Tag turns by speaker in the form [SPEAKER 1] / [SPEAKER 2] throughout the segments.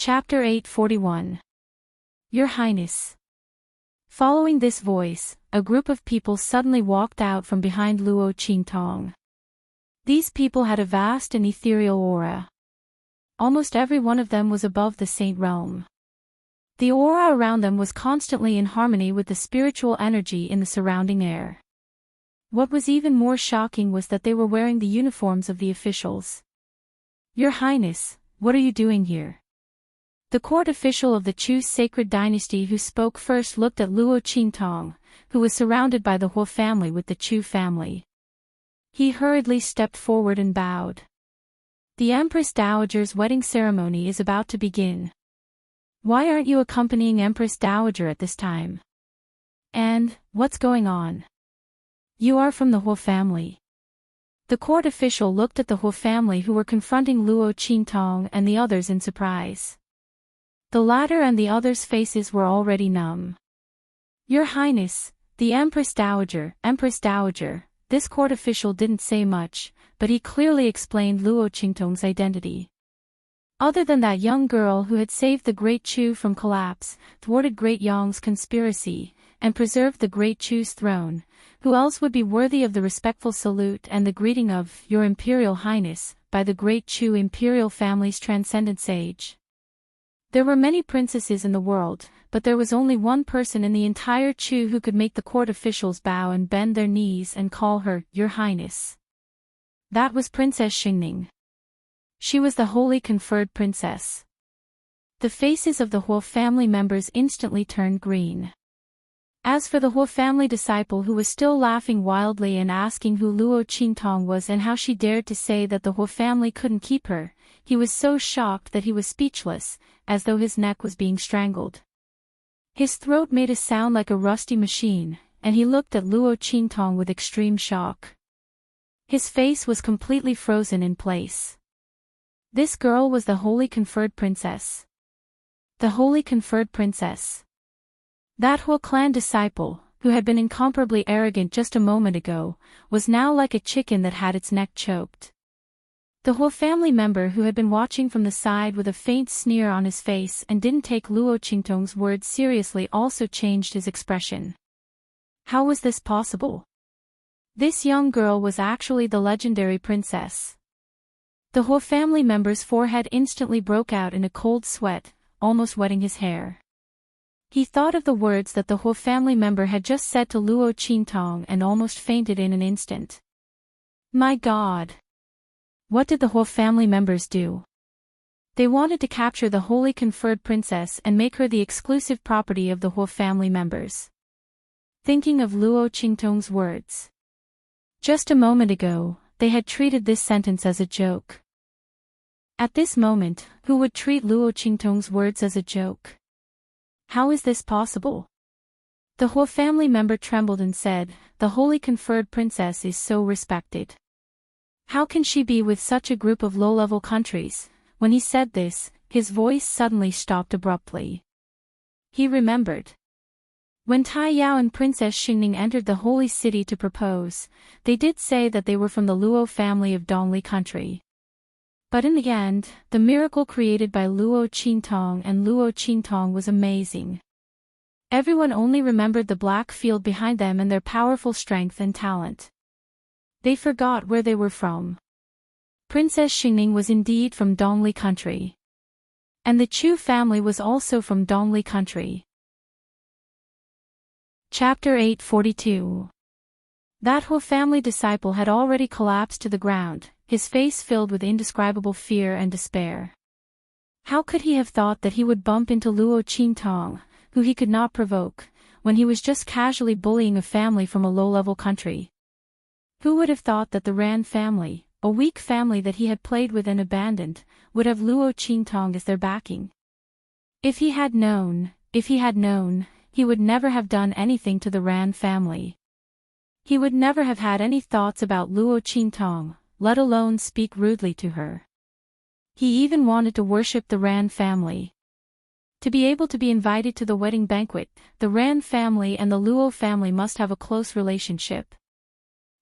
[SPEAKER 1] Chapter 841. Your Highness. Following this voice, a group of people suddenly walked out from behind Luo Qingtong. These people had a vast and ethereal aura. Almost every one of them was above the saint realm. The aura around them was constantly in harmony with the spiritual energy in the surrounding air. What was even more shocking was that they were wearing the uniforms of the officials. Your Highness, what are you doing here? The court official of the Chu sacred dynasty who spoke first looked at Luo Qingtong, who was surrounded by the Huo family with the Chu family. He hurriedly stepped forward and bowed. The Empress Dowager's wedding ceremony is about to begin. Why aren't you accompanying Empress Dowager at this time? And, what's going on? You are from the Huo family. The court official looked at the Huo family who were confronting Luo Qingtong and the others in surprise. The latter and the others' faces were already numb. Your Highness, the Empress Dowager, this court official didn't say much, but he clearly explained Luo Qingtong's identity. Other than that young girl who had saved the Great Chu from collapse, thwarted Great Yong's conspiracy, and preserved the Great Chu's throne, who else would be worthy of the respectful salute and the greeting of Your Imperial Highness by the Great Chu imperial family's transcendent sage? There were many princesses in the world, but there was only one person in the entire Chu who could make the court officials bow and bend their knees and call her Your Highness. That was Princess Xingning. She was the holy conferred princess. The faces of the Huo family members instantly turned green. As for the Huo family disciple who was still laughing wildly and asking who Luo Qingtong was and how she dared to say that the Huo family couldn't keep her, he was so shocked that he was speechless, as though his neck was being strangled. His throat made a sound like a rusty machine, and he looked at Luo Qingtong with extreme shock. His face was completely frozen in place. This girl was the holy conferred princess. The holy conferred princess. That Huo clan disciple, who had been incomparably arrogant just a moment ago, was now like a chicken that had its neck choked. The Huo family member who had been watching from the side with a faint sneer on his face and didn't take Luo Qingtong's words seriously also changed his expression. How was this possible? This young girl was actually the legendary princess. The Huo family member's forehead instantly broke out in a cold sweat, almost wetting his hair. He thought of the words that the Huo family member had just said to Luo Qingtong and almost fainted in an instant. My God! What did the Huo family members do? They wanted to capture the holy conferred princess and make her the exclusive property of the Huo family members. Thinking of Luo Qingtong's words. Just a moment ago, they had treated this sentence as a joke. At this moment, who would treat Luo Qingtong's words as a joke? How is this possible? The Huo family member trembled and said, the holy conferred princess is so respected. How can she be with such a group of low-level countries? When he said this, his voice suddenly stopped abruptly. He remembered. When Tai Yao and Princess Xingning entered the holy city to propose, they did say that they were from the Luo family of Dongli country. But in the end, the miracle created by Luo Qingtong was amazing. Everyone only remembered the black field behind them and their powerful strength and talent. They forgot where they were from. Princess Xingning was indeed from Dongli country. And the Chu family was also from Dongli country. Chapter 842. That Huo family disciple had already collapsed to the ground, his face filled with indescribable fear and despair. How could he have thought that he would bump into Luo Qingtong, who he could not provoke, when he was just casually bullying a family from a low-level country? Who would have thought that the Ran family, a weak family that he had played with and abandoned, would have Luo Qingtong as their backing? If he had known, he would never have done anything to the Ran family. He would never have had any thoughts about Luo Qingtong, let alone speak rudely to her. He even wanted to worship the Ran family. To be able to be invited to the wedding banquet, the Ran family and the Luo family must have a close relationship.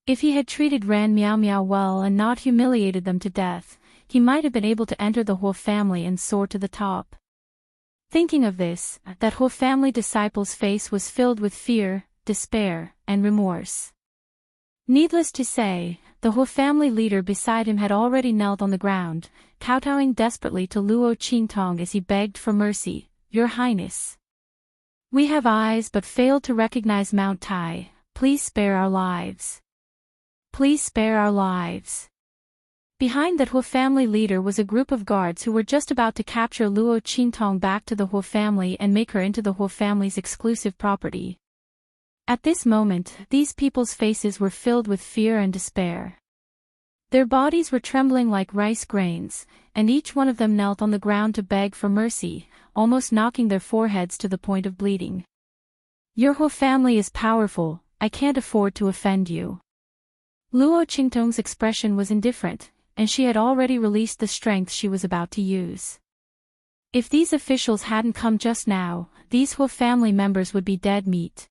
[SPEAKER 1] If he had treated Ran Miao Miao well and not humiliated them to death, he might have been able to enter the Huo family and soar to the top. Thinking of this, that whole family disciple's face was filled with fear, despair, and remorse. Needless to say, the whole family leader beside him had already knelt on the ground, kowtowing desperately to Luo Qingtong as he begged for mercy. "Your Highness, we have eyes but failed to recognize Mount Tai. Please spare our lives. Please spare our lives." Behind that whole family leader was a group of guards who were just about to capture Luo Qingtong back to the whole family and make her into the whole family's exclusive property. At this moment, these people's faces were filled with fear and despair. Their bodies were trembling like rice grains, and each one of them knelt on the ground to beg for mercy, almost knocking their foreheads to the point of bleeding. "Your whole family is powerful, I can't afford to offend you." Luo Qingtong's expression was indifferent, and she had already released the strength she was about to use. If these officials hadn't come just now, these whole family members would be dead meat.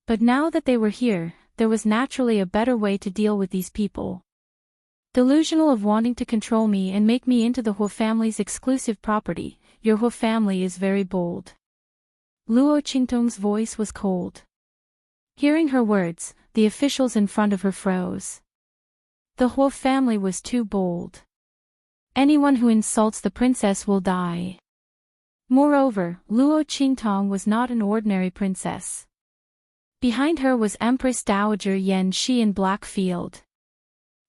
[SPEAKER 1] But now that they were here, there was naturally a better way to deal with these people. Delusional of wanting to control me and make me into the whole family's exclusive property, your whole family is very bold. Luo Qingtong's voice was cold. Hearing her words, the officials in front of her froze. The whole family was too bold. Anyone who insults the princess will die. Moreover, Luo Qingtong was not an ordinary princess. Behind her was Empress Dowager Yan Shi in Blackfield.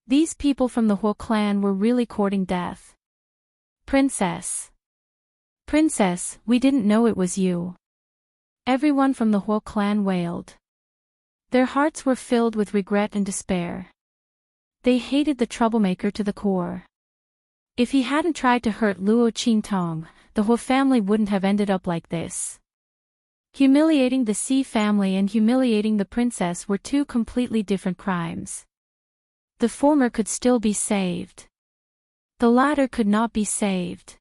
[SPEAKER 1] These people from the whole clan were really courting death. "Princess! Princess, we didn't know it was you." Everyone from the whole clan wailed. Their hearts were filled with regret and despair. They hated the troublemaker to the core. If he hadn't tried to hurt Luo Qingtong, the whole family wouldn't have ended up like this. Humiliating the Xi family and humiliating the princess were two completely different crimes. The former could still be saved. The latter could not be saved.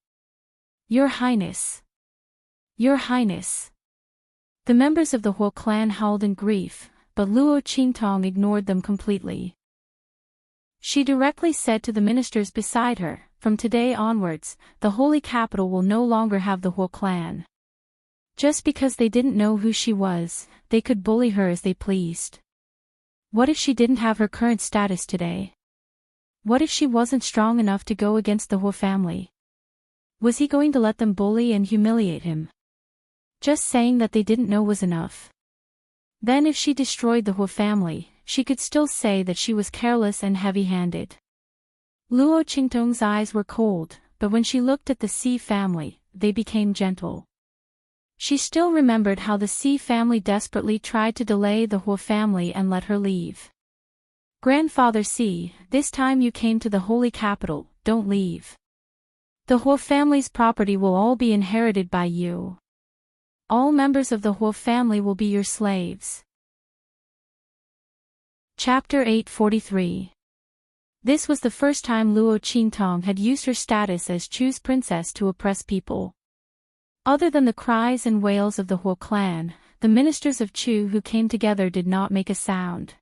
[SPEAKER 1] "Your Highness! Your Highness!" The members of the whole clan howled in grief, but Luo Qingtong ignored them completely. She directly said to the ministers beside her, "From today onwards, the holy capital will no longer have the whole clan." Just because they didn't know who she was, they could bully her as they pleased. What if she didn't have her current status today? What if she wasn't strong enough to go against the whole family? Was he going to let them bully and humiliate him? Just saying that they didn't know was enough. Then if she destroyed the whole family, she could still say that she was careless and heavy-handed. Luo Qingtong's eyes were cold, but when she looked at the Xi family, they became gentle. She still remembered how the Xi family desperately tried to delay the whole family and let her leave. "Grandfather Xi, this time you came to the holy capital, don't leave. The whole family's property will all be inherited by you. All members of the whole family will be your slaves." Chapter 843. This was the first time Luo Qingtong had used her status as Chu's princess to oppress people. Other than the cries and wails of the whole clan, the ministers of Chu who came together did not make a sound.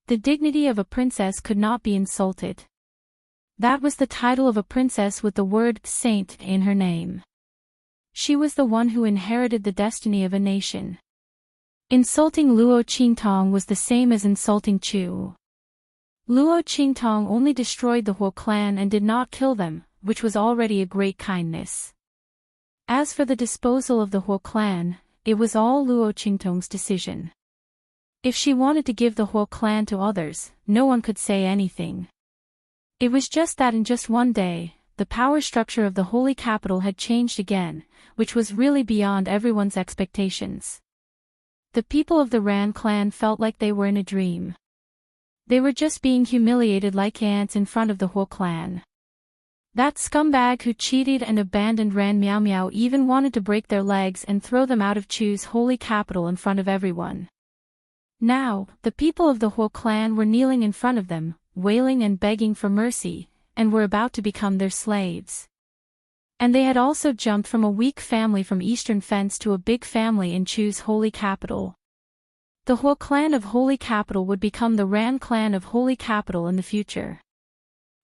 [SPEAKER 1] The dignity of a princess could not be insulted. That was the title of a princess with the word saint in her name. She was the one who inherited the destiny of a nation. Insulting Luo Qingtong was the same as insulting Chu. Luo Qingtong only destroyed the whole clan and did not kill them, which was already a great kindness. As for the disposal of the whole clan, it was all Luo Qingtong's decision. If she wanted to give the whole clan to others, no one could say anything. It was just that in just one day, the power structure of the holy capital had changed again, which was really beyond everyone's expectations. The people of the Ran clan felt like they were in a dream. They were just being humiliated like ants in front of the whole clan. That scumbag who cheated and abandoned Ran Miao Miao even wanted to break their legs and throw them out of Chu's holy capital in front of everyone. Now, the people of the whole clan were kneeling in front of them, wailing and begging for mercy, and were about to become their slaves. And they had also jumped from a weak family from Eastern Fence to a big family in Chu's holy capital. The whole clan of Holy Capital would become the Ran clan of Holy Capital in the future.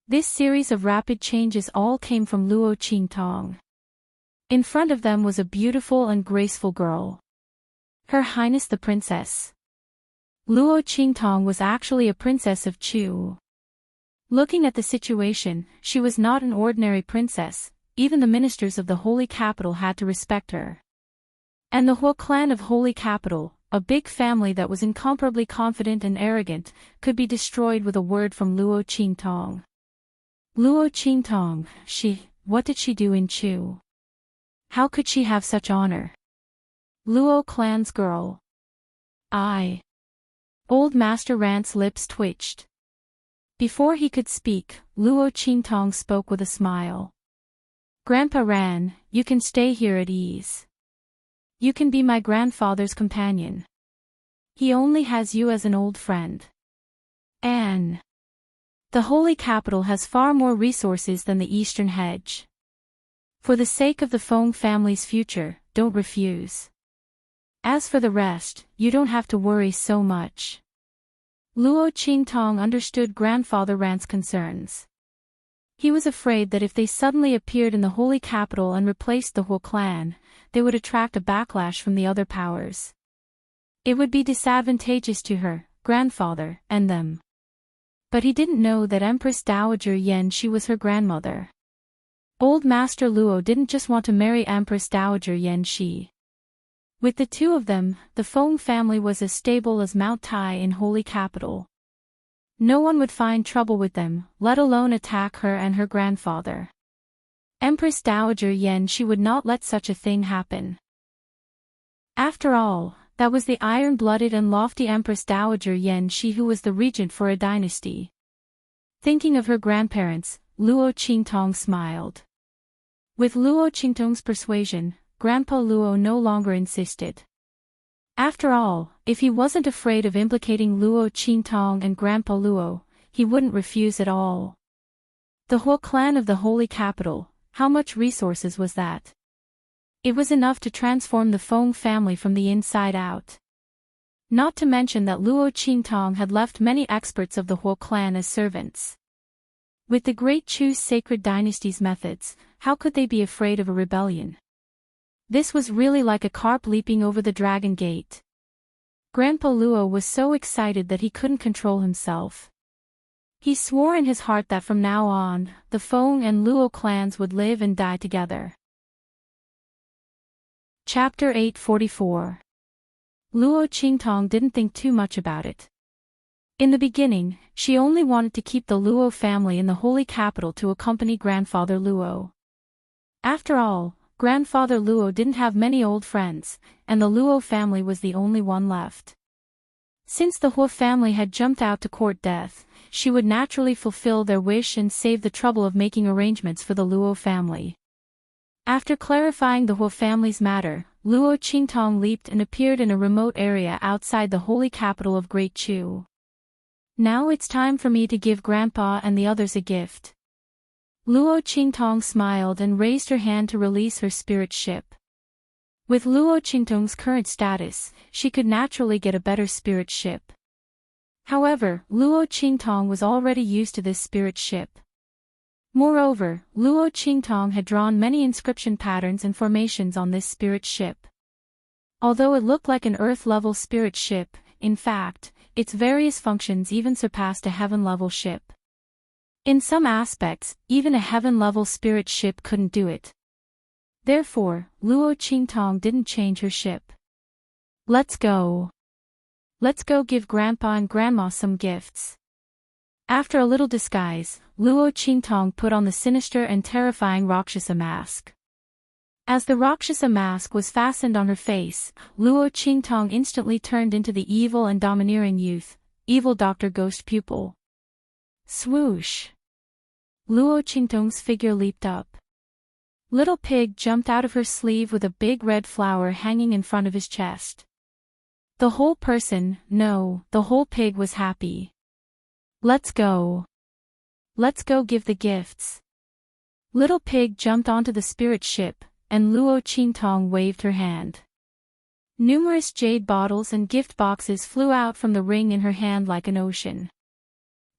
[SPEAKER 1] This series of rapid changes all came from Luo Qingtong. In front of them was a beautiful and graceful girl. Her Highness the Princess. Luo Qingtong was actually a princess of Chu. Looking at the situation, she was not an ordinary princess, even the ministers of the Holy Capital had to respect her. And the Huo clan of Holy Capital, a big family that was incomparably confident and arrogant, could be destroyed with a word from Luo Qingtong. Luo Qingtong, what did she do in Chu? How could she have such honor? Luo clan's girl. Old Master Rant's lips twitched. Before he could speak, Luo Qingtong spoke with a smile. Grandpa Ran, you can stay here at ease. You can be my grandfather's companion. He only has you as an old friend. Anne. The Holy Capital has far more resources than the Eastern Hedge. For the sake of the Feng family's future, don't refuse. As for the rest, you don't have to worry so much. Luo Qingtong understood Grandfather Rant's concerns. He was afraid that if they suddenly appeared in the Holy Capital and replaced the Huo clan, they would attract a backlash from the other powers. It would be disadvantageous to her, grandfather, and them. But he didn't know that Empress Dowager Yan Shi was her grandmother. Old Master Luo didn't just want to marry Empress Dowager Yan Shi. With the two of them, the Feng family was as stable as Mount Tai in Holy Capital. No one would find trouble with them, let alone attack her and her grandfather. Empress Dowager Yan Shi would not let such a thing happen. After all, that was the iron-blooded and lofty Empress Dowager Yan Shi who was the regent for a dynasty. Thinking of her grandparents, Luo Qingtong smiled. With Luo Qingtong's persuasion, Grandpa Luo no longer insisted. After all, if he wasn't afraid of implicating Luo Qingtong and Grandpa Luo, he wouldn't refuse at all. The Huo clan of the Holy Capital, how much resources was that? It was enough to transform the Feng family from the inside out. Not to mention that Luo Qingtong had left many experts of the Huo clan as servants. With the Great Chu's sacred dynasty's methods, how could they be afraid of a rebellion? This was really like a carp leaping over the dragon gate. Grandpa Luo was so excited that he couldn't control himself. He swore in his heart that from now on, the Feng and Luo clans would live and die together. Chapter 844. Luo Qingtong didn't think too much about it. In the beginning, she only wanted to keep the Luo family in the Holy Capital to accompany Grandfather Luo. After all, Grandfather Luo didn't have many old friends, and the Luo family was the only one left. Since the Huo family had jumped out to court death, she would naturally fulfill their wish and save the trouble of making arrangements for the Luo family. After clarifying the Huo family's matter, Luo Qingtong leaped and appeared in a remote area outside the holy capital of Great Chu. Now it's time for me to give Grandpa and the others a gift. Luo Qingtong smiled and raised her hand to release her spirit ship. With Luo Qingtong's current status, she could naturally get a better spirit ship. However, Luo Qingtong was already used to this spirit ship. Moreover, Luo Qingtong had drawn many inscription patterns and formations on this spirit ship. Although it looked like an Earth-level spirit ship, in fact, its various functions even surpassed a heaven-level ship. In some aspects, even a heaven-level spirit ship couldn't do it. Therefore, Luo Qingtong didn't change her ship. Let's go. Let's go give Grandpa and Grandma some gifts. After a little disguise, Luo Qingtong put on the sinister and terrifying Rakshasa mask. As the Rakshasa mask was fastened on her face, Luo Qingtong instantly turned into the evil and domineering youth, evil Dr. Ghost Pupil. Swoosh! Luo Qingtong's figure leaped up. Little Pig jumped out of her sleeve with a big red flower hanging in front of his chest. The whole pig was happy. Let's go. Let's go give the gifts. Little Pig jumped onto the spirit ship, and Luo Qingtong waved her hand. Numerous jade bottles and gift boxes flew out from the ring in her hand like an ocean.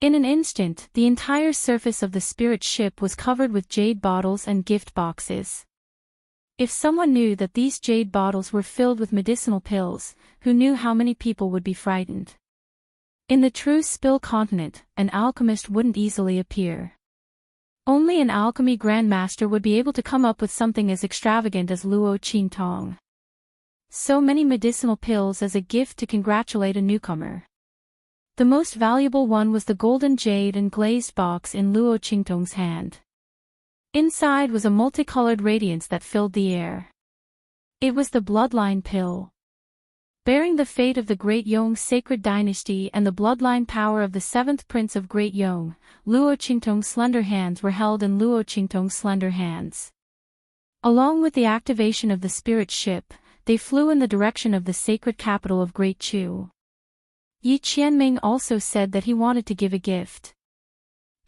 [SPEAKER 1] In an instant, the entire surface of the spirit ship was covered with jade bottles and gift boxes. If someone knew that these jade bottles were filled with medicinal pills, who knew how many people would be frightened? In the true Spill continent, an alchemist wouldn't easily appear. Only an alchemy grandmaster would be able to come up with something as extravagant as Luo Qingtong. So many medicinal pills as a gift to congratulate a newcomer. The most valuable one was the golden jade and glazed box in Luo Qingtong's hand. Inside was a multicolored radiance that filled the air. It was the bloodline pill. Bearing the fate of the Great Yong sacred dynasty and the bloodline power of the 7th prince of Great Yong, Luo Qingtong's slender hands were held in Luo Qingtong's slender hands. Along with the activation of the spirit ship, they flew in the direction of the sacred capital of Great Chu. Yi Qianming also said that he wanted to give a gift.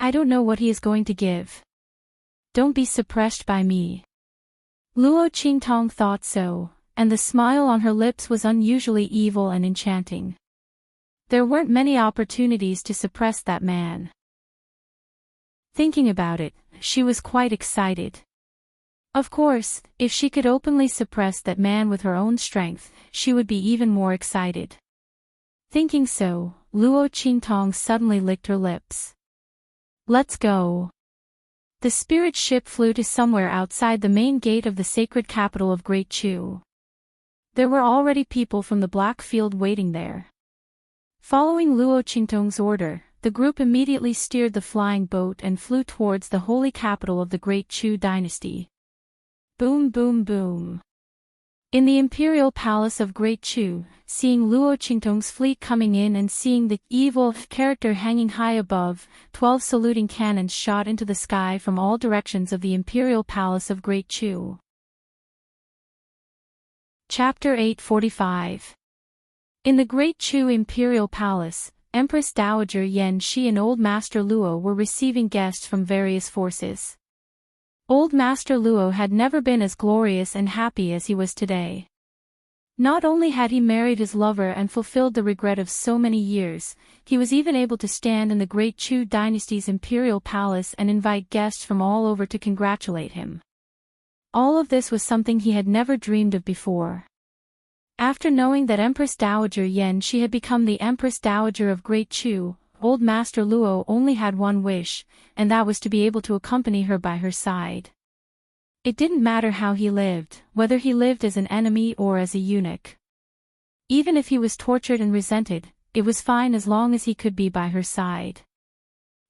[SPEAKER 1] I don't know what he is going to give. Don't be suppressed by me. Luo Qingtong thought so, and the smile on her lips was unusually evil and enchanting. There weren't many opportunities to suppress that man. Thinking about it, she was quite excited. Of course, if she could openly suppress that man with her own strength, she would be even more excited. Thinking so, Luo Qingtong suddenly licked her lips. Let's go. The spirit ship flew to somewhere outside the main gate of the sacred capital of Great Chu. There were already people from the Black Field waiting there. Following Luo Qingtong's order, the group immediately steered the flying boat and flew towards the holy capital of the Great Chu dynasty. Boom boom boom. In the imperial palace of Great Chu, seeing Luo Qingtong's fleet coming in and seeing the evil character hanging high above, 12 saluting cannons shot into the sky from all directions of the imperial palace of Great Chu. Chapter 845. In the Great Chu imperial palace, Empress Dowager Yan Shi and Old Master Luo were receiving guests from various forces. Old Master Luo had never been as glorious and happy as he was today. Not only had he married his lover and fulfilled the regret of so many years, he was even able to stand in the Great Chu dynasty's imperial palace and invite guests from all over to congratulate him. All of this was something he had never dreamed of before. After knowing that Empress Dowager Yan Shi had become the Empress Dowager of Great Chu, Old Master Luo only had one wish, and that was to be able to accompany her by her side. It didn't matter how he lived, whether he lived as an enemy or as a eunuch. Even if he was tortured and resented, it was fine as long as he could be by her side.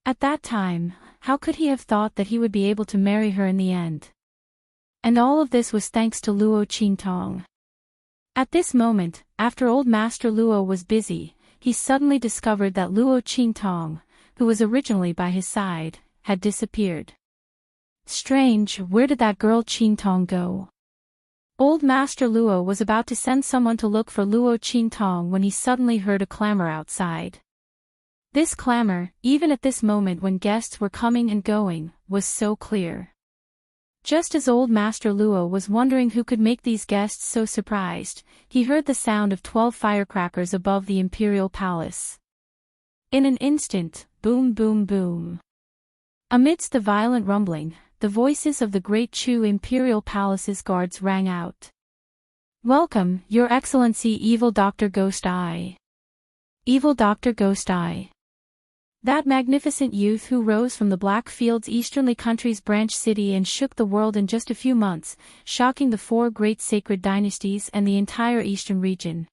[SPEAKER 1] At that time, how could he have thought that he would be able to marry her in the end? And all of this was thanks to Luo Qingtong. At this moment, after Old Master Luo was busy, he suddenly discovered that Luo Qingtong, who was originally by his side, had disappeared. Strange, where did that girl Qingtong go? Old Master Luo was about to send someone to look for Luo Qingtong when he suddenly heard a clamor outside. This clamor, even at this moment when guests were coming and going, was so clear. Just as Old Master Luo was wondering who could make these guests so surprised, he heard the sound of 12 firecrackers above the imperial palace. In an instant, boom boom boom. Amidst the violent rumbling, the voices of the Great Chu imperial palace's guards rang out. Welcome, Your Excellency Evil Dr. Ghost Eye. Evil Dr. Ghost Eye. That magnificent youth who rose from the Black Field's easternly country's branch city and shook the world in just a few months, shocking the 4 great sacred dynasties and the entire eastern region.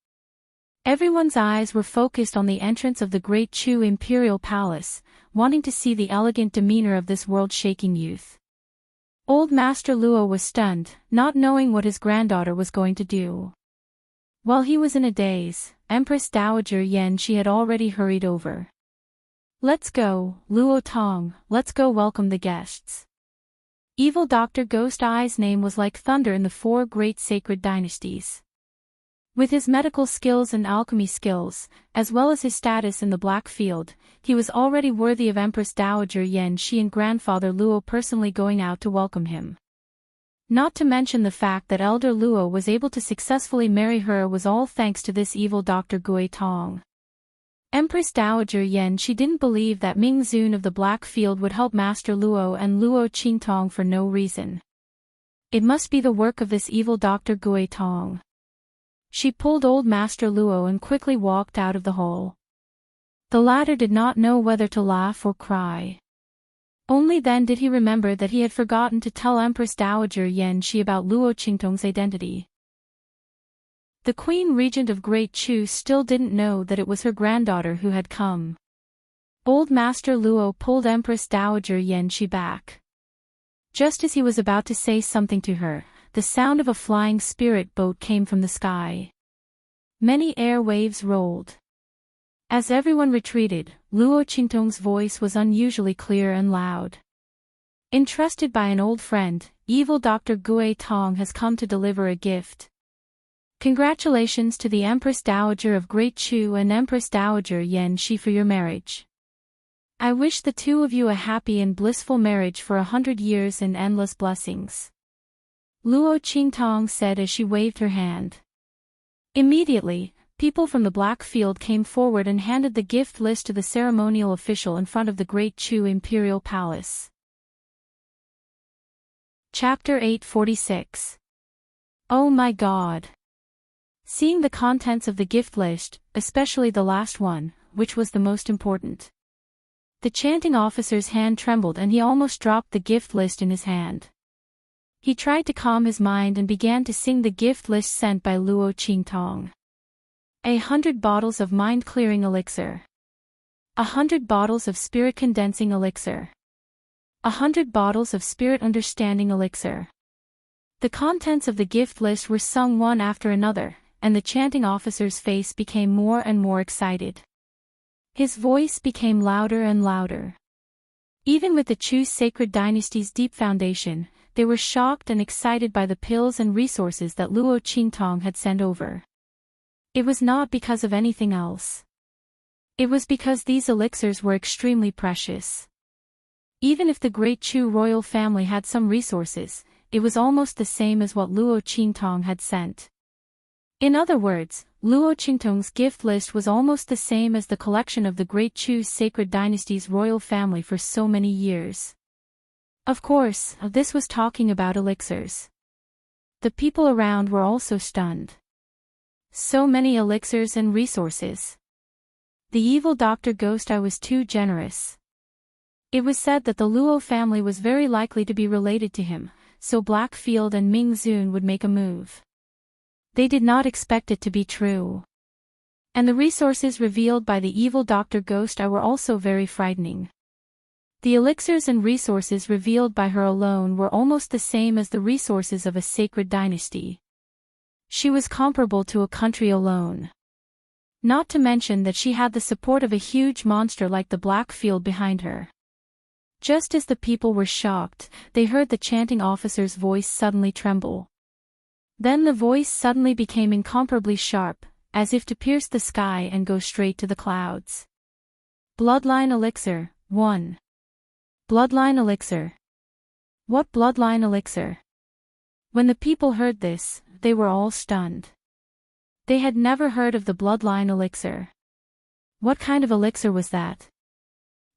[SPEAKER 1] Everyone's eyes were focused on the entrance of the Great Chu imperial palace, wanting to see the elegant demeanor of this world-shaking youth. Old Master Luo was stunned, not knowing what his granddaughter was going to do. While he was in a daze, Empress Dowager Yan Shi had already hurried over. Let's go, Luo Tong, let's go welcome the guests. Evil Dr. Ghost Eye's name was like thunder in the 4 great sacred dynasties. With his medical skills and alchemy skills, as well as his status in the Black Field, he was already worthy of Empress Dowager Yan Shi and grandfather Luo personally going out to welcome him. Not to mention the fact that elder Luo was able to successfully marry her was all thanks to this evil Dr. Gui Tong. Empress Dowager Yan Shi didn't believe that Ming Zun of the Black Field would help Master Luo and Luo Qingtong for no reason. It must be the work of this evil Dr. Gui Tong. She pulled old Master Luo and quickly walked out of the hall. The latter did not know whether to laugh or cry. Only then did he remember that he had forgotten to tell Empress Dowager Yan Shi about Luo Qingtong's identity. The Queen Regent of Great Chu still didn't know that it was her granddaughter who had come. Old Master Luo pulled Empress Dowager Yan Shi back. Just as he was about to say something to her, the sound of a flying spirit boat came from the sky. Many air waves rolled. As everyone retreated, Luo Qingtong's voice was unusually clear and loud. Entrusted by an old friend, evil Dr. Gui Tong has come to deliver a gift. Congratulations to the Empress Dowager of Great Chu and Empress Dowager Yan Shi for your marriage. I wish the two of you a happy and blissful marriage for 100 years and endless blessings. Luo Qingtong said as she waved her hand. Immediately, people from the Black Field came forward and handed the gift list to the ceremonial official in front of the Great Chu Imperial Palace. Chapter 846. Oh my God! Seeing the contents of the gift list, especially the last one, which was the most important. The chanting officer's hand trembled and he almost dropped the gift list in his hand. He tried to calm his mind and began to sing the gift list sent by Luo Qingtong. 100 bottles of mind-clearing elixir. 100 bottles of spirit-condensing elixir. 100 bottles of spirit-understanding elixir. The contents of the gift list were sung one after another, and the chanting officer's face became more and more excited. His voice became louder and louder. Even with the Chu sacred dynasty's deep foundation, they were shocked and excited by the pills and resources that Luo Qingtong had sent over. It was not because of anything else. It was because these elixirs were extremely precious. Even if the Great Chu royal family had some resources, it was almost the same as what Luo Qingtong had sent. In other words, Luo Qingtong's gift list was almost the same as the collection of the Great Chu's sacred dynasty's royal family for so many years. Of course, this was talking about elixirs. The people around were also stunned. So many elixirs and resources. The evil Dr. Ghost Eye was too generous. It was said that the Luo family was very likely to be related to him, so Blackfield and Ming Zun would make a move. They did not expect it to be true. And the resources revealed by the evil Dr. Ghost Eye were also very frightening. The elixirs and resources revealed by her alone were almost the same as the resources of a sacred dynasty. She was comparable to a country alone. Not to mention that she had the support of a huge monster like the Blackfield behind her. Just as the people were shocked, they heard the chanting officer's voice suddenly tremble. Then the voice suddenly became incomparably sharp, as if to pierce the sky and go straight to the clouds. Bloodline Elixir, 1. Bloodline Elixir. What bloodline elixir? When the people heard this, they were all stunned. They had never heard of the bloodline elixir. What kind of elixir was that?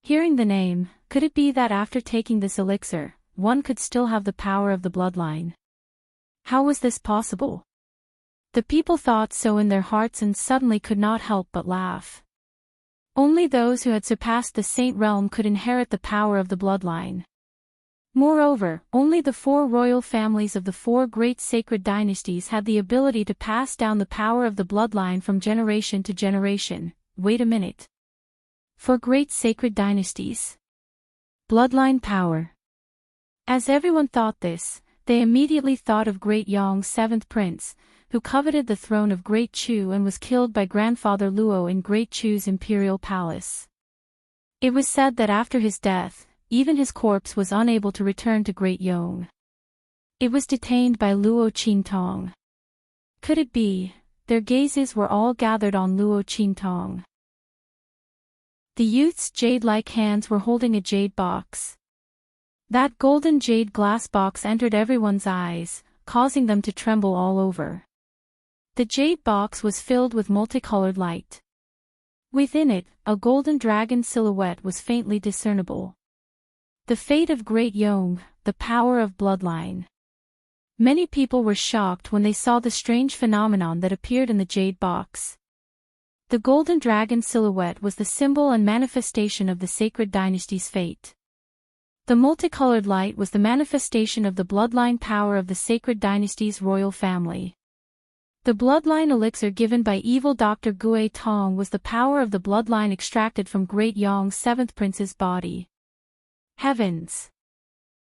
[SPEAKER 1] Hearing the name, could it be that after taking this elixir, one could still have the power of the bloodline? How was this possible? The people thought so in their hearts and suddenly could not help but laugh. Only those who had surpassed the saint realm could inherit the power of the bloodline. Moreover, only the 4 royal families of the 4 great sacred dynasties had the ability to pass down the power of the bloodline from generation to generation. Wait a minute. 4 great sacred dynasties. Bloodline power. As everyone thought this, they immediately thought of Great Yong's 7th prince, who coveted the throne of Great Chu and was killed by grandfather Luo in Great Chu's imperial palace. It was said that after his death, even his corpse was unable to return to Great Yong. It was detained by Luo Qingtong. Could it be? Their gazes were all gathered on Luo Qingtong. The youth's jade-like hands were holding a jade box. That golden jade glass box entered everyone's eyes, causing them to tremble all over. The jade box was filled with multicolored light. Within it, a golden dragon silhouette was faintly discernible. The fate of Great Yong, the power of bloodline. Many people were shocked when they saw the strange phenomenon that appeared in the jade box. The golden dragon silhouette was the symbol and manifestation of the sacred dynasty's fate. The multicolored light was the manifestation of the bloodline power of the sacred dynasty's royal family. The bloodline elixir given by evil Dr. Gui Tong was the power of the bloodline extracted from Great Yong's seventh prince's body. Heavens!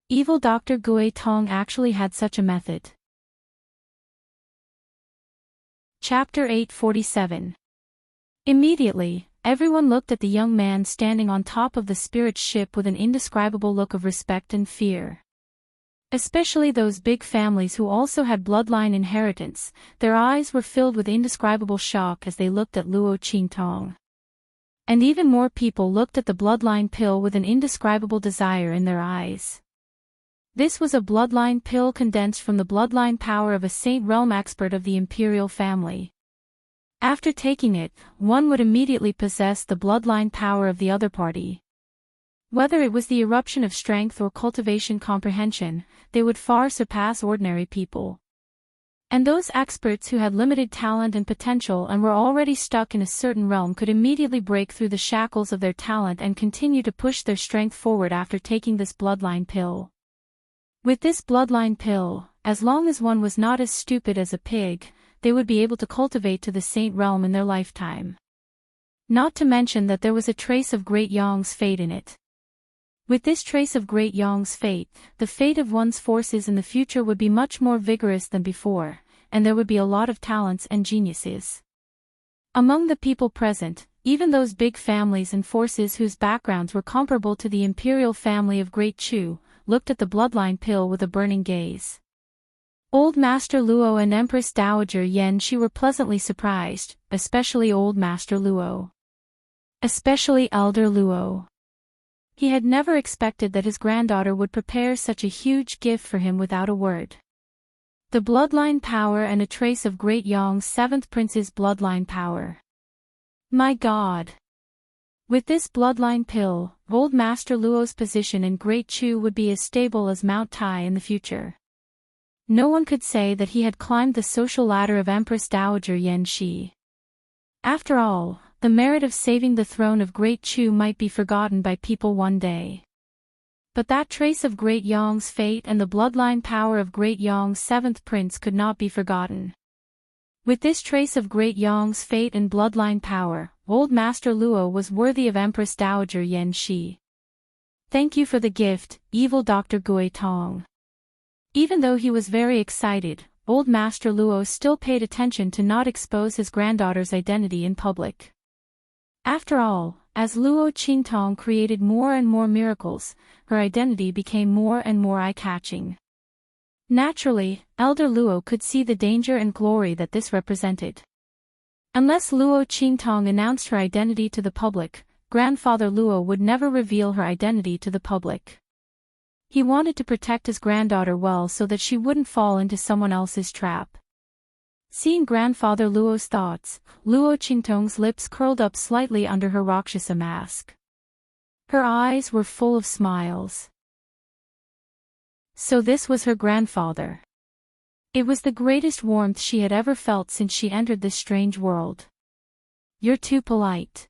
[SPEAKER 1] Evil Dr. Gui Tong actually had such a method. Chapter 847. Immediately, everyone looked at the young man standing on top of the spirit ship with an indescribable look of respect and fear. Especially those big families who also had bloodline inheritance, their eyes were filled with indescribable shock as they looked at Luo Qingtong. And even more people looked at the bloodline pill with an indescribable desire in their eyes. This was a bloodline pill condensed from the bloodline power of a Saint Realm expert of the imperial family. After taking it, one would immediately possess the bloodline power of the other party. Whether it was the eruption of strength or cultivation comprehension, they would far surpass ordinary people. And those experts who had limited talent and potential and were already stuck in a certain realm could immediately break through the shackles of their talent and continue to push their strength forward after taking this bloodline pill. With this bloodline pill, as long as one was not as stupid as a pig, they would be able to cultivate to the Saint Realm in their lifetime. Not to mention that there was a trace of Great Yong's fate in it. With this trace of Great Yong's fate, the fate of one's forces in the future would be much more vigorous than before, and there would be a lot of talents and geniuses. Among the people present, even those big families and forces whose backgrounds were comparable to the imperial family of Great Chu, looked at the bloodline pill with a burning gaze. Old Master Luo and Empress Dowager Yan Shi were pleasantly surprised, especially Old Master Luo. Especially Elder Luo. He had never expected that his granddaughter would prepare such a huge gift for him without a word. The bloodline power and a trace of Great Yong's seventh prince's bloodline power. My God! With this bloodline pill, Old Master Luo's position in Great Chu would be as stable as Mount Tai in the future. No one could say that he had climbed the social ladder of Empress Dowager Yan Shi. After all, the merit of saving the throne of Great Chu might be forgotten by people one day. But that trace of Great Yong's fate and the bloodline power of Great Yong's seventh prince could not be forgotten. With this trace of Great Yong's fate and bloodline power, Old Master Luo was worthy of Empress Dowager Yan Shi. Thank you for the gift, evil Dr. Gui Tong. Even though he was very excited, Old Master Luo still paid attention to not expose his granddaughter's identity in public. After all, as Luo Qingtong created more and more miracles, her identity became more and more eye-catching. Naturally, Elder Luo could see the danger and glory that this represented. Unless Luo Qingtong announced her identity to the public, Grandfather Luo would never reveal her identity to the public. He wanted to protect his granddaughter well so that she wouldn't fall into someone else's trap. Seeing Grandfather Luo's thoughts, Luo Qingtong's lips curled up slightly under her Rakshasa mask. Her eyes were full of smiles. So this was her grandfather. It was the greatest warmth she had ever felt since she entered this strange world. You're too polite.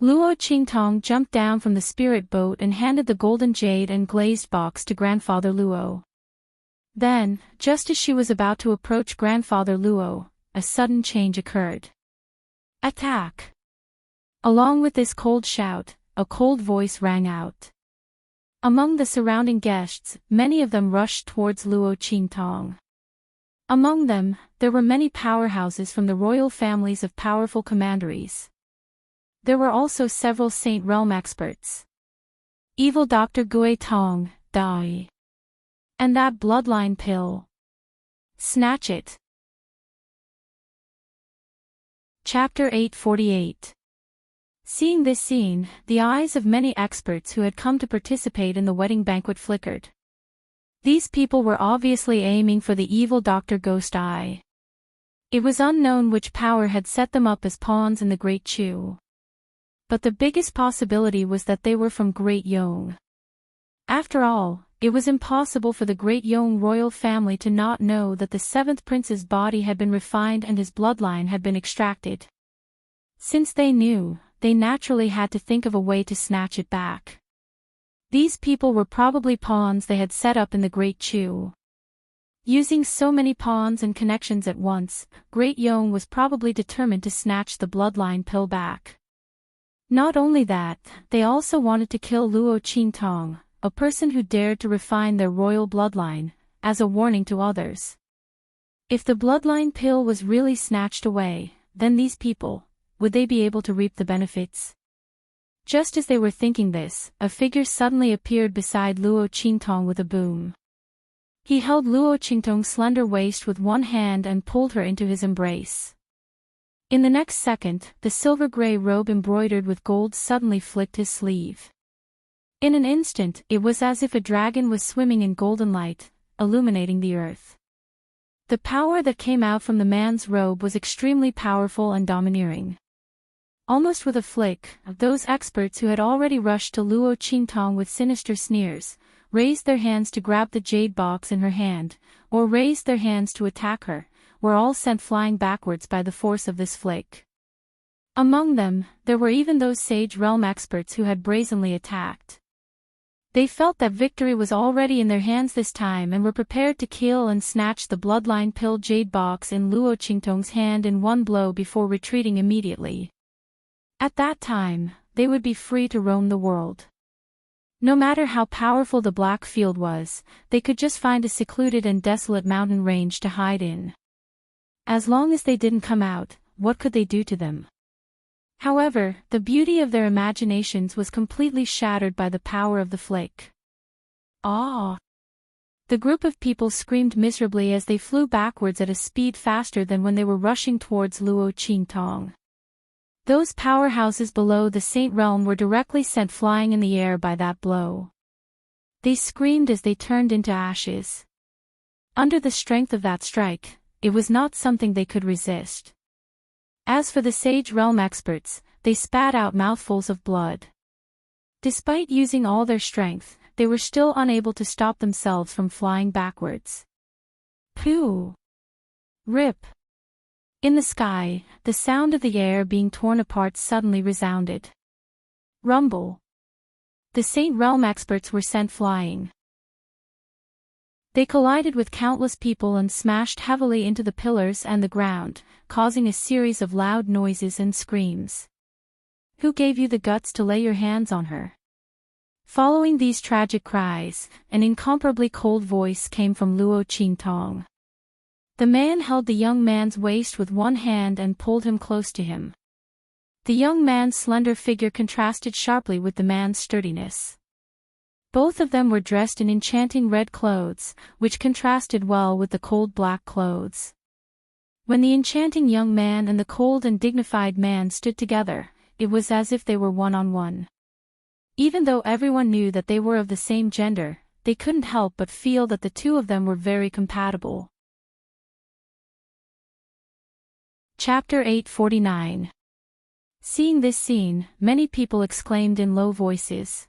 [SPEAKER 1] Luo Qingtong jumped down from the spirit boat and handed the golden jade and glazed box to Grandfather Luo. Then, just as she was about to approach Grandfather Luo, a sudden change occurred. Attack! Along with this cold shout, a cold voice rang out. Among the surrounding guests, many of them rushed towards Luo Qingtong. Among them, there were many powerhouses from the royal families of powerful commanderies. There were also several Saint Realm experts. Evil Dr. Gui Tong, die. And that bloodline pill. Snatch it. Chapter 848. Seeing this scene, the eyes of many experts who had come to participate in the wedding banquet flickered. These people were obviously aiming for the evil Dr. Ghost Eye. It was unknown which power had set them up as pawns in the Great Chu. But the biggest possibility was that they were from Great Yong. After all, it was impossible for the great Yong royal family to not know that the seventh prince's body had been refined and his bloodline had been extracted. Since they knew, they naturally had to think of a way to snatch it back. These people were probably pawns they had set up in the Great Chew. Using so many pawns and connections at once, Great Yong was probably determined to snatch the bloodline pill back. Not only that, they also wanted to kill Luo Qingtong, a person who dared to refine their royal bloodline, as a warning to others. If the bloodline pill was really snatched away, then these people, would they be able to reap the benefits? Just as they were thinking this, a figure suddenly appeared beside Luo Qingtong with a boom. He held Luo Qingtong's slender waist with one hand and pulled her into his embrace. In the next second, the silver-gray robe embroidered with gold suddenly flicked his sleeve. In an instant, it was as if a dragon was swimming in golden light, illuminating the earth. The power that came out from the man's robe was extremely powerful and domineering. Almost with a flick, those experts who had already rushed to Luo Qingtong with sinister sneers, raised their hands to grab the jade box in her hand, or raised their hands to attack her, were all sent flying backwards by the force of this flick. Among them, there were even those Sage Realm experts who had brazenly attacked. They felt that victory was already in their hands this time and were prepared to kill and snatch the bloodline pill jade box in Luo Qingtong's hand in one blow before retreating immediately. At that time, they would be free to roam the world. No matter how powerful the black field was, they could just find a secluded and desolate mountain range to hide in. As long as they didn't come out, what could they do to them? However, the beauty of their imaginations was completely shattered by the power of the flick. Ah! The group of people screamed miserably as they flew backwards at a speed faster than when they were rushing towards Luo Qingtong. Those powerhouses below the Saint Realm were directly sent flying in the air by that blow. They screamed as they turned into ashes. Under the strength of that strike, it was not something they could resist. As for the Sage Realm experts, they spat out mouthfuls of blood. Despite using all their strength, they were still unable to stop themselves from flying backwards. Pooh! Rip! In the sky, the sound of the air being torn apart suddenly resounded. Rumble! The Saint Realm experts were sent flying. They collided with countless people and smashed heavily into the pillars and the ground, causing a series of loud noises and screams. Who gave you the guts to lay your hands on her? Following these tragic cries, an incomparably cold voice came from Luo Qingtong. The man held the young man's waist with one hand and pulled him close to him. The young man's slender figure contrasted sharply with the man's sturdiness. Both of them were dressed in enchanting red clothes, which contrasted well with the cold black clothes. When the enchanting young man and the cold and dignified man stood together, it was as if they were one-on-one. Even though everyone knew that they were of the same gender, they couldn't help but feel that the two of them were very compatible. Chapter 849. Seeing this scene, many people exclaimed in low voices.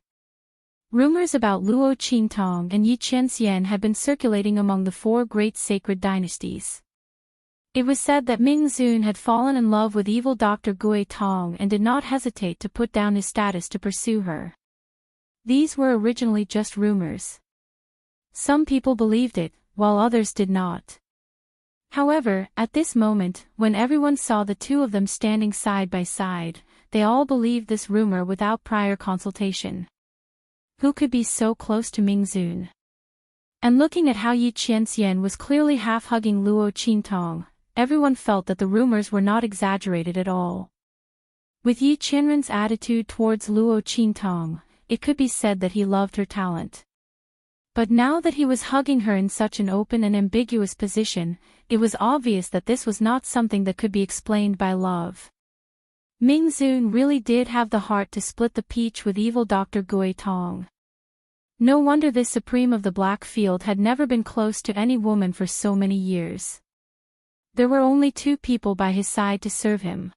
[SPEAKER 1] Rumors about Luo Qingtong and Yi Qianxian had been circulating among the four great sacred dynasties. It was said that Ming Zun had fallen in love with evil Dr. Gui Tong and did not hesitate to put down his status to pursue her. These were originally just rumors. Some people believed it, while others did not. However, at this moment, when everyone saw the two of them standing side by side, they all believed this rumor without prior consultation. Who could be so close to Ming Zun? And looking at how Yi Qianxian was clearly half-hugging Luo Qingtong, everyone felt that the rumors were not exaggerated at all. With Yi Qianren's attitude towards Luo Qingtong, it could be said that he loved her talent. But now that he was hugging her in such an open and ambiguous position, it was obvious that this was not something that could be explained by love. Ming Zun really did have the heart to split the peach with evil Dr. Gui Tong. No wonder this supreme of the Black Field had never been close to any woman for so many years. There were only two people by his side to serve him.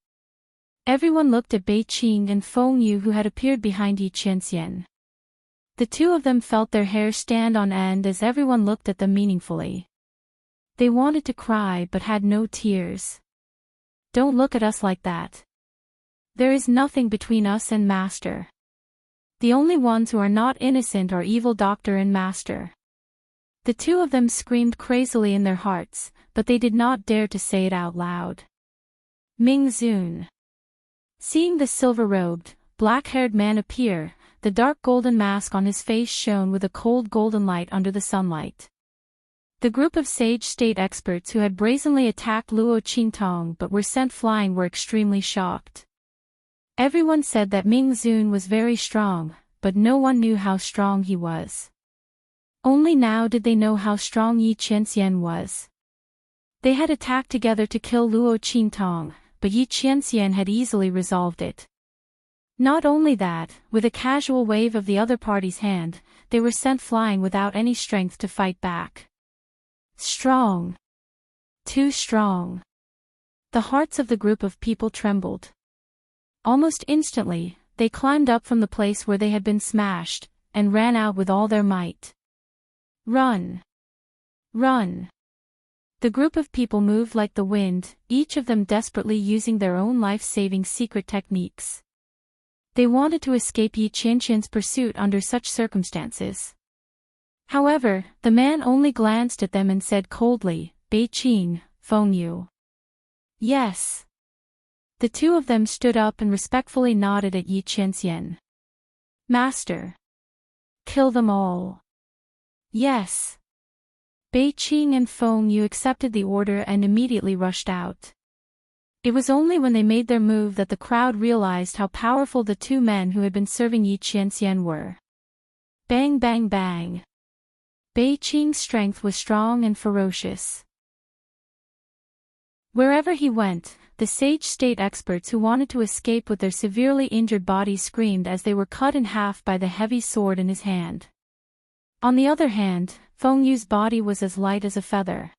[SPEAKER 1] Everyone looked at Bei Qing and Feng Yu who had appeared behind Yi Qianxian. The two of them felt their hair stand on end as everyone looked at them meaningfully. They wanted to cry but had no tears. Don't look at us like that. There is nothing between us and Master. The only ones who are not innocent are evil Doctor and Master. The two of them screamed crazily in their hearts, but they did not dare to say it out loud. Ming Zun. Seeing the silver-robed, black-haired man appear, the dark golden mask on his face shone with a cold golden light under the sunlight. The group of sage state experts who had brazenly attacked Luo Qingtong but were sent flying were extremely shocked. Everyone said that Ming Zun was very strong, but no one knew how strong he was. Only now did they know how strong Yi Qianxian was. They had attacked together to kill Luo Qingtong, but Yi Qianxian had easily resolved it. Not only that, with a casual wave of the other party's hand, they were sent flying without any strength to fight back. Strong. Too strong. The hearts of the group of people trembled. Almost instantly, they climbed up from the place where they had been smashed, and ran out with all their might. Run! Run! The group of people moved like the wind, each of them desperately using their own life-saving secret techniques. They wanted to escape Yi Qianxian's pursuit under such circumstances. However, the man only glanced at them and said coldly, "Bei Qing, Feng Yu." Yes. The two of them stood up and respectfully nodded at Yi Qianxian. Master. Kill them all. Yes. Bei Qing and Feng Yu accepted the order and immediately rushed out. It was only when they made their move that the crowd realized how powerful the two men who had been serving Yi Qianxian were. Bang bang bang. Bei Qing's strength was strong and ferocious. Wherever he went, the sage state experts who wanted to escape with their severely injured bodies screamed as they were cut in half by the heavy sword in his hand. On the other hand, Feng Yu's body was as light as a feather.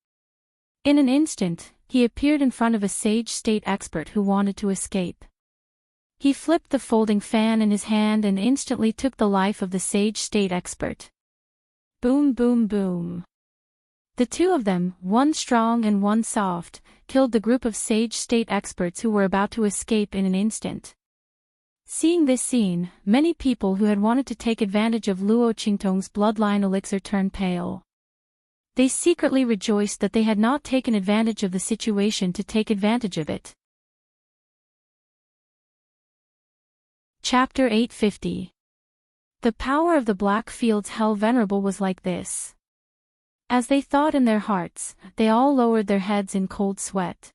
[SPEAKER 1] In an instant, he appeared in front of a sage state expert who wanted to escape. He flipped the folding fan in his hand and instantly took the life of the sage state expert. Boom boom boom. The two of them, one strong and one soft, killed the group of sage state experts who were about to escape in an instant. Seeing this scene, many people who had wanted to take advantage of Luo Qingtong's bloodline elixir turned pale. They secretly rejoiced that they had not taken advantage of the situation to take advantage of it. Chapter 850. The power of the Black Field's Hell Venerable was like this. As they thought in their hearts, they all lowered their heads in cold sweat.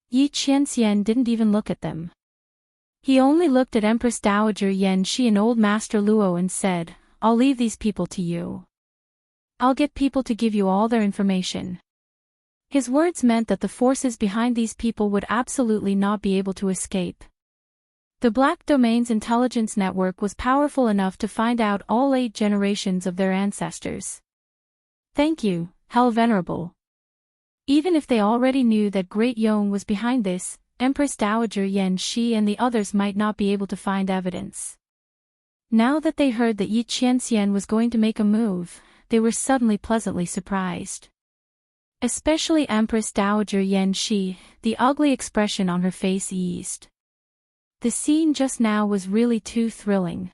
[SPEAKER 1] Yi Qianxian didn't even look at them. He only looked at Empress Dowager Yan Shi and Old Master Luo and said, "I'll leave these people to you. I'll get people to give you all their information." His words meant that the forces behind these people would absolutely not be able to escape. The Black Domain's intelligence network was powerful enough to find out all 8 generations of their ancestors. Thank you, Hell Venerable. Even if they already knew that Great Yong was behind this, Empress Dowager Yan Shi and the others might not be able to find evidence. Now that they heard that Yi Qianxian was going to make a move, they were suddenly pleasantly surprised. Especially Empress Dowager Yan Shi, the ugly expression on her face eased. The scene just now was really too thrilling.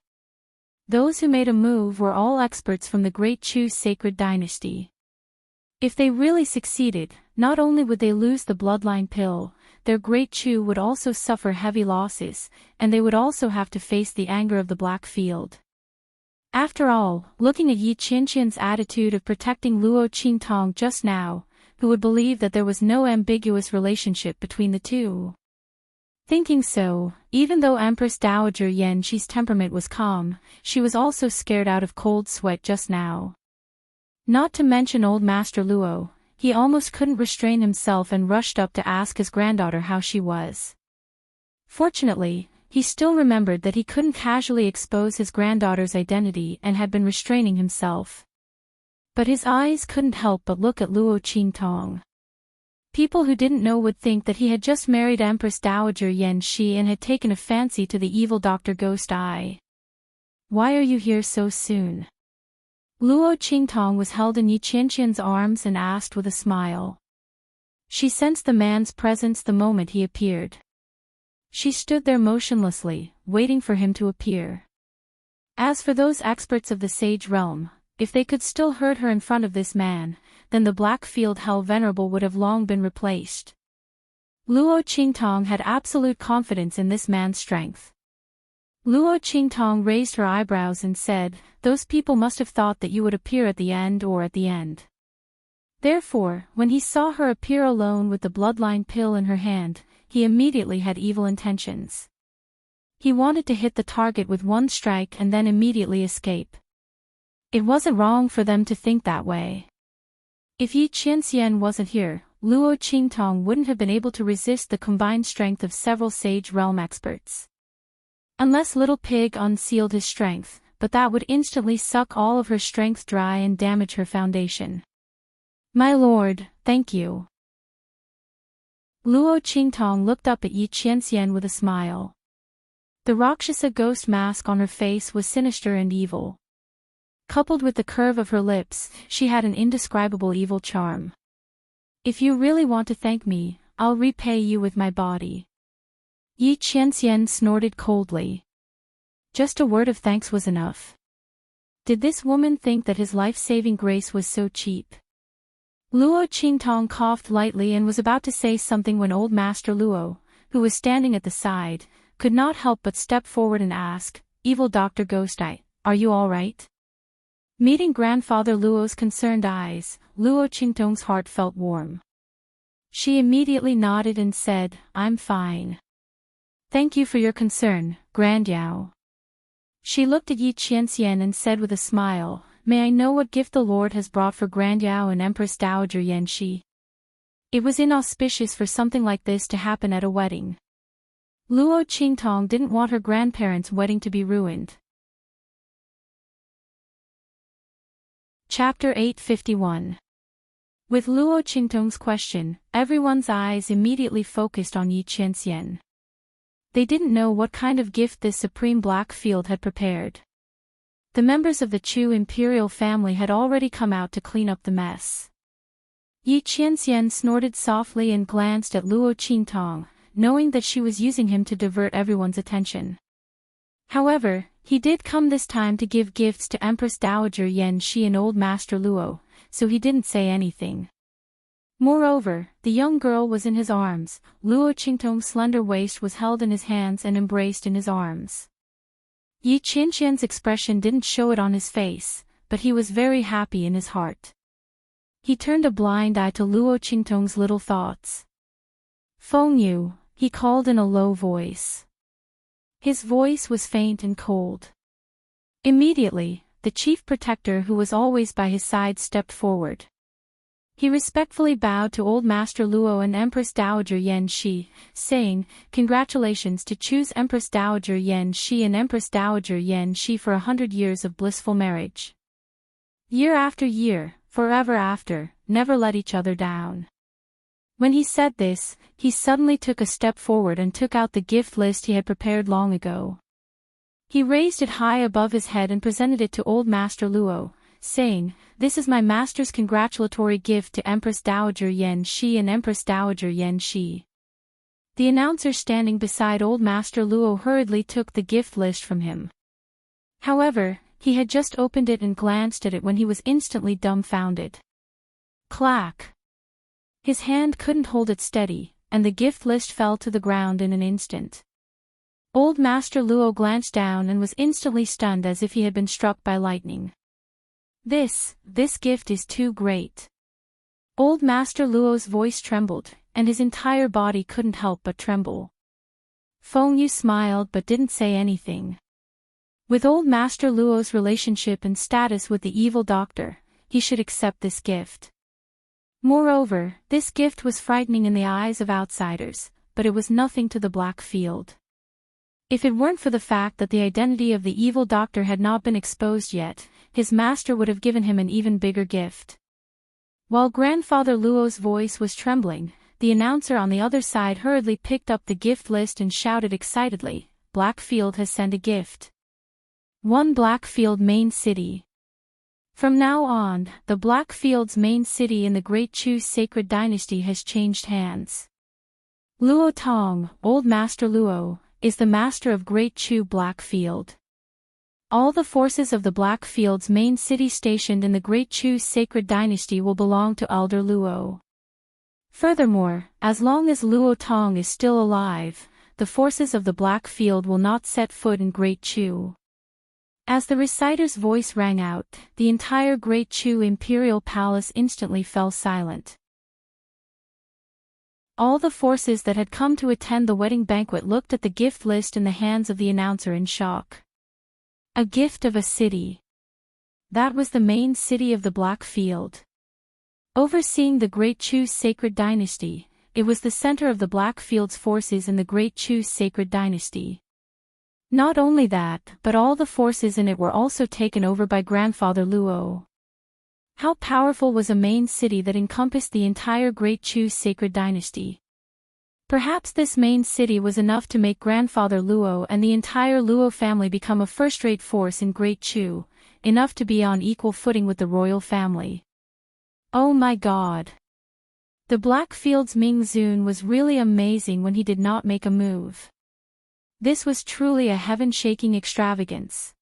[SPEAKER 1] Those who made a move were all experts from the Great Chu sacred dynasty. If they really succeeded, not only would they lose the bloodline pill, their Great Chu would also suffer heavy losses, and they would also have to face the anger of the Black Field. After all, looking at Yi Qianxian's attitude of protecting Luo Qingtong just now, who would believe that there was no ambiguous relationship between the two? Thinking so, even though Empress Dowager Yan Shi's temperament was calm, she was also scared out of cold sweat just now. Not to mention Old Master Luo, he almost couldn't restrain himself and rushed up to ask his granddaughter how she was. Fortunately, he still remembered that he couldn't casually expose his granddaughter's identity and had been restraining himself. But his eyes couldn't help but look at Luo Qingtong. People who didn't know would think that he had just married Empress Dowager Yan Shi and had taken a fancy to the evil Dr. Ghost Eye. Why are you here so soon? Luo Qingtong was held in Yi Qianqian's arms and asked with a smile. She sensed the man's presence the moment he appeared. She stood there motionlessly, waiting for him to appear. As for those experts of the sage realm, if they could still hurt her in front of this man, then the Blackfield Hell Venerable would have long been replaced. Luo Qingtong had absolute confidence in this man's strength. Luo Qingtong raised her eyebrows and said, "Those people must have thought that you would appear at the end or at the end." Therefore, when he saw her appear alone with the bloodline pill in her hand, he immediately had evil intentions. He wanted to hit the target with one strike and then immediately escape. It wasn't wrong for them to think that way. If Yi Qianxian wasn't here, Luo Qingtong wouldn't have been able to resist the combined strength of several Sage Realm experts. Unless Little Pig unsealed his strength, but that would instantly suck all of her strength dry and damage her foundation. "My lord, thank you." Luo Qingtong looked up at Yi Qianxian with a smile. The Rakshasa ghost mask on her face was sinister and evil. Coupled with the curve of her lips, she had an indescribable evil charm. "If you really want to thank me, I'll repay you with my body." Yi Qianxian snorted coldly. Just a word of thanks was enough. Did this woman think that his life-saving grace was so cheap? Luo Qingtong coughed lightly and was about to say something when old Master Luo, who was standing at the side, could not help but step forward and ask, "Evil Dr. Ghost Eye, are you all right?" Meeting Grandfather Luo's concerned eyes, Luo Qingtong's heart felt warm. She immediately nodded and said, "I'm fine. Thank you for your concern, Grand Yao." She looked at Yi Qianxian and said with a smile, "May I know what gift the Lord has brought for Grand Yao and Empress Dowager Yanxi?" It was inauspicious for something like this to happen at a wedding. Luo Qingtong didn't want her grandparents' wedding to be ruined. Chapter 851. With Luo Qingtong's question, everyone's eyes immediately focused on Yi Qianxian. They didn't know what kind of gift this supreme Blackfield had prepared. The members of the Chu imperial family had already come out to clean up the mess. Yi Qianxian snorted softly and glanced at Luo Qingtong, knowing that she was using him to divert everyone's attention. However, he did come this time to give gifts to Empress Dowager Yanxi and Old Master Luo, so he didn't say anything. Moreover, the young girl was in his arms, Luo Qingtong's slender waist was held in his hands and embraced in his arms. Yi Qianxian's expression didn't show it on his face, but he was very happy in his heart. He turned a blind eye to Luo Qingtong's little thoughts. "Feng Yu," he called in a low voice. His voice was faint and cold. Immediately, the chief protector who was always by his side stepped forward. He respectfully bowed to Old Master Luo and Empress Dowager Yanxi, saying, "Congratulations to choose Empress Dowager Yanxi and Empress Dowager Yanxi for 100 years of blissful marriage. Year after year, forever after, never let each other down." When he said this, he suddenly took a step forward and took out the gift list he had prepared long ago. He raised it high above his head and presented it to Old Master Luo, saying, "This is my master's congratulatory gift to Empress Dowager Yanxi and Empress Dowager Yanxi." The announcer standing beside Old Master Luo hurriedly took the gift list from him. However, he had just opened it and glanced at it when he was instantly dumbfounded. Clack! His hand couldn't hold it steady, and the gift list fell to the ground in an instant. Old Master Luo glanced down and was instantly stunned as if he had been struck by lightning. This gift is too great." Old Master Luo's voice trembled, and his entire body couldn't help but tremble. Feng Yu smiled but didn't say anything. With Old Master Luo's relationship and status with the evil doctor, he should accept this gift. Moreover, this gift was frightening in the eyes of outsiders, but it was nothing to the Blackfield. If it weren't for the fact that the identity of the evil doctor had not been exposed yet, his master would have given him an even bigger gift. While Grandfather Luo's voice was trembling, the announcer on the other side hurriedly picked up the gift list and shouted excitedly, "Blackfield has sent a gift." 1 Blackfield Main City. From now on, the Blackfield's main city in the Great Chu's sacred dynasty has changed hands. Luo Tong, Old Master Luo, is the master of Great Chu Blackfield. All the forces of the Blackfield's main city stationed in the Great Chu's sacred dynasty will belong to Elder Luo. Furthermore, as long as Luo Tong is still alive, the forces of the Blackfield will not set foot in Great Chu. As the reciter's voice rang out, the entire Great Chu Imperial Palace instantly fell silent. All the forces that had come to attend the wedding banquet looked at the gift list in the hands of the announcer in shock. A gift of a city. That was the main city of the Blackfield. Overseeing the Great Chu's sacred dynasty, it was the center of the Blackfield's forces in the Great Chu's sacred dynasty. Not only that, but all the forces in it were also taken over by Grandfather Luo. How powerful was a main city that encompassed the entire Great Chu's sacred dynasty? Perhaps this main city was enough to make Grandfather Luo and the entire Luo family become a first-rate force in Great Chu, enough to be on equal footing with the royal family. Oh my God! The Blackfield's Ming Zun was really amazing when he did not make a move. This was truly a heaven-shaking extravagance.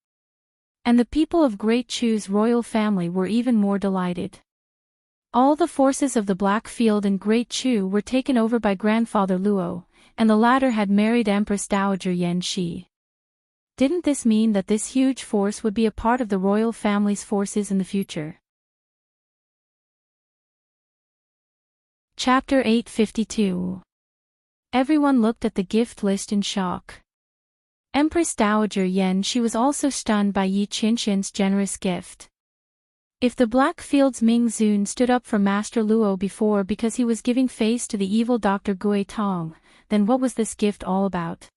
[SPEAKER 1] And the people of Great Chu's royal family were even more delighted. All the forces of the Blackfield and Great Chu were taken over by Grandfather Luo, and the latter had married Empress Dowager Yan Shi. Didn't this mean that this huge force would be a part of the royal family's forces in the future? Chapter 852. Everyone looked at the gift list in shock. Empress Dowager Yan Shi was also stunned by Yi Qinshin's generous gift. If the Blackfield's Ming Zun stood up for Master Luo before because he was giving face to the evil Dr. Gui Tong, then what was this gift all about?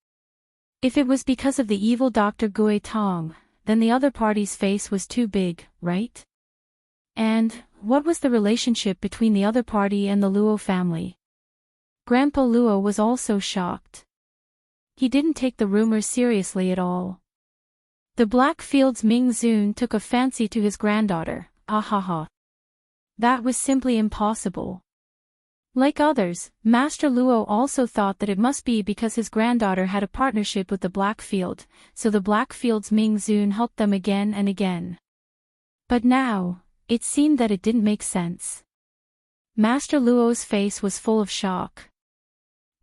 [SPEAKER 1] If it was because of the evil Dr. Gui Tong, then the other party's face was too big, right? And what was the relationship between the other party and the Luo family? Grandpa Luo was also shocked. He didn't take the rumors seriously at all. The Blackfield's Ming Zun took a fancy to his granddaughter, ahaha. That was simply impossible. Like others, Master Luo also thought that it must be because his granddaughter had a partnership with the Blackfield, so the Blackfield's Ming Zun helped them again and again. But now, it seemed that it didn't make sense. Master Luo's face was full of shock.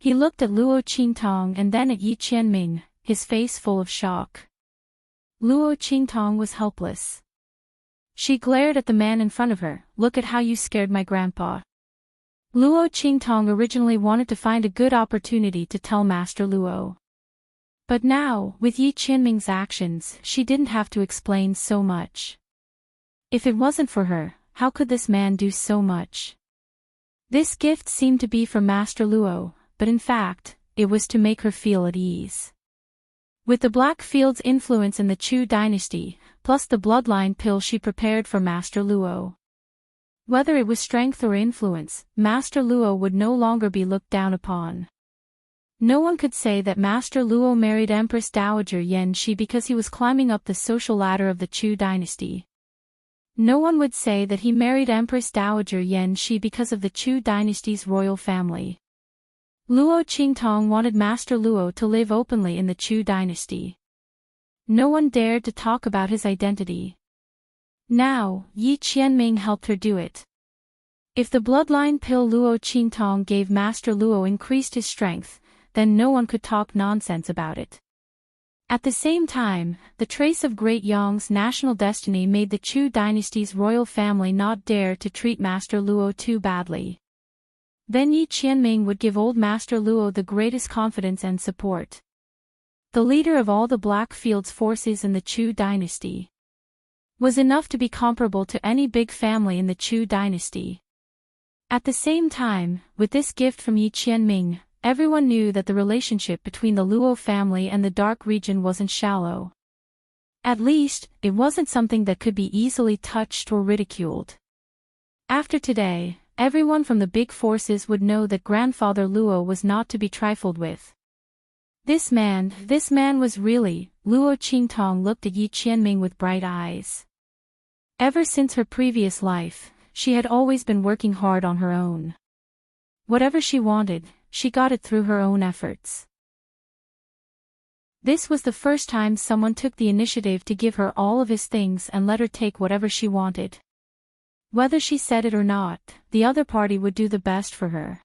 [SPEAKER 1] He looked at Luo Qingtong and then at Yi Qianming, his face full of shock. Luo Qingtong was helpless. She glared at the man in front of her. Look at how you scared my grandpa. Luo Qingtong originally wanted to find a good opportunity to tell Master Luo. But now, with Yi Qianming's actions, she didn't have to explain so much. If it wasn't for her, how could this man do so much? This gift seemed to be from Master Luo, but in fact, it was to make her feel at ease. With the Blackfield's influence in the Chu dynasty, plus the bloodline pill she prepared for Master Luo. Whether it was strength or influence, Master Luo would no longer be looked down upon. No one could say that Master Luo married Empress Dowager Yan Shi because he was climbing up the social ladder of the Chu dynasty. No one would say that he married Empress Dowager Yan Shi because of the Chu dynasty's royal family. Luo Qingtong wanted Master Luo to live openly in the Chu dynasty. No one dared to talk about his identity. Now, Yi Qianming helped her do it. If the bloodline pill Luo Qingtong gave Master Luo increased his strength, then no one could talk nonsense about it. At the same time, the trace of Great Yong's national destiny made the Chu dynasty's royal family not dare to treat Master Luo too badly. Then Yi Qianming would give old Master Luo the greatest confidence and support. The leader of all the Blackfield's forces in the Chu dynasty was enough to be comparable to any big family in the Chu dynasty. At the same time, with this gift from Yi Qianming, everyone knew that the relationship between the Luo family and the dark region wasn't shallow. At least, it wasn't something that could be easily touched or ridiculed. After today, everyone from the big forces would know that Grandfather Luo was not to be trifled with. This man was really, Luo Qingtong looked at Yi Qianming with bright eyes. Ever since her previous life, she had always been working hard on her own. Whatever she wanted, she got it through her own efforts. This was the first time someone took the initiative to give her all of his things and let her take whatever she wanted. Whether she said it or not, the other party would do the best for her.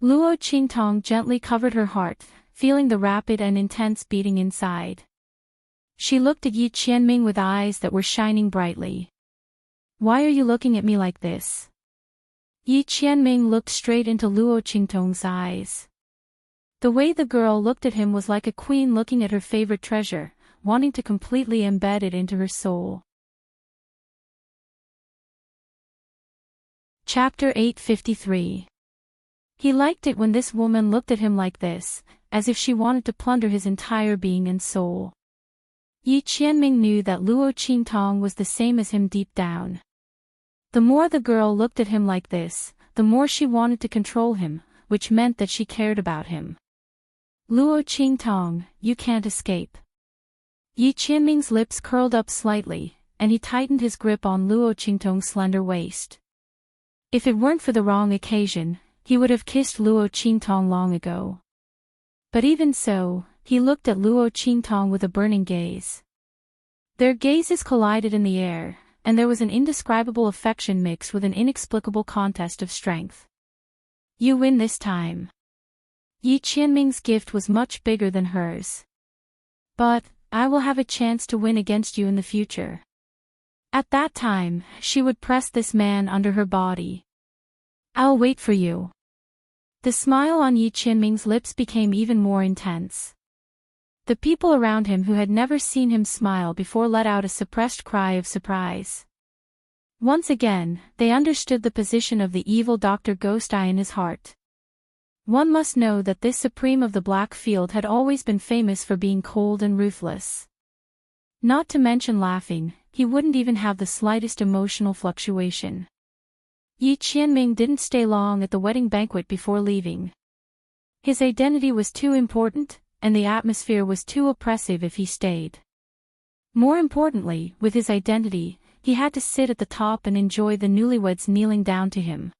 [SPEAKER 1] Luo Qingtong gently covered her heart, feeling the rapid and intense beating inside. She looked at Yi Qianming with eyes that were shining brightly. Why are you looking at me like this? Yi Qianming looked straight into Luo Qingtong's eyes. The way the girl looked at him was like a queen looking at her favorite treasure, wanting to completely embed it into her soul. Chapter 853. He liked it when this woman looked at him like this, as if she wanted to plunder his entire being and soul. Yi Qianming knew that Luo Qingtong was the same as him deep down. The more the girl looked at him like this, the more she wanted to control him, which meant that she cared about him. Luo Qingtong, you can't escape. Yi Qianming's lips curled up slightly, and he tightened his grip on Luo Qingtong's slender waist. If it weren't for the wrong occasion, he would have kissed Luo Qingtong long ago. But even so, he looked at Luo Qingtong with a burning gaze. Their gazes collided in the air, and there was an indescribable affection mixed with an inexplicable contest of strength. You win this time. Yi Qianming's gift was much bigger than hers. But, I will have a chance to win against you in the future. At that time, she would press this man under her body. I'll wait for you. The smile on Yi Qianming's lips became even more intense. The people around him who had never seen him smile before let out a suppressed cry of surprise. Once again, they understood the position of the evil Dr. Ghost Eye in his heart. One must know that this supreme of the Black Field had always been famous for being cold and ruthless. Not to mention laughing, he wouldn't even have the slightest emotional fluctuation. Yi Qianming didn't stay long at the wedding banquet before leaving. His identity was too important, and the atmosphere was too oppressive if he stayed. More importantly, with his identity, he had to sit at the top and enjoy the newlyweds kneeling down to him.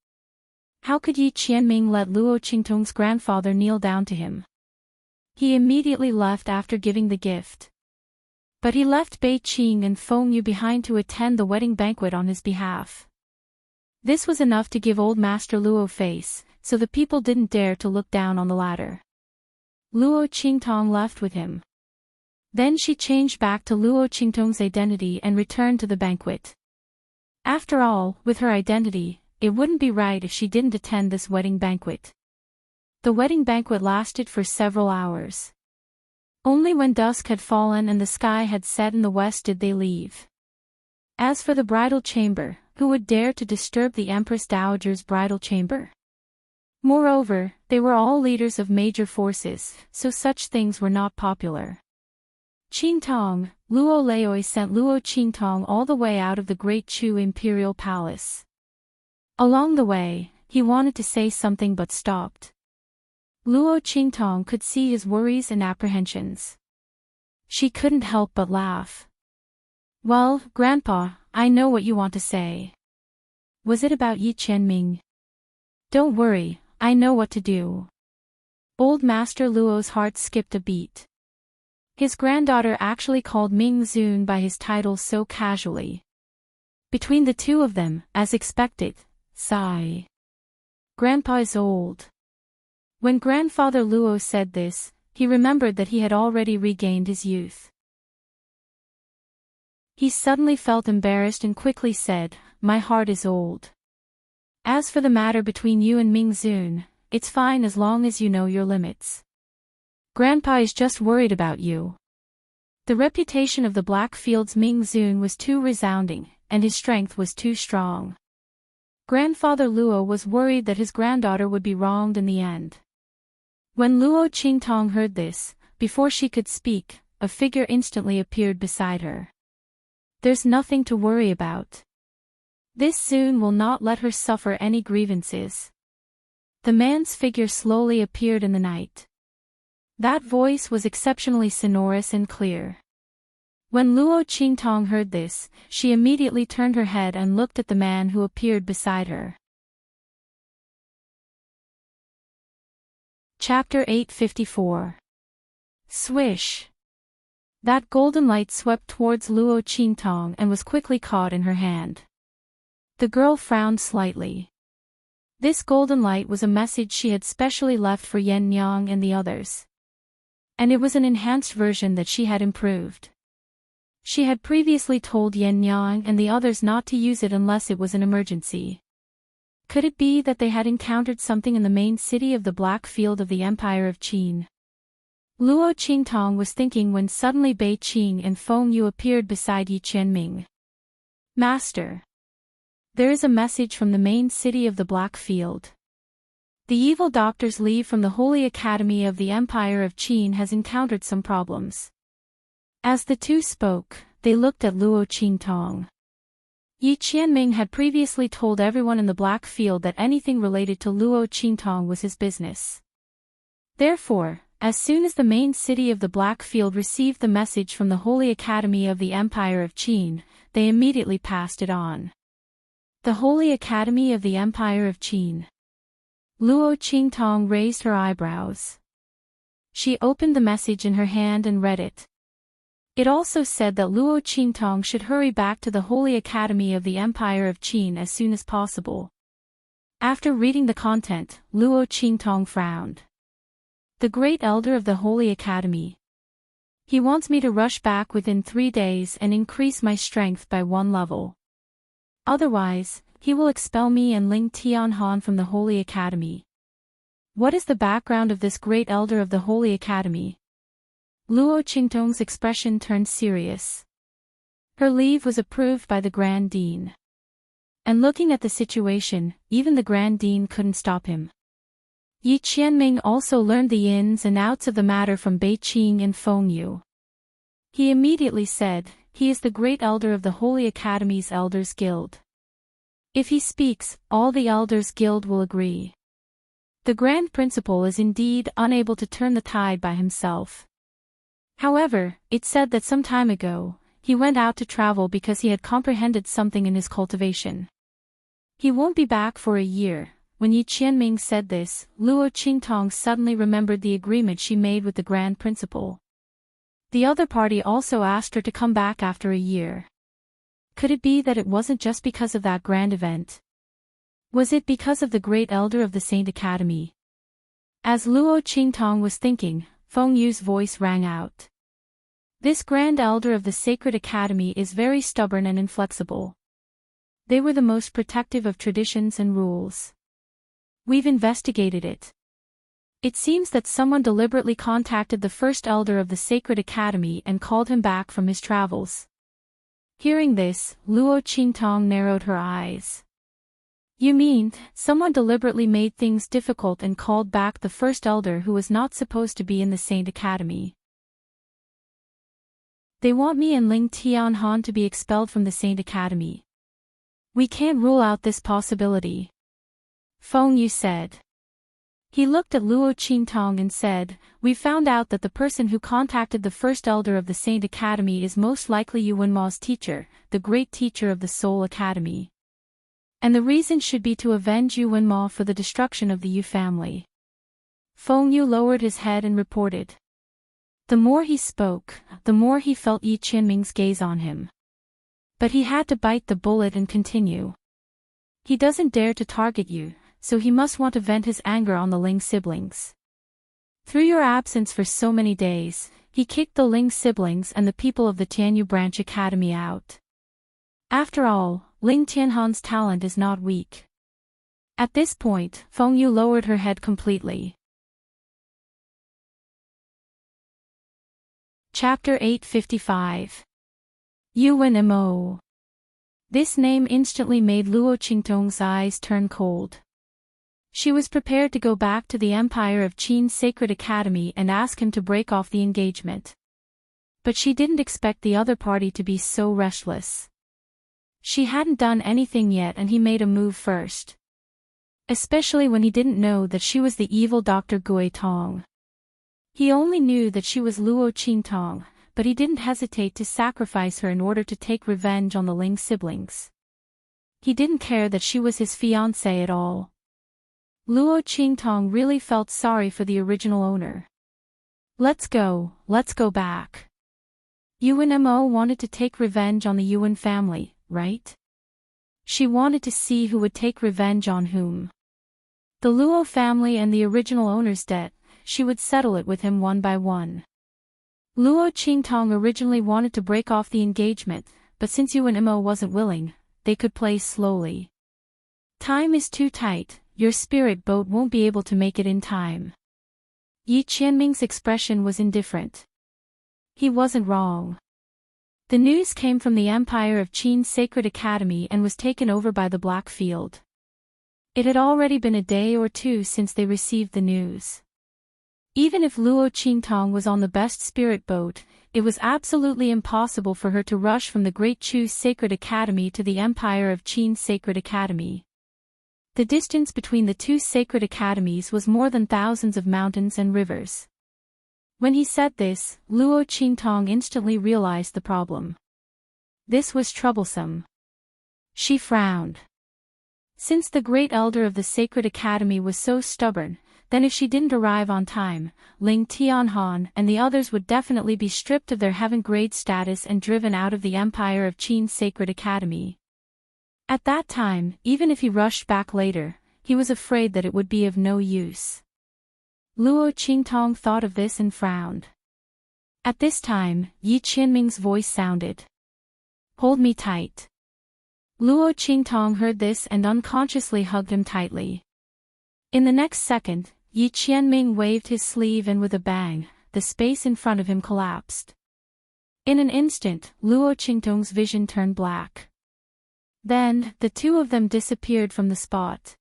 [SPEAKER 1] How could Yi Qianming let Luo Qingtong's grandfather kneel down to him? He immediately left after giving the gift. But he left Bei Qing and Feng Yu behind to attend the wedding banquet on his behalf. This was enough to give old Master Luo face, so the people didn't dare to look down on the latter. Luo Qingtong left with him. Then she changed back to Luo Qingtong's identity and returned to the banquet. After all, with her identity, it wouldn't be right if she didn't attend this wedding banquet. The wedding banquet lasted for several hours. Only when dusk had fallen and the sky had set in the west did they leave. As for the bridal chamber, who would dare to disturb the Empress Dowager's bridal chamber? Moreover, they were all leaders of major forces, so such things were not popular. Qingtong, Luo Laoi sent Luo Qingtong all the way out of the Great Chu Imperial Palace. Along the way, he wanted to say something but stopped. Luo Qingtong could see his worries and apprehensions. She couldn't help but laugh. Well, Grandpa, I know what you want to say. Was it about Yi Qianming? Don't worry, I know what to do. Old Master Luo's heart skipped a beat. His granddaughter actually called Ming Zun by his title so casually. Between the two of them, as expected, sigh. Grandpa is old. When Grandfather Luo said this, he remembered that he had already regained his youth. He suddenly felt embarrassed and quickly said, My heart is old. As for the matter between you and Ming Zun, it's fine as long as you know your limits. Grandpa is just worried about you. The reputation of the Black Field's Ming Zun was too resounding, and his strength was too strong. Grandfather Luo was worried that his granddaughter would be wronged in the end. When Luo Qingtong heard this, before she could speak, a figure instantly appeared beside her. There's nothing to worry about. This Zun will not let her suffer any grievances. The man's figure slowly appeared in the night. That voice was exceptionally sonorous and clear. When Luo Qingtong heard this, she immediately turned her head and looked at the man who appeared beside her. Chapter 854. Swish. That golden light swept towards Luo Qingtong and was quickly caught in her hand. The girl frowned slightly. This golden light was a message she had specially left for Yan Yang and the others. And it was an enhanced version that she had improved. She had previously told Yan Yang and the others not to use it unless it was an emergency. Could it be that they had encountered something in the main city of the Black Field of the Empire of Qin? Luo Qingtong was thinking when suddenly Bei Qing and Feng Yu appeared beside Yi Qianming. Master. There is a message from the main city of the Black Field. The evil doctor's leave from the Holy Academy of the Empire of Qin has encountered some problems. As the two spoke, they looked at Luo Qingtong. Yi Qianming had previously told everyone in the Black Field that anything related to Luo Qingtong was his business. Therefore, as soon as the main city of the Black Field received the message from the Holy Academy of the Empire of Qin, they immediately passed it on. The Holy Academy of the Empire of Qin. Luo Qingtong raised her eyebrows. She opened the message in her hand and read it. It also said that Luo Qingtong should hurry back to the Holy Academy of the Empire of Qin as soon as possible. After reading the content, Luo Qingtong frowned. The Great Elder of the Holy Academy. He wants me to rush back within 3 days and increase my strength by 1 level. Otherwise, he will expel me and Ling Tianhan from the Holy Academy. What is the background of this Great Elder of the Holy Academy? Luo Qingtong's expression turned serious. Her leave was approved by the Grand Dean. And looking at the situation, even the Grand Dean couldn't stop him. Yi Qianming also learned the ins and outs of the matter from Bei Qing and Feng Yu. He immediately said, he is the Great Elder of the Holy Academy's Elders Guild. If he speaks, all the Elders Guild will agree. The Grand Principal is indeed unable to turn the tide by himself. However, it said that some time ago, he went out to travel because he had comprehended something in his cultivation. He won't be back for a year. When Yi Qianming said this, Luo Qingtong suddenly remembered the agreement she made with the Grand Principal. The other party also asked her to come back after a year. Could it be that it wasn't just because of that grand event? Was it because of the Great Elder of the Saint Academy? As Luo Qingtong was thinking, Feng Yu's voice rang out. This Grand Elder of the Sacred Academy is very stubborn and inflexible. They were the most protective of traditions and rules. We've investigated it. It seems that someone deliberately contacted the first elder of the Sacred Academy and called him back from his travels. Hearing this, Luo Qingtong narrowed her eyes. You mean, someone deliberately made things difficult and called back the first elder who was not supposed to be in the Saint Academy? They want me and Ling Tianhan to be expelled from the Saint Academy. We can't rule out this possibility. Feng Yu said. He looked at Luo Qingtong and said, we found out that the person who contacted the first elder of the Saint Academy is most likely Yu Wenma's teacher, the great teacher of the Soul Academy. And the reason should be to avenge Yu Wenma for the destruction of the Yu family. Feng Yu lowered his head and reported. The more he spoke, the more he felt Yi Qianming's gaze on him. But he had to bite the bullet and continue. He doesn't dare to target you, so he must want to vent his anger on the Ling siblings. Through your absence for so many days, he kicked the Ling siblings and the people of the Tianyu Branch Academy out. After all, Ling Tianhan's talent is not weak. At this point, Feng Yu lowered her head completely. Chapter 855. Yuan Mo. This name instantly made Luo Qingtong's eyes turn cold. She was prepared to go back to the Empire of Qin's Sacred Academy and ask him to break off the engagement. But she didn't expect the other party to be so restless. She hadn't done anything yet and he made a move first. Especially when he didn't know that she was the evil Dr. Gui Tong. He only knew that she was Luo Qingtong, but he didn't hesitate to sacrifice her in order to take revenge on the Ling siblings. He didn't care that she was his fiancée at all. Luo Qingtong really felt sorry for the original owner. Let's go back. Yuan Mo wanted to take revenge on the Yuan family, right? She wanted to see who would take revenge on whom. The Luo family and the original owner's debt, she would settle it with him one by one. Luo Qingtong originally wanted to break off the engagement, but since Yuan Mo wasn't willing, they could play slowly. Time is too tight, your spirit boat won't be able to make it in time. Yi Qianming's expression was indifferent. He wasn't wrong. The news came from the Empire of Qin's Sacred Academy and was taken over by the Black Field. It had already been a day or two since they received the news. Even if Luo Qingtong was on the best spirit boat, it was absolutely impossible for her to rush from the Great Chu's Sacred Academy to the Empire of Qin's Sacred Academy. The distance between the two sacred academies was more than thousands of mountains and rivers. When he said this, Luo Qingtong instantly realized the problem. This was troublesome. She frowned. Since the great elder of the Sacred Academy was so stubborn, then if she didn't arrive on time, Ling Tianhan and the others would definitely be stripped of their heaven grade status and driven out of the Empire of Qin's Sacred Academy. At that time, even if he rushed back later, he was afraid that it would be of no use. Luo Qingtong thought of this and frowned. At this time, Yi Qianming's voice sounded. Hold me tight. Luo Qingtong heard this and unconsciously hugged him tightly. In the next second, Yi Qianming waved his sleeve and with a bang, the space in front of him collapsed. In an instant, Luo Qingtong's vision turned black. Then, the two of them disappeared from the spot.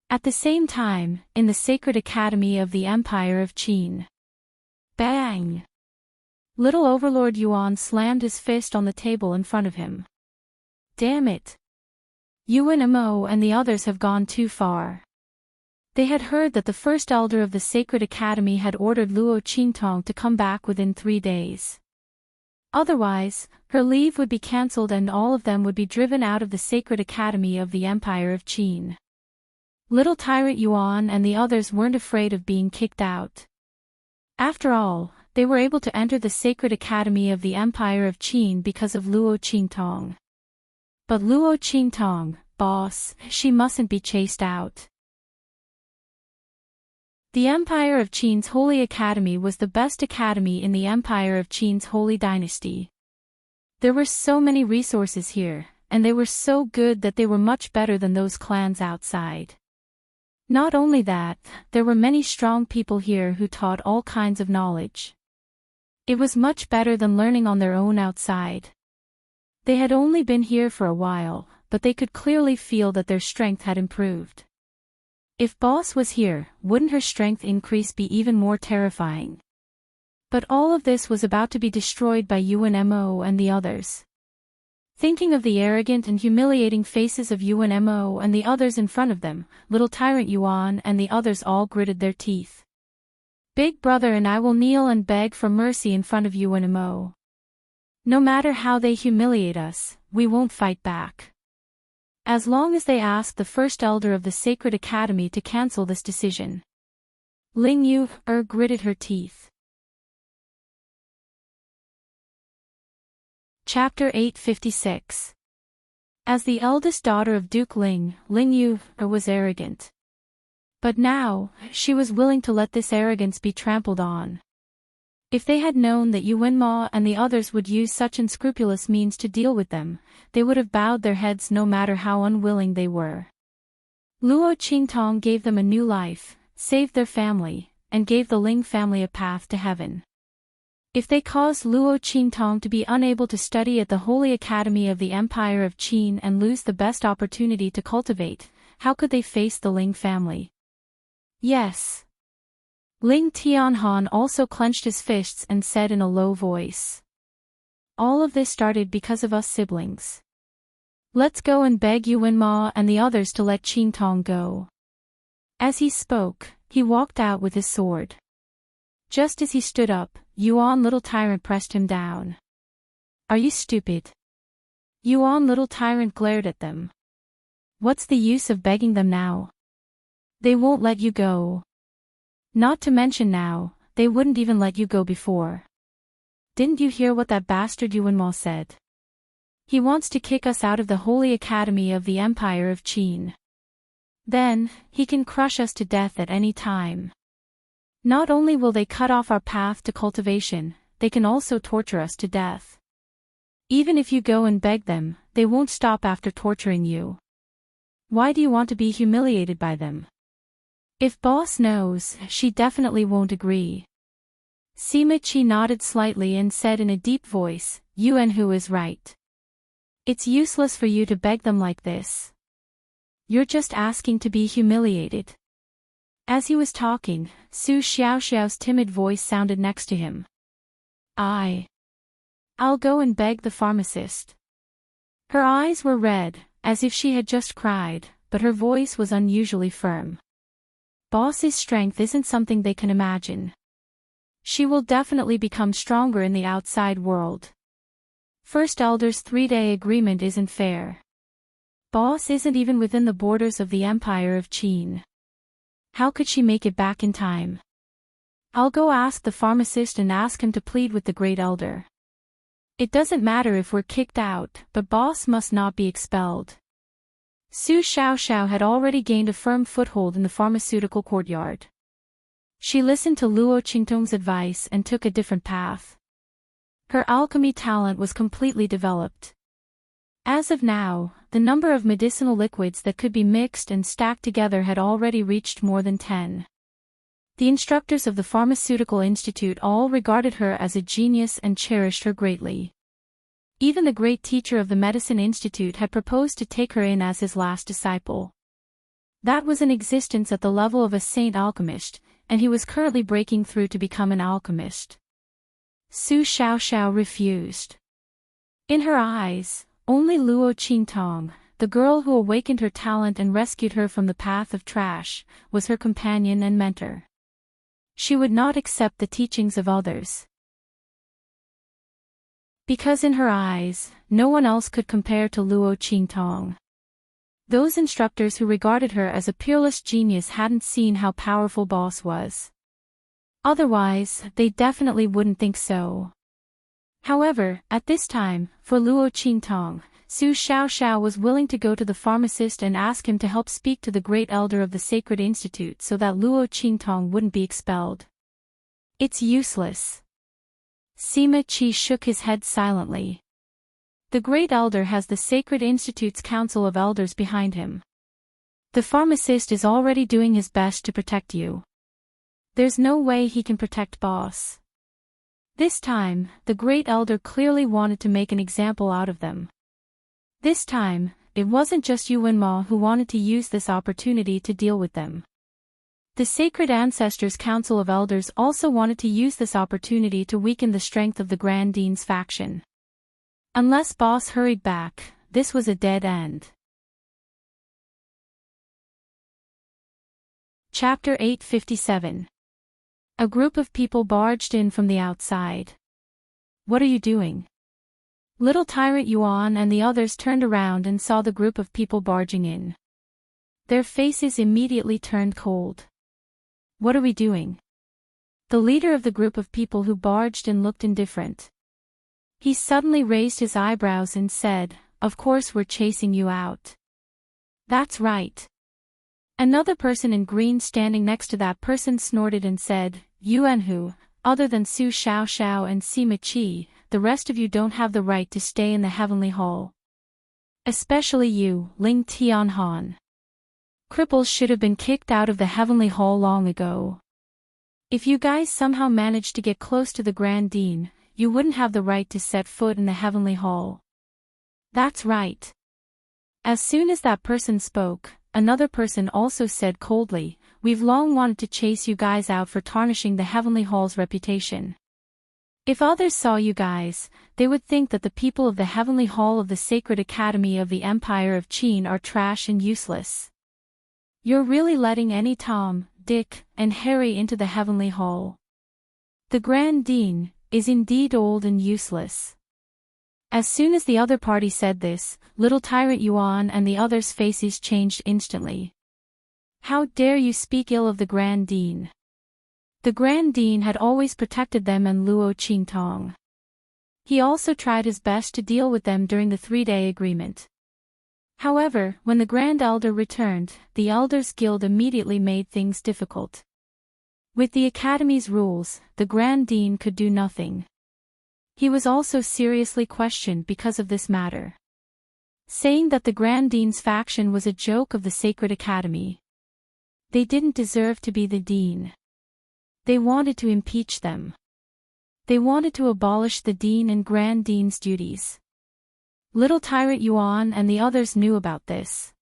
[SPEAKER 1] At the same time, in the Sacred Academy of the Empire of Qin. Bang! Little Overlord Yuan slammed his fist on the table in front of him. Damn it! Yuan Mo and the others have gone too far. They had heard that the first elder of the Sacred Academy had ordered Luo Qingtong to come back within 3 days. Otherwise, her leave would be cancelled and all of them would be driven out of the Sacred Academy of the Empire of Qin. Little Tyrant Yuan and the others weren't afraid of being kicked out. After all, they were able to enter the Sacred Academy of the Empire of Qin because of Luo Qingtong. But Luo Qingtong, boss, she mustn't be chased out. The Empire of Qin's Holy Academy was the best academy in the Empire of Qin's Holy Dynasty. There were so many resources here, and they were so good that they were much better than those clans outside. Not only that, there were many strong people here who taught all kinds of knowledge. It was much better than learning on their own outside. They had only been here for a while, but they could clearly feel that their strength had improved. If Boss was here, wouldn't her strength increase be even more terrifying? But all of this was about to be destroyed by Yuan Mo and the others. Thinking of the arrogant and humiliating faces of Yuan Mo and the others in front of them, Little Tyrant Yuan and the others all gritted their teeth. Big brother and I will kneel and beg for mercy in front of Yuan Mo. No matter how they humiliate us, we won't fight back. As long as they ask the first elder of the Sacred Academy to cancel this decision. Ling Yu gritted her teeth. Chapter 856. As the eldest daughter of Duke Ling, Ling Yu was arrogant. But now, she was willing to let this arrogance be trampled on. If they had known that Yuan Ma and the others would use such unscrupulous means to deal with them, they would have bowed their heads no matter how unwilling they were. Luo Qingtong gave them a new life, saved their family, and gave the Ling family a path to heaven. If they caused Luo Qingtong to be unable to study at the Holy Academy of the Empire of Qin and lose the best opportunity to cultivate, how could they face the Ling family? Yes. Ling Tianhan also clenched his fists and said in a low voice. All of this started because of us siblings. Let's go and beg Yuan Ma and the others to let Qingtong go. As he spoke, he walked out with his sword. Just as he stood up, Yuan Little Tyrant pressed him down. Are you stupid? Yuan Little Tyrant glared at them. What's the use of begging them now? They won't let you go. Not to mention now, they wouldn't even let you go before. Didn't you hear what that bastard Yuan Ma said? He wants to kick us out of the Holy Academy of the Empire of Qin. Then, he can crush us to death at any time. Not only will they cut off our path to cultivation, they can also torture us to death. Even if you go and beg them, they won't stop after torturing you. Why do you want to be humiliated by them? If boss knows, she definitely won't agree. Sima Qi nodded slightly and said in a deep voice, Yuan Hu is right. It's useless for you to beg them like this. You're just asking to be humiliated. As he was talking, Su Xiaoxiao's timid voice sounded next to him. I'll go and beg the pharmacist. Her eyes were red, as if she had just cried, but her voice was unusually firm. Boss's strength isn't something they can imagine. She will definitely become stronger in the outside world. First Elder's 3-day agreement isn't fair. Boss isn't even within the borders of the Empire of Qin. How could she make it back in time? I'll go ask the pharmacist and ask him to plead with the Great Elder. It doesn't matter if we're kicked out, but boss must not be expelled. Su Xiaoxiao had already gained a firm foothold in the pharmaceutical courtyard. She listened to Luo Qingtong's advice and took a different path. Her alchemy talent was completely developed. As of now, the number of medicinal liquids that could be mixed and stacked together had already reached more than 10. The instructors of the Pharmaceutical Institute all regarded her as a genius and cherished her greatly. Even the great teacher of the Medicine Institute had proposed to take her in as his last disciple. That was in existence at the level of a saint alchemist, and he was currently breaking through to become an alchemist. Su Xiaoxiao refused. In her eyes, only Luo Qingtong, the girl who awakened her talent and rescued her from the path of trash, was her companion and mentor. She would not accept the teachings of others. Because in her eyes, no one else could compare to Luo Qingtong. Those instructors who regarded her as a peerless genius hadn't seen how powerful boss was. Otherwise, they definitely wouldn't think so. However, at this time, for Luo Qingtong, Su Xiaoxiao was willing to go to the pharmacist and ask him to help speak to the great elder of the Sacred Institute so that Luo Qingtong wouldn't be expelled. It's useless. Sima Qi shook his head silently. The great elder has the Sacred Institute's Council of Elders behind him. The pharmacist is already doing his best to protect you. There's no way he can protect boss. This time, the great elder clearly wanted to make an example out of them. This time, it wasn't just Yuan Ma who wanted to use this opportunity to deal with them. The Sacred Ancestors Council of Elders also wanted to use this opportunity to weaken the strength of the Grand Dean's faction. Unless boss hurried back, this was a dead end. Chapter 857. A group of people barged in from the outside. What are you doing? Little Tyrant Yuan and the others turned around and saw the group of people barging in. Their faces immediately turned cold. What are we doing? The leader of the group of people who barged in looked indifferent. He suddenly raised his eyebrows and said, "Of course we're chasing you out." "That's right." Another person in green standing next to that person snorted and said, "Yuan Hu, other than Su Xiaoxiao and Sima Qi, the rest of you don't have the right to stay in the Heavenly Hall. Especially you, Ling Tianhan. Cripples should have been kicked out of the Heavenly Hall long ago. If you guys somehow managed to get close to the Grand Dean, you wouldn't have the right to set foot in the Heavenly Hall." "That's right." As soon as that person spoke, another person also said coldly, "We've long wanted to chase you guys out for tarnishing the Heavenly Hall's reputation. If others saw you guys, they would think that the people of the Heavenly Hall of the Sacred Academy of the Empire of Qin are trash and useless. You're really letting any Tom, Dick, and Harry into the Heavenly Hall. The Grand Dean is indeed old and useless. As soon as the other party said this, little Tyrant Yuan and the others' faces changed instantly. How dare you speak ill of the Grand Dean? The Grand Dean had always protected them and Luo Qingtong. He also tried his best to deal with them during the 3-day agreement. However, when the Grand Elder returned, the Elders Guild immediately made things difficult. With the Academy's rules, the Grand Dean could do nothing. He was also seriously questioned because of this matter, saying that the Grand Dean's faction was a joke of the Sacred Academy. They didn't deserve to be the Dean. They wanted to impeach them. They wanted to abolish the Dean and Grand Dean's duties. Little Tyrant Yuan and the others knew about this.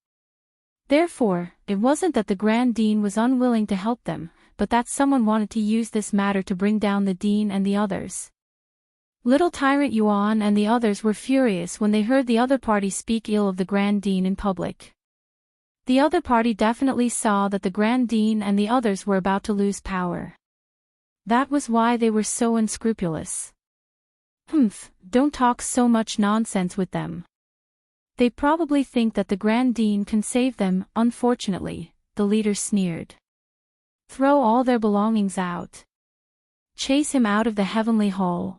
[SPEAKER 1] Therefore, it wasn't that the Grand Dean was unwilling to help them, but that someone wanted to use this matter to bring down the Dean and the others. Little Tyrant Yuan and the others were furious when they heard the other party speak ill of the Grand Dean in public. The other party definitely saw that the Grand Dean and the others were about to lose power. That was why they were so unscrupulous. Don't talk so much nonsense with them. They probably think that the Grand Dean can save them. Unfortunately, the leader sneered. Throw all their belongings out. Chase him out of the heavenly hall.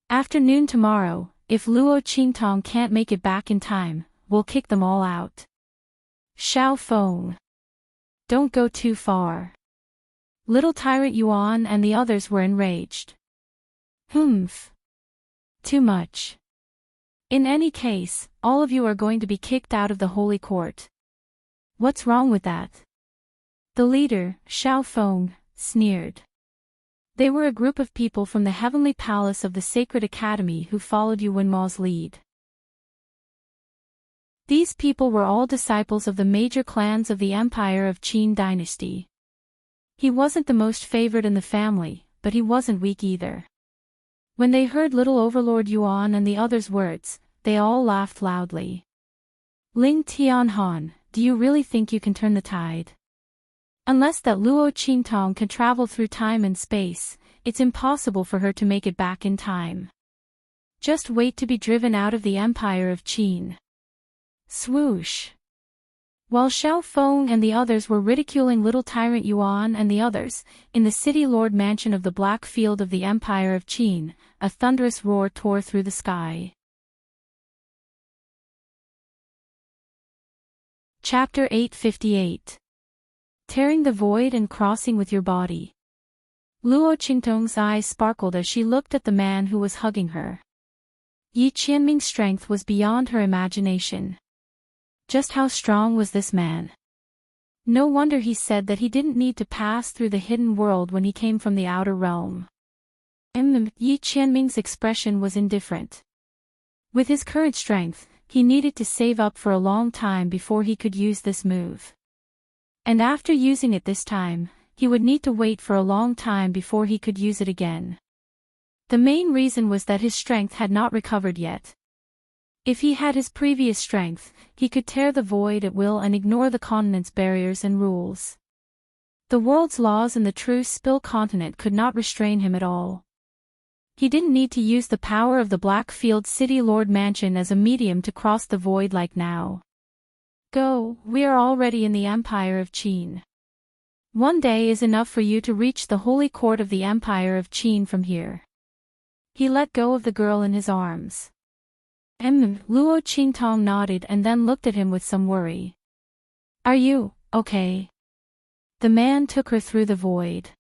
[SPEAKER 1] After noon tomorrow, if Luo Qingtong can't make it back in time, we'll kick them all out. Xiao Feng. Don't go too far. Little Tyrant Yuan and the others were enraged. Too much. In any case, all of you are going to be kicked out of the Holy Court. What's wrong with that? The leader, Xiao Feng, sneered. They were a group of people from the heavenly palace of the Sacred Academy who followed Yuan Ma's lead. These people were all disciples of the major clans of the Empire of Qin dynasty. He wasn't the most favored in the family, but he wasn't weak either. When they heard little Overlord Yuan and the others' words, they all laughed loudly. Ling Tianhan, do you really think you can turn the tide? Unless that Luo Qingtong can travel through time and space, it's impossible for her to make it back in time. Just wait to be driven out of the Empire of Qin. Swoosh. While Xiao Feng and the others were ridiculing little Tyrant Yuan and the others, in the City Lord Mansion of the Black Field of the Empire of Qin, a thunderous roar tore through the sky. Chapter 858. Tearing the Void and Crossing with Your Body. Luo Qingtong's eyes sparkled as she looked at the man who was hugging her. Yi Qianming's strength was beyond her imagination. Just how strong was this man? No wonder he said that he didn't need to pass through the hidden world when he came from the outer realm. Yi Qianming's expression was indifferent. With his current strength, he needed to save up for a long time before he could use this move. And after using it this time, he would need to wait for a long time before he could use it again. The main reason was that his strength had not recovered yet. If he had his previous strength, he could tear the void at will and ignore the continent's barriers and rules. The world's laws and the true Spill continent could not restrain him at all. He didn't need to use the power of the Blackfield City Lord Mansion as a medium to cross the void like now. Go, we are already in the Empire of Qin. One day is enough for you to reach the Holy Court of the Empire of Qin from here. He let go of the girl in his arms. Luo Qingtong nodded and then looked at him with some worry. Are you okay? The man took her through the void.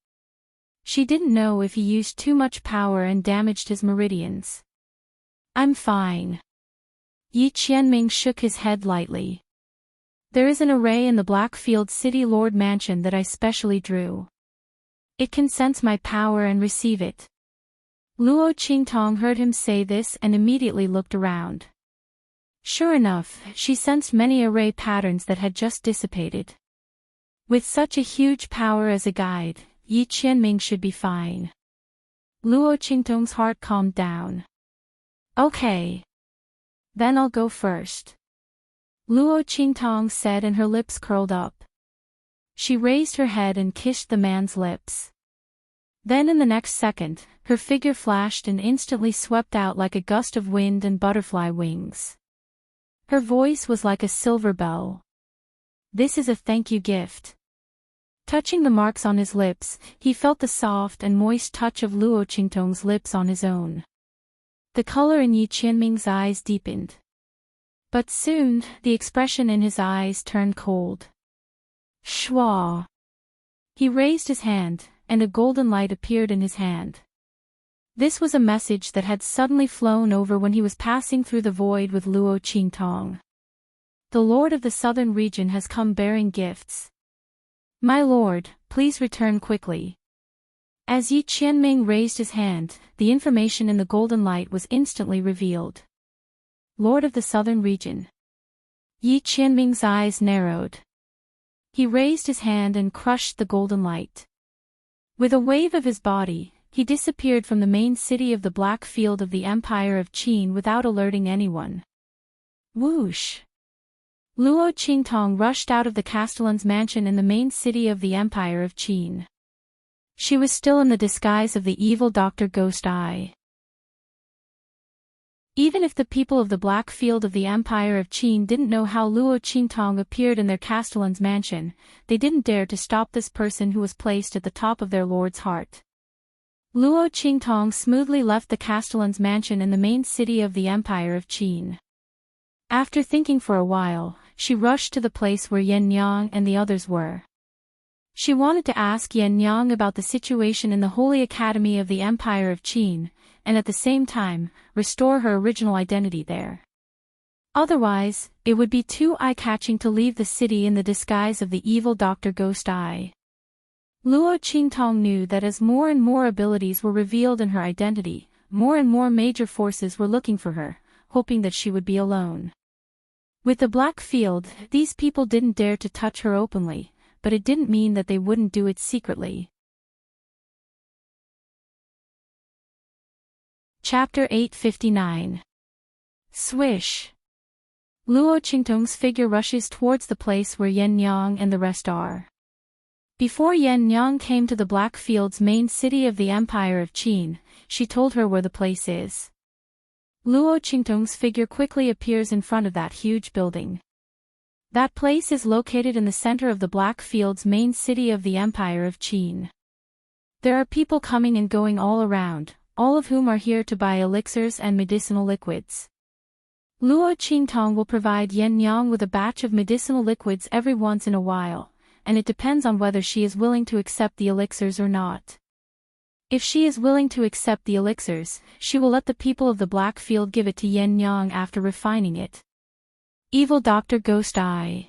[SPEAKER 1] She didn't know if he used too much power and damaged his meridians. I'm fine. Yi Qianming shook his head lightly. There is an array in the Blackfield City Lord Mansion that I specially drew. It can sense my power and receive it. Luo Qingtong heard him say this and immediately looked around. Sure enough, she sensed many array patterns that had just dissipated. With such a huge power as a guide, Yi Qianming should be fine. Luo Qingtong's heart calmed down. Okay. Then I'll go first. Luo Qingtong said and her lips curled up. She raised her head and kissed the man's lips. Then in the next second, her figure flashed and instantly swept out like a gust of wind and butterfly wings. Her voice was like a silver bell. "This is a thank you gift." Touching the marks on his lips, he felt the soft and moist touch of Luo Qingtong's lips on his own. The color in Yi Qianming's eyes deepened. But soon, the expression in his eyes turned cold. Schwa. He raised his hand, and a golden light appeared in his hand. This was a message that had suddenly flown over when he was passing through the void with Luo Qingtong. "The Lord of the Southern region has come bearing gifts. My lord, please return quickly." As Yi Qianming raised his hand, the information in the golden light was instantly revealed. Lord of the Southern region. Yi Qianming's eyes narrowed. He raised his hand and crushed the golden light. With a wave of his body, he disappeared from the main city of the Black Field of the Empire of Qin without alerting anyone. Whoosh! Luo Qingtong rushed out of the Castellan's mansion in the main city of the Empire of Qin. She was still in the disguise of the evil Dr. Ghost Eye. Even if the people of the Black Field of the Empire of Qin didn't know how Luo Qingtong appeared in their Castellan's mansion, they didn't dare to stop this person who was placed at the top of their lord's heart. Luo Qingtong smoothly left the Castellan's mansion in the main city of the Empire of Qin. After thinking for a while, she rushed to the place where Yan Yang and the others were. She wanted to ask Yan Yang about the situation in the Holy Academy of the Empire of Qin, and at the same time, restore her original identity there. Otherwise, it would be too eye-catching to leave the city in the disguise of the evil Dr. Ghost Eye. Luo Qingtong knew that as more and more abilities were revealed in her identity, more and more major forces were looking for her, hoping that she would be alone. With the Black Field, these people didn't dare to touch her openly, but it didn't mean that they wouldn't do it secretly. Chapter 859. Swish. Luo Qingtong's figure rushes towards the place where Yan Yang and the rest are. Before Yan Yang came to the Black Field's main city of the Empire of Qin, she told her where the place is. Luo Qingtong's figure quickly appears in front of that huge building. That place is located in the center of the Black Field's main city of the Empire of Qin. There are people coming and going all around, all of whom are here to buy elixirs and medicinal liquids. Luo Qingtong will provide Yan Yang with a batch of medicinal liquids every once in a while, and it depends on whether she is willing to accept the elixirs or not. If she is willing to accept the elixirs, she will let the people of the Black Field give it to Yan Yang after refining it. Evil Dr. Ghost Eye.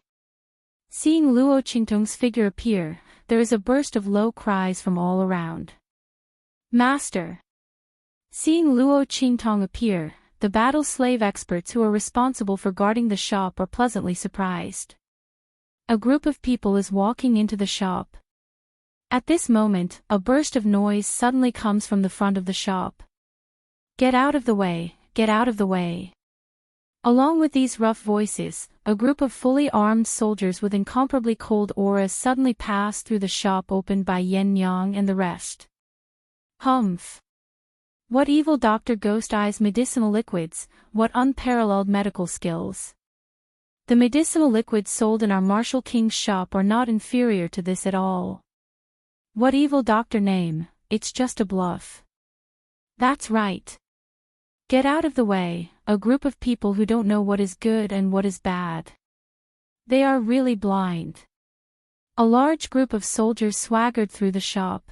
[SPEAKER 1] Seeing Luo Qingtong's figure appear, there is a burst of low cries from all around. Master. Seeing Luo Qingtong appear, the battle slave experts who are responsible for guarding the shop are pleasantly surprised. A group of people is walking into the shop. At this moment, a burst of noise suddenly comes from the front of the shop. Get out of the way, get out of the way. Along with these rough voices, a group of fully armed soldiers with incomparably cold auras suddenly pass through the shop opened by Yan Yang and the rest. Humph! What evil Dr. Ghost Eye's medicinal liquids, what unparalleled medical skills. The medicinal liquids sold in our Martial King's shop are not inferior to this at all. What evil doctor name, it's just a bluff. That's right. Get out of the way, a group of people who don't know what is good and what is bad. They are really blind. A large group of soldiers swaggered through the shop.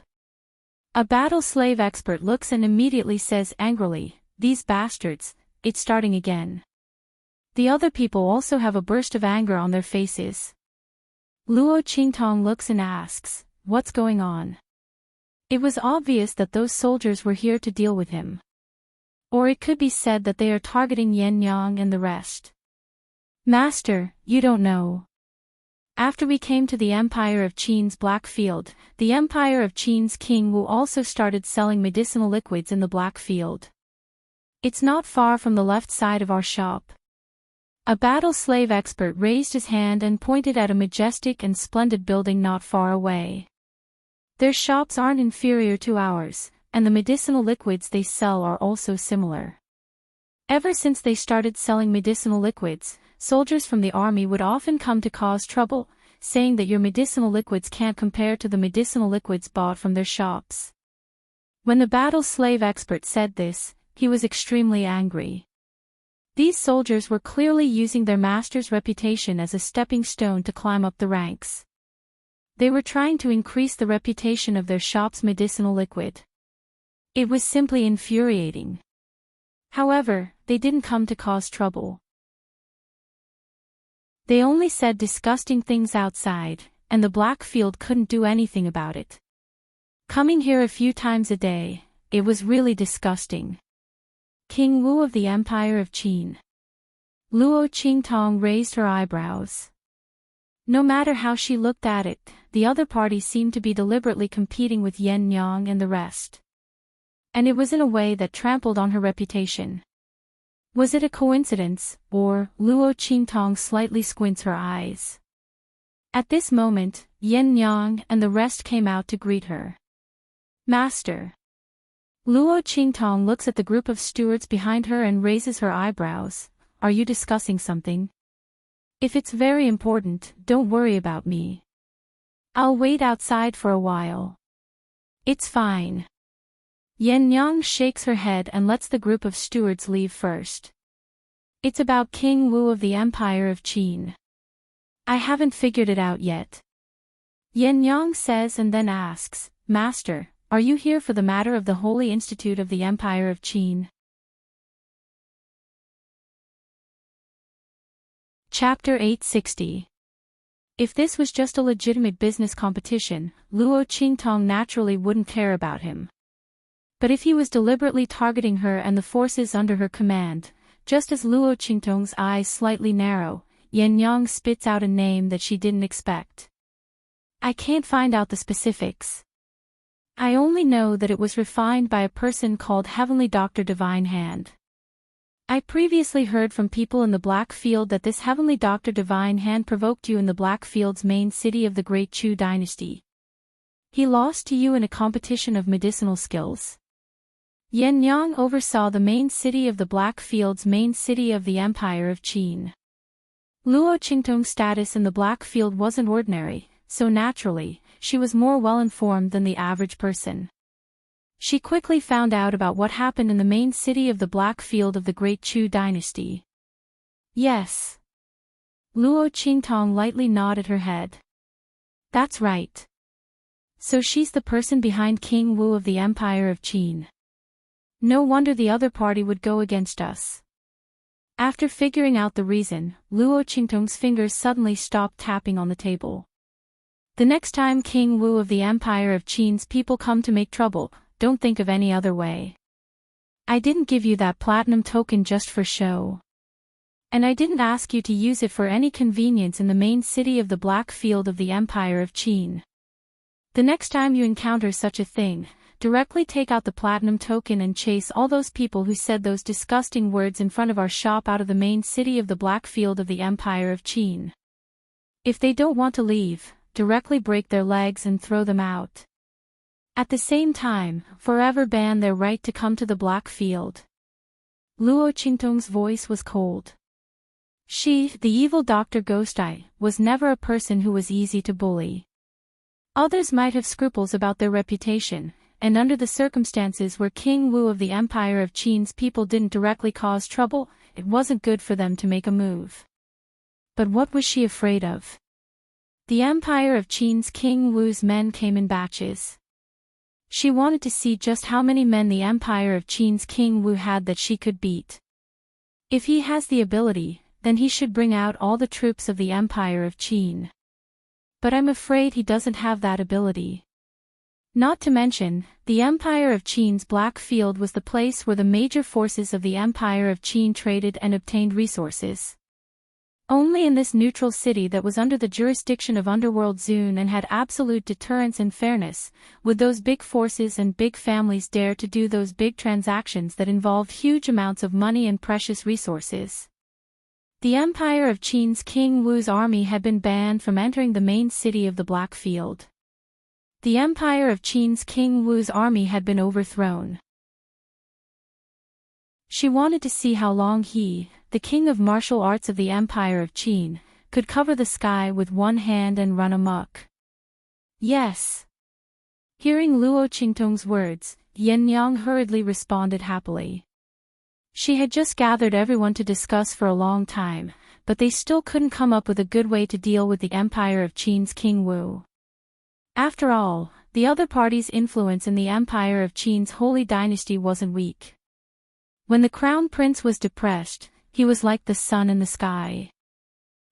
[SPEAKER 1] A battle slave expert looks and immediately says angrily, "These bastards, it's starting again." The other people also have a burst of anger on their faces. Luo Qingtong looks and asks, "What's going on?" It was obvious that those soldiers were here to deal with him. Or it could be said that they are targeting Yan Yang and the rest. Master, you don't know. After we came to the Empire of Qin's Black Field, the Empire of Qin's king Wu also started selling medicinal liquids in the Black Field. It's not far from the left side of our shop. A battle slave expert raised his hand and pointed at a majestic and splendid building not far away. Their shops aren't inferior to ours, and the medicinal liquids they sell are also similar. Ever since they started selling medicinal liquids, soldiers from the army would often come to cause trouble, saying that your medicinal liquids can't compare to the medicinal liquids bought from their shops. When the battle slave expert said this, he was extremely angry. These soldiers were clearly using their master's reputation as a stepping stone to climb up the ranks. They were trying to increase the reputation of their shop's medicinal liquid. It was simply infuriating. However, they didn't come to cause trouble. They only said disgusting things outside, and the Blackfield couldn't do anything about it. Coming here a few times a day, it was really disgusting. King Wu of the Empire of Qin. Luo Qingtong raised her eyebrows. No matter how she looked at it, the other party seemed to be deliberately competing with Yen Yang and the rest. And it was in a way that trampled on her reputation. Was it a coincidence, or, Luo Qingtong slightly squints her eyes. At this moment, Yen Yang and the rest came out to greet her. Master. Luo Qingtong looks at the group of stewards behind her and raises her eyebrows. Are you discussing something? If it's very important, don't worry about me. I'll wait outside for a while. It's fine. Yen Yang shakes her head and lets the group of stewards leave first. It's about King Wu of the Empire of Qin. I haven't figured it out yet. Yen Yang says and then asks, Master, are you here for the matter of the Holy Institute of the Empire of Qin? Chapter 860. If this was just a legitimate business competition, Luo Qingtong naturally wouldn't care about him. But if he was deliberately targeting her and the forces under her command, just as Luo Qingtong's eyes slightly narrow, Yen Yang spits out a name that she didn't expect. I can't find out the specifics. I only know that it was refined by a person called Heavenly Doctor Divine Hand. I previously heard from people in the Blackfield that this Heavenly Doctor Divine Hand provoked you in the Blackfield's main city of the Great Chu dynasty. He lost to you in a competition of medicinal skills. Yen Yang oversaw the main city of the Blackfield's main city of the Empire of Qin. Luo Qingtong's status in the Blackfield wasn't ordinary, so naturally, she was more well-informed than the average person. She quickly found out about what happened in the main city of the Blackfield of the Great Chu dynasty. Yes. Luo Qingtong lightly nodded her head. That's right. So she's the person behind King Wu of the Empire of Qin. No wonder the other party would go against us. After figuring out the reason, Luo Qingtong's fingers suddenly stopped tapping on the table. The next time King Wu of the Empire of Qin's people come to make trouble, don't think of any other way. I didn't give you that platinum token just for show. And I didn't ask you to use it for any convenience in the main city of the Blackfield of the Empire of Qin. The next time you encounter such a thing, directly take out the platinum token and chase all those people who said those disgusting words in front of our shop out of the main city of the Blackfield of the Empire of Qin. If they don't want to leave, directly break their legs and throw them out. At the same time, forever ban their right to come to the Blackfield. Luo Qingtong's voice was cold. She, the evil Dr. Ghost Eye, was never a person who was easy to bully. Others might have scruples about their reputation, and under the circumstances where King Wu of the Empire of Qin's people didn't directly cause trouble, it wasn't good for them to make a move. But what was she afraid of? The Empire of Qin's King Wu's men came in batches. She wanted to see just how many men the Empire of Qin's King Wu had that she could beat. If he has the ability, then he should bring out all the troops of the Empire of Qin. But I'm afraid he doesn't have that ability. Not to mention, the Empire of Qin's Blackfield was the place where the major forces of the Empire of Qin traded and obtained resources. Only in this neutral city that was under the jurisdiction of Underworld Zune and had absolute deterrence and fairness, would those big forces and big families dare to do those big transactions that involved huge amounts of money and precious resources. The Empire of Qin's King Wu's army had been banned from entering the main city of the Blackfield. The empire of Qin's King Wu's army had been overthrown. She wanted to see how long he, the king of martial arts of the empire of Qin, could cover the sky with one hand and run amok. Yes. Hearing Luo Qingtong's words, Yan Yang hurriedly responded happily. She had just gathered everyone to discuss for a long time, but they still couldn't come up with a good way to deal with the empire of Qin's King Wu. After all, the other party's influence in the empire of Qin's holy dynasty wasn't weak. When the crown prince was depressed, he was like the sun in the sky.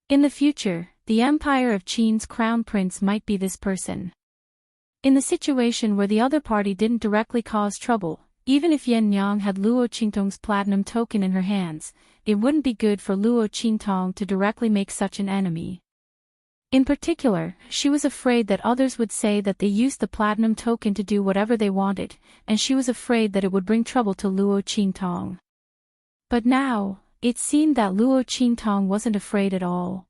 [SPEAKER 1] In the future, the empire of Qin's crown prince might be this person. In the situation where the other party didn't directly cause trouble, even if Yan Yang had Luo Qingtong's platinum token in her hands, it wouldn't be good for Luo Qingtong to directly make such an enemy. In particular, she was afraid that others would say that they used the platinum token to do whatever they wanted, and she was afraid that it would bring trouble to Luo Qingtong. But now, it seemed that Luo Qingtong wasn't afraid at all.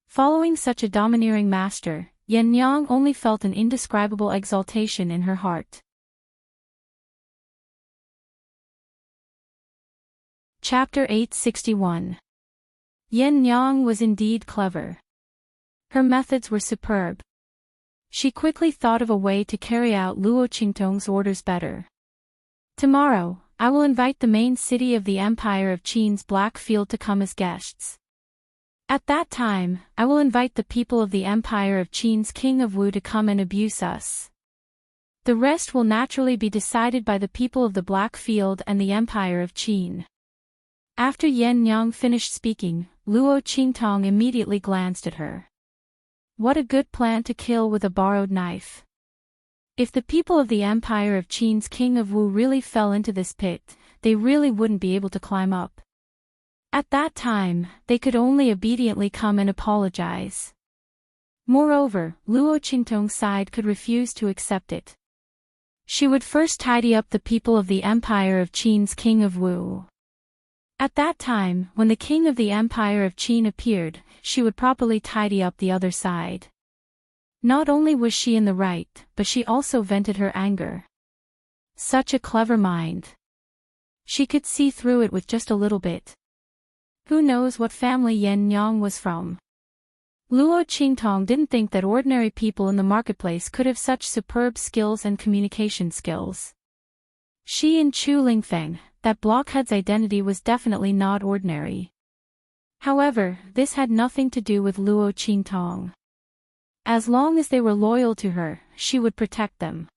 [SPEAKER 1] Following such a domineering master, Yan Yang only felt an indescribable exaltation in her heart. Chapter 861. Yan Yang was indeed clever. Her methods were superb. She quickly thought of a way to carry out Luo Qingtong's orders better. Tomorrow, I will invite the main city of the Empire of Qin's Black Field to come as guests. At that time, I will invite the people of the Empire of Qin's King of Wu to come and abuse us. The rest will naturally be decided by the people of the Black Field and the Empire of Qin. After Yan Yang finished speaking, Luo Qingtong immediately glanced at her. What a good plan to kill with a borrowed knife. If the people of the Empire of Qin's King of Wu really fell into this pit, they really wouldn't be able to climb up. At that time, they could only obediently come and apologize. Moreover, Luo Qingtong's side could refuse to accept it. She would first tidy up the people of the Empire of Qin's King of Wu. At that time, when the king of the Empire of Qin appeared, she would properly tidy up the other side. Not only was she in the right, but she also vented her anger. Such a clever mind. She could see through it with just a little bit. Who knows what family Yan Yang was from? Luo Qingtong didn't think that ordinary people in the marketplace could have such superb skills and communication skills. She and Chu Lingfeng, that blockhead's identity was definitely not ordinary. However, this had nothing to do with Luo Qingtong. As long as they were loyal to her, she would protect them.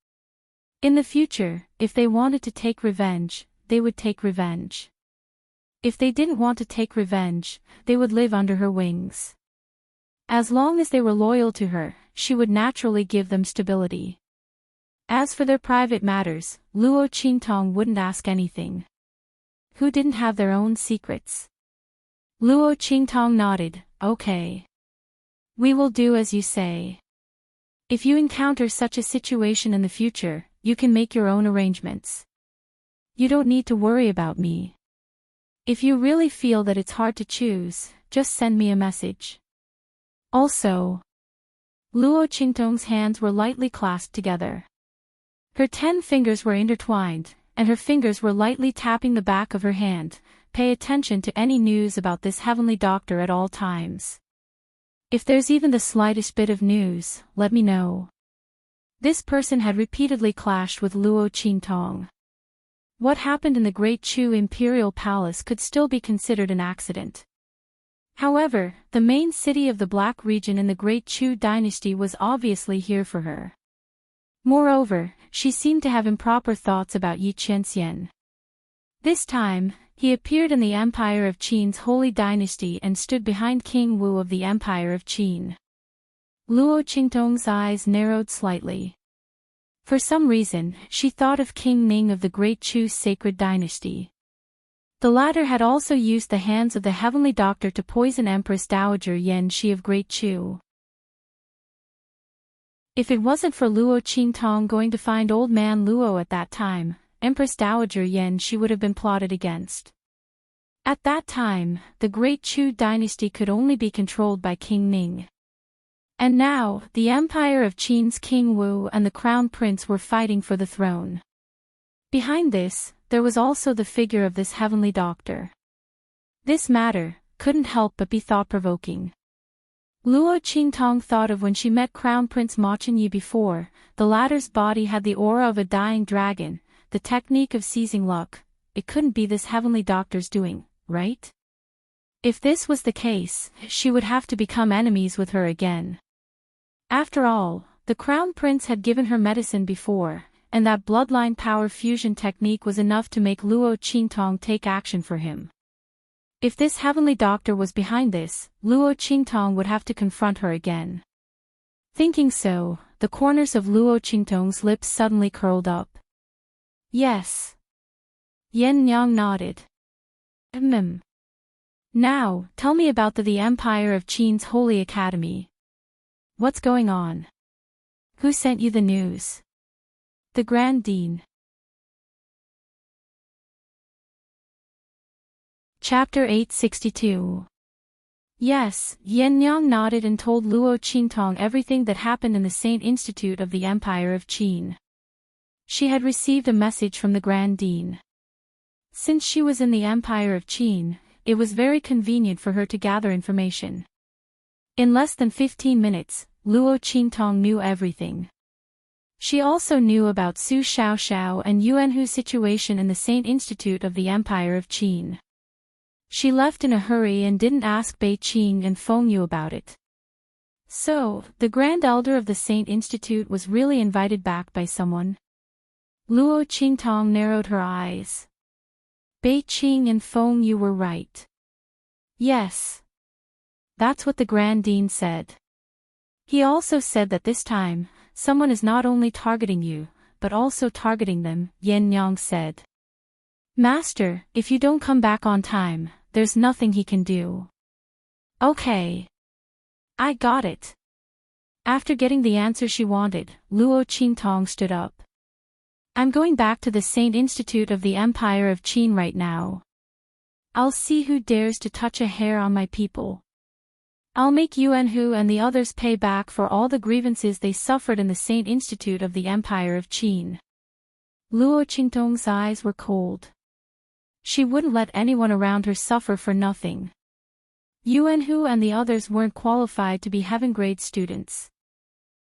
[SPEAKER 1] In the future, if they wanted to take revenge, they would take revenge. If they didn't want to take revenge, they would live under her wings. As long as they were loyal to her, she would naturally give them stability. As for their private matters, Luo Qingtong wouldn't ask anything. Who didn't have their own secrets? Luo Qingtong nodded, okay. We will do as you say. If you encounter such a situation in the future, you can make your own arrangements. You don't need to worry about me. If you really feel that it's hard to choose, just send me a message. Also, Luo Qingtong's hands were lightly clasped together. Her 10 fingers were intertwined, and her fingers were lightly tapping the back of her hand. Pay attention to any news about this heavenly doctor at all times. If there's even the slightest bit of news, let me know. This person had repeatedly clashed with Luo Qingtong. What happened in the Great Chu Imperial Palace could still be considered an accident. However, the main city of the Black region in the Great Chu dynasty was obviously here for her. Moreover, she seemed to have improper thoughts about Yi Qianxian. This time, he appeared in the Empire of Qin's holy dynasty and stood behind King Wu of the Empire of Qin. Luo Qingtong's eyes narrowed slightly. For some reason, she thought of King Ning of the Great Chu's sacred dynasty. The latter had also used the hands of the heavenly doctor to poison Empress Dowager Yan Shi of Great Chu. If it wasn't for Luo Qingtong going to find old man Luo at that time, Empress Dowager Yan Shi would have been plotted against. At that time, the Great Chu dynasty could only be controlled by King Ning. And now, the empire of Qin's King Wu and the crown prince were fighting for the throne. Behind this, there was also the figure of this heavenly doctor. This matter couldn't help but be thought-provoking. Luo Qingtong thought of when she met Crown Prince Ma Chenyi before. The latter's body had the aura of a dying dragon, the technique of seizing luck. It couldn't be this heavenly doctor's doing, right? If this was the case, she would have to become enemies with her again. After all, the Crown Prince had given her medicine before, and that bloodline power fusion technique was enough to make Luo Qingtong take action for him. If this heavenly doctor was behind this, Luo Qingtong would have to confront her again. Thinking so, the corners of Luo Qingtong's lips suddenly curled up. Yes. Yen Nyang nodded. Now, tell me about the Empire of Qin's Holy Academy. What's going on? Who sent you the news? The Grand Dean. Chapter 862. Yes, Yen Yang nodded and told Luo Qingtong everything that happened in the Saint Institute of the Empire of Qin. She had received a message from the Grand Dean. Since she was in the Empire of Qin, it was very convenient for her to gather information. In less than 15 minutes, Luo Qingtong knew everything. She also knew about Su Xiaoxiao and Yuanhu's situation in the Saint Institute of the Empire of Qin. She left in a hurry and didn't ask Bei Qing and Feng Yu about it. So, the Grand Elder of the Saint Institute was really invited back by someone? Luo Qingtong narrowed her eyes. Bei Qing and Feng Yu were right. Yes. That's what the Grand Dean said. He also said that this time, someone is not only targeting you, but also targeting them, Yen Yang said. Master, if you don't come back on time, there's nothing he can do. Okay. I got it. After getting the answer she wanted, Luo Qingtong stood up. I'm going back to the Saint Institute of the Empire of Qin right now. I'll see who dares to touch a hair on my people. I'll make Yuanhu and the others pay back for all the grievances they suffered in the Saint Institute of the Empire of Qin. Luo Qingtong's eyes were cold. She wouldn't let anyone around her suffer for nothing. Yuanhu and the others weren't qualified to be heaven-grade students.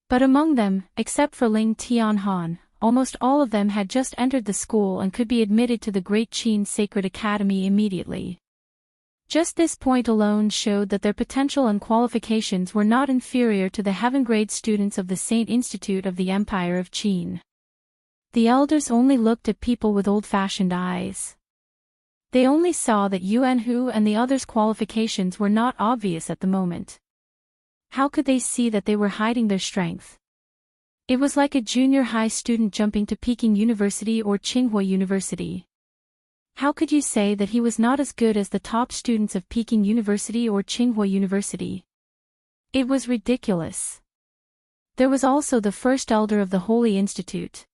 [SPEAKER 1] But among them, except for Ling Tianhan, almost all of them had just entered the school and could be admitted to the Great Qin Sacred Academy immediately. Just this point alone showed that their potential and qualifications were not inferior to the heaven-grade students of the Saint Institute of the Empire of Qin. The elders only looked at people with old-fashioned eyes. They only saw that Yuanhu and the others' qualifications were not obvious at the moment. How could they see that they were hiding their strength? It was like a junior high student jumping to Peking University or Tsinghua University. How could you say that he was not as good as the top students of Peking University or Tsinghua University? It was ridiculous. There was also the first elder of the Holy Institute.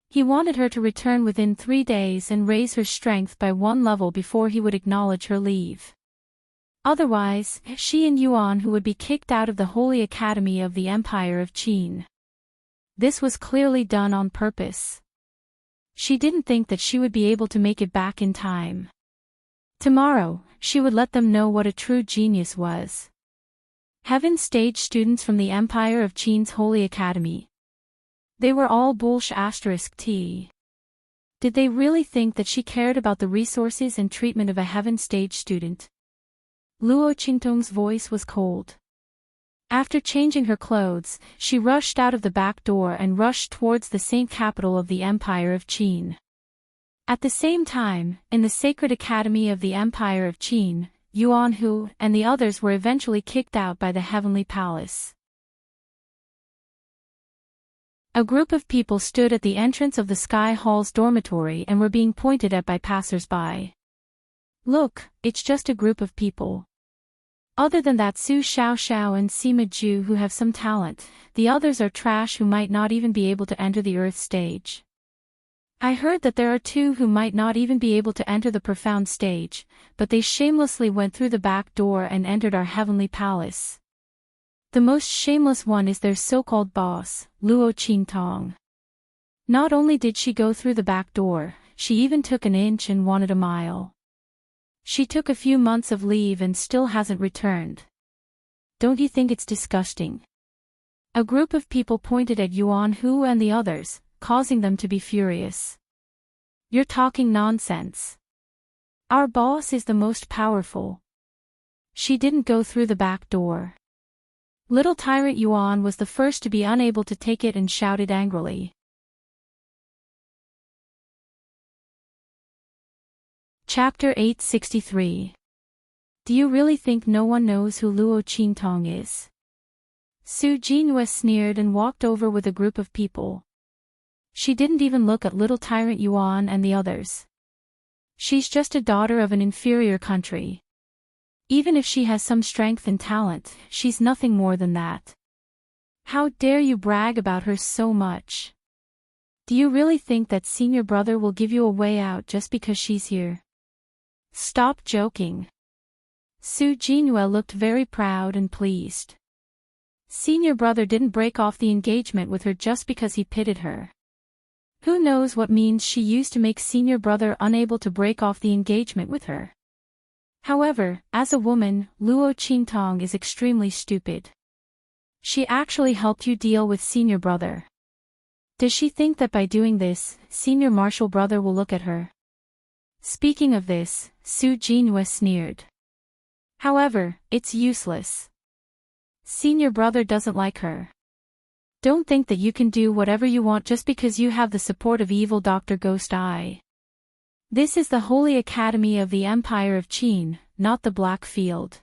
[SPEAKER 1] He wanted her to return within 3 days and raise her strength by 1 level before he would acknowledge her leave. Otherwise, she and Yuan would be kicked out of the Holy Academy of the Empire of Qin. This was clearly done on purpose. She didn't think that she would be able to make it back in time. Tomorrow, she would let them know what a true genius was. Heaven stage students from the Empire of Qin's Holy Academy. They were all **T. Did they really think that she cared about the resources and treatment of a heaven stage student? Luo Qingtong's voice was cold. After changing her clothes, she rushed out of the back door and rushed towards the saint capital of the Empire of Qin. At the same time, in the Sacred Academy of the Empire of Qin, Yuanhu and the others were eventually kicked out by the Heavenly Palace. A group of people stood at the entrance of the Sky Hall's dormitory and were being pointed at by passers-by. Look, it's just a group of people. Other than that Su Xiaoxiao and Sima Ju who have some talent, the others are trash who might not even be able to enter the Earth stage. I heard that there are 2 who might not even be able to enter the profound stage, but they shamelessly went through the back door and entered our heavenly palace. The most shameless one is their so-called boss, Luo Qingtong. Not only did she go through the back door, she even took an inch and wanted a mile. She took a few months of leave and still hasn't returned. Don't you think it's disgusting? A group of people pointed at Yuan Hu and the others, causing them to be furious. You're talking nonsense. Our boss is the most powerful. She didn't go through the back door. Little tyrant Yuan was the first to be unable to take it and shouted angrily. Chapter 863. Do you really think no one knows who Luo Qingtong is? Su Jinhua sneered and walked over with a group of people. She didn't even look at little tyrant Yuan and the others. She's just a daughter of an inferior country. Even if she has some strength and talent, she's nothing more than that. How dare you brag about her so much? Do you really think that senior brother will give you a way out just because she's here? Stop joking. Su Jinhua looked very proud and pleased. Senior brother didn't break off the engagement with her just because he pitied her. Who knows what means she used to make senior brother unable to break off the engagement with her. However, as a woman, Luo Qingtong is extremely stupid. She actually helped you deal with senior brother. Does she think that by doing this, senior marshal brother will look at her? Speaking of this, Su Jinhua sneered. However, it's useless. Senior brother doesn't like her. Don't think that you can do whatever you want just because you have the support of evil Dr. Ghost Eye. This is the Holy Academy of the Empire of Qin, not the Black Field.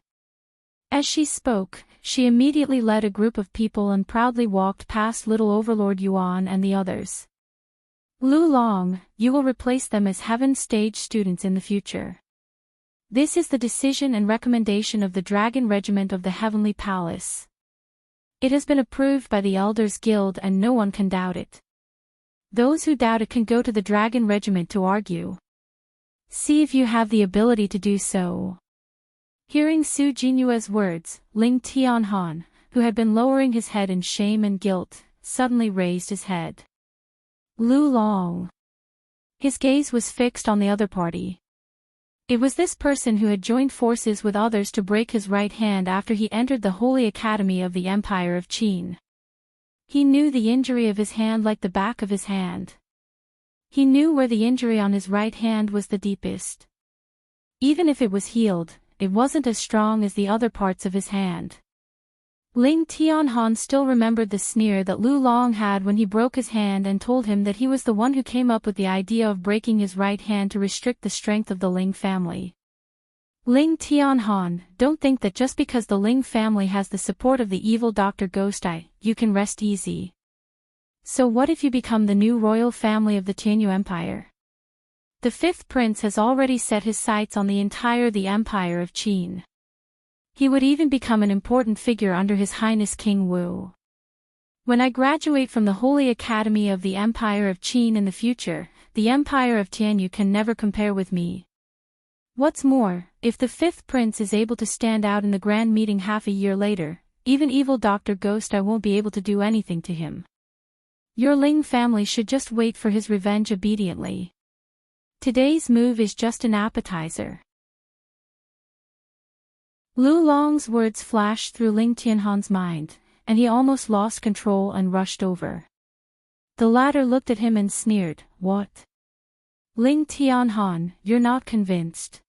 [SPEAKER 1] As she spoke, she immediately led a group of people and proudly walked past little Overlord Yuan and the others. Lu Long, you will replace them as Heaven Stage students in the future. This is the decision and recommendation of the Dragon Regiment of the Heavenly Palace. It has been approved by the Elders Guild and no one can doubt it. Those who doubt it can go to the Dragon Regiment to argue. See if you have the ability to do so. Hearing Su Jinhua's words, Ling Tianhan, who had been lowering his head in shame and guilt, suddenly raised his head. Lu Long. His gaze was fixed on the other party. It was this person who had joined forces with others to break his right hand after he entered the Holy Academy of the Empire of Qin. He knew the injury of his hand like the back of his hand. He knew where the injury on his right hand was the deepest. Even if it was healed, it wasn't as strong as the other parts of his hand. Ling Tianhan still remembered the sneer that Lu Long had when he broke his hand and told him that he was the one who came up with the idea of breaking his right hand to restrict the strength of the Ling family. Ling Tianhan, don't think that just because the Ling family has the support of the evil Dr. Ghost Eye, you can rest easy. So what if you become the new royal family of the Tianyu Empire? The fifth prince has already set his sights on the Empire of Qin. He would even become an important figure under His Highness King Wu. When I graduate from the Holy Academy of the Empire of Qin in the future, the Empire of Tianyu can never compare with me. What's more, if the fifth prince is able to stand out in the grand meeting half a year later, even evil Dr. Ghost Eye won't be able to do anything to him. Your Ling family should just wait for his revenge obediently. Today's move is just an appetizer. Lu Long's words flashed through Ling Tianhan's mind, and he almost lost control and rushed over. The latter looked at him and sneered, "What? Ling Tianhan, you're not convinced.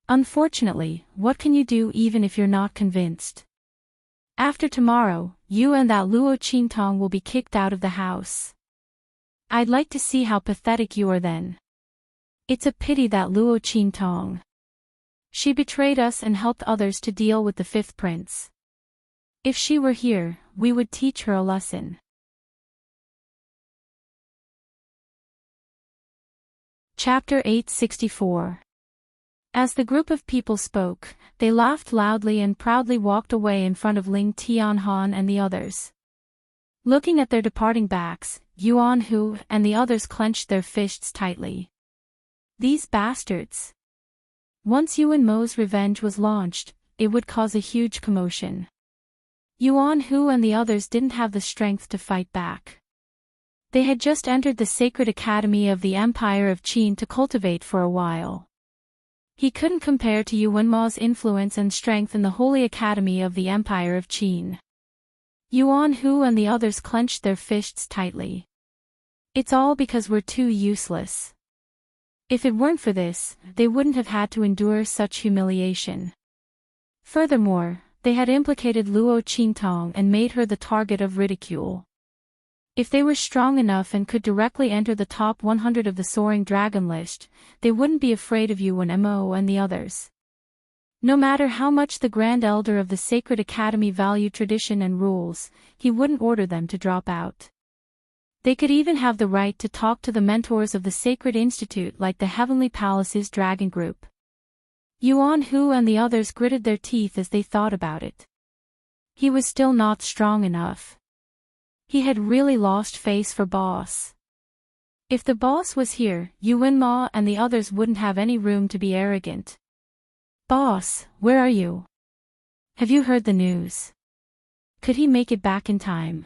[SPEAKER 1] Unfortunately, what can you do even if you're not convinced? After tomorrow, you and that Luo Qingtong will be kicked out of the house. I'd like to see how pathetic you are then. It's a pity that Luo Qingtong. She betrayed us and helped others to deal with the fifth prince. If she were here, we would teach her a lesson." Chapter 864. As the group of people spoke, they laughed loudly and proudly walked away in front of Ling Tianhan and the others. Looking at their departing backs, Yuan Hu and the others clenched their fists tightly. These bastards. Once Yuan Mo's revenge was launched, it would cause a huge commotion. Yuan Hu and the others didn't have the strength to fight back. They had just entered the sacred academy of the Empire of Qin to cultivate for a while. He couldn't compare to Yuan Ma's influence and strength in the holy academy of the Empire of Qin. Yuan Hu and the others clenched their fists tightly. It's all because we're too useless. If it weren't for this, they wouldn't have had to endure such humiliation. Furthermore, they had implicated Luo Qingtong and made her the target of ridicule. If they were strong enough and could directly enter the top 100 of the Soaring Dragon list, they wouldn't be afraid of Yuan Mo and the others. No matter how much the Grand Elder of the Sacred Academy valued tradition and rules, he wouldn't order them to drop out. They could even have the right to talk to the mentors of the Sacred Institute like the Heavenly Palace's Dragon Group. Yuan Hu and the others gritted their teeth as they thought about it. He was still not strong enough. He had really lost face for boss. If the boss was here, Yuan Ma and the others wouldn't have any room to be arrogant. Boss, where are you? Have you heard the news? Could he make it back in time?